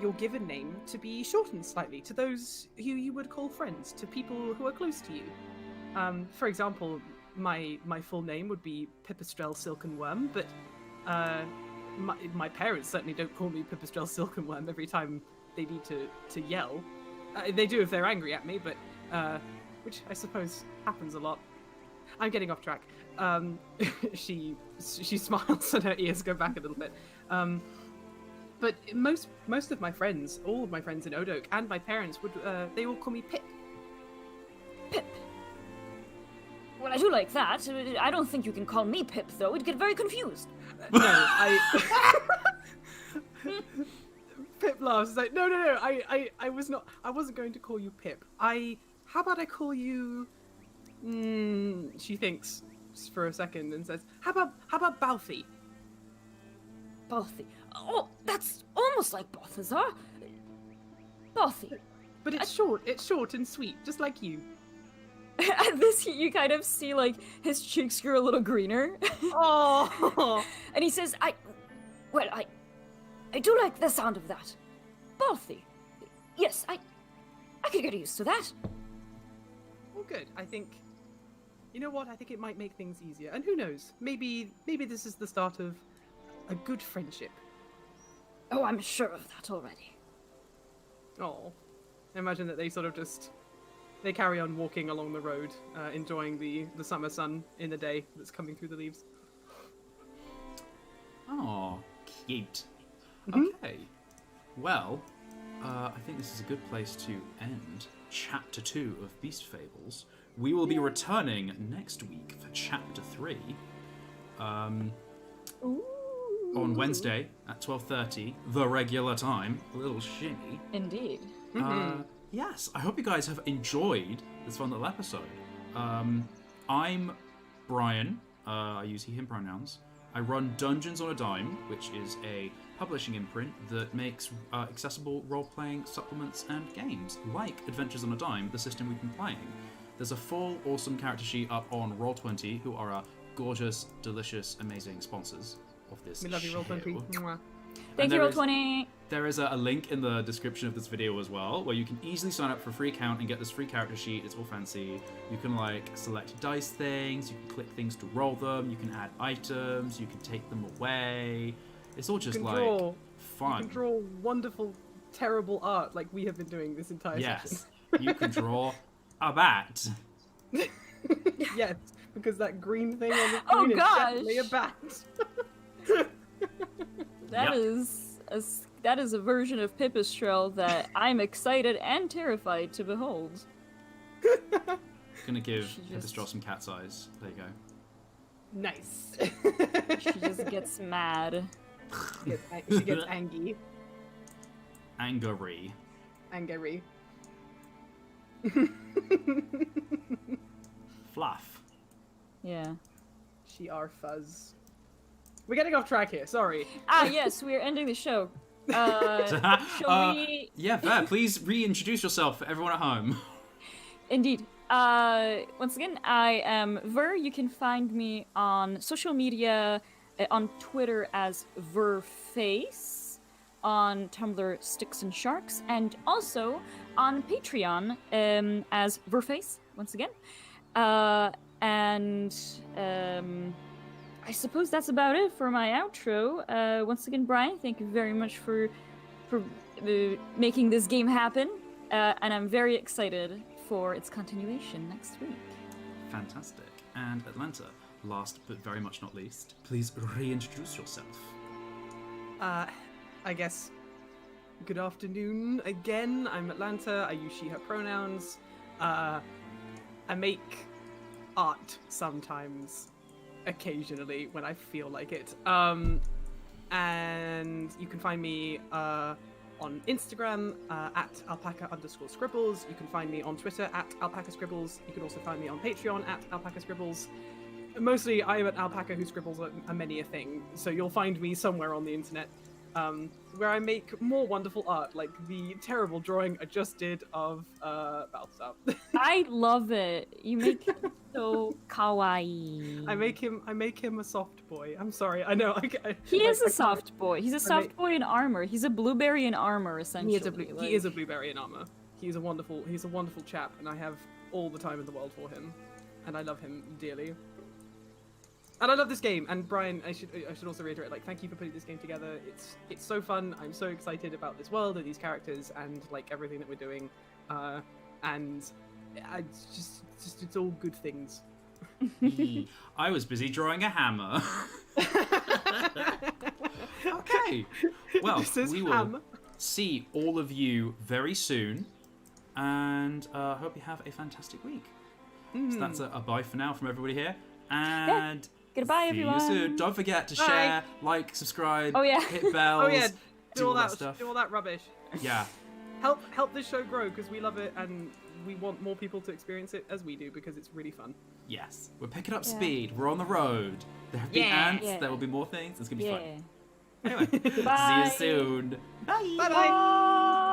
your given name to be shortened slightly to those who you would call friends, to people who are close to you. For example, my full name would be Pipistrel Silkenworm, but my parents certainly don't call me Pipistrel Silkenworm every time they need to yell. They do if they're angry at me, but which I suppose happens a lot. I'm getting off track. She smiles and her ears go back a little bit. But most of my friends, all of my friends in Odoak, and my parents would they all call me Pip. Pip. Well, I do like that. I don't think you can call me Pip, though. I'd get very confused. No, Pip laughs. He's like, no. I wasn't going to call you Pip. How about I call you? She thinks for a second and says, How about Balthy? Balthy. Oh, that's almost like Balthazar. Balthy. But it's short and sweet, just like you. At this, you kind of see, like, his cheeks grow a little greener. Oh! And he says, I do like the sound of that. Balthy. Yes, I could get used to that. Well, good. I think, you know what? I think it might make things easier. And who knows? Maybe this is the start of a good friendship. Oh, I'm sure of that already. Oh, imagine that they sort of they carry on walking along the road, enjoying the summer sun in the day that's coming through the leaves. Oh, cute. Mm-hmm. Okay. Well, I think this is a good place to end Chapter 2 of Beast Fables. We will be returning next week for Chapter 3. Ooh. On Wednesday at 12:30, the regular time. A little shimmy. Indeed. Yes, I hope you guys have enjoyed this fun little episode. I'm Brian. I use he, him pronouns. I run Dungeons on a Dime, which is a publishing imprint that makes accessible role-playing supplements and games, like Adventures on a Dime, the system we've been playing. There's a full, awesome character sheet up on Roll20, who are our gorgeous, delicious, amazing sponsors of this We love you, show. Roll20. Mwah. Thank you, Roll20. There is a link in the description of this video as well, where you can easily sign up for a free account and get this free character sheet. It's all fancy. You can select dice things, you can click things to roll them, you can add items, you can take them away. It's all just draw. fun. You can draw wonderful, terrible art like we have been doing this entire session. Yes, you can draw a bat. Yes, because that green thing on the Oh, screen is gosh. definitely a bat. That is a version of Pipistrel that I'm excited and terrified to behold. Gonna give She just- Pipistrel some cat's eyes. There you go. Nice. She just gets mad. She gets angry. Angry. Angry. Fluff. Yeah. She are fuzz. We're getting off track here, sorry. Yes, we are ending the show. Shall we? Yeah, fair. Please reintroduce yourself for everyone at home. Indeed. Once again, I am Ver. You can find me on social media, on Twitter as Verface, on Tumblr Sticks and Sharks, and also on Patreon as Verface, once again. I suppose that's about it for my outro. Once again, Brian, thank you very much for making this game happen, and I'm very excited for its continuation next week. Fantastic. And Atlanta, last but very much not least, please reintroduce yourself. I guess good afternoon again. I'm Atlanta. I use she, her pronouns. I make art sometimes, occasionally, when I feel like it. And you can find me on Instagram at alpaca_scribbles. You can find me on Twitter at alpacascribbles. You can also find me on Patreon at alpacascribbles. Mostly, I am an alpaca who scribbles a many a thing, so you'll find me somewhere on the internet, where I make more wonderful art, like the terrible drawing I just did of Balthazar. I love it. You make it so kawaii. I make him a soft boy. I'm sorry. I know. He is a soft boy. He's a soft boy in armor. He's a blueberry in armor, essentially. He is a blueberry in armor. He's a wonderful chap, and I have all the time in the world for him, and I love him dearly. And I love this game. And Brian, I should also reiterate, thank you for putting this game together. It's so fun. I'm so excited about this world and these characters and everything that we're doing. And it's all good things. I was busy drawing a hammer. Okay. Well, we will see all of you very soon, and hope you have a fantastic week. So that's a bye for now from everybody here, and goodbye, everyone. See you soon. Don't forget to share, like, subscribe, hit bells. Oh yeah, do all that stuff. Do all that rubbish. Yeah. Help this show grow, because we love it and we want more people to experience it as we do, because it's really fun. Yes, we're picking up speed. We're on the road. There have been ants. There will be more things. It's gonna be fun. Anyway, see you soon. Bye. Bye.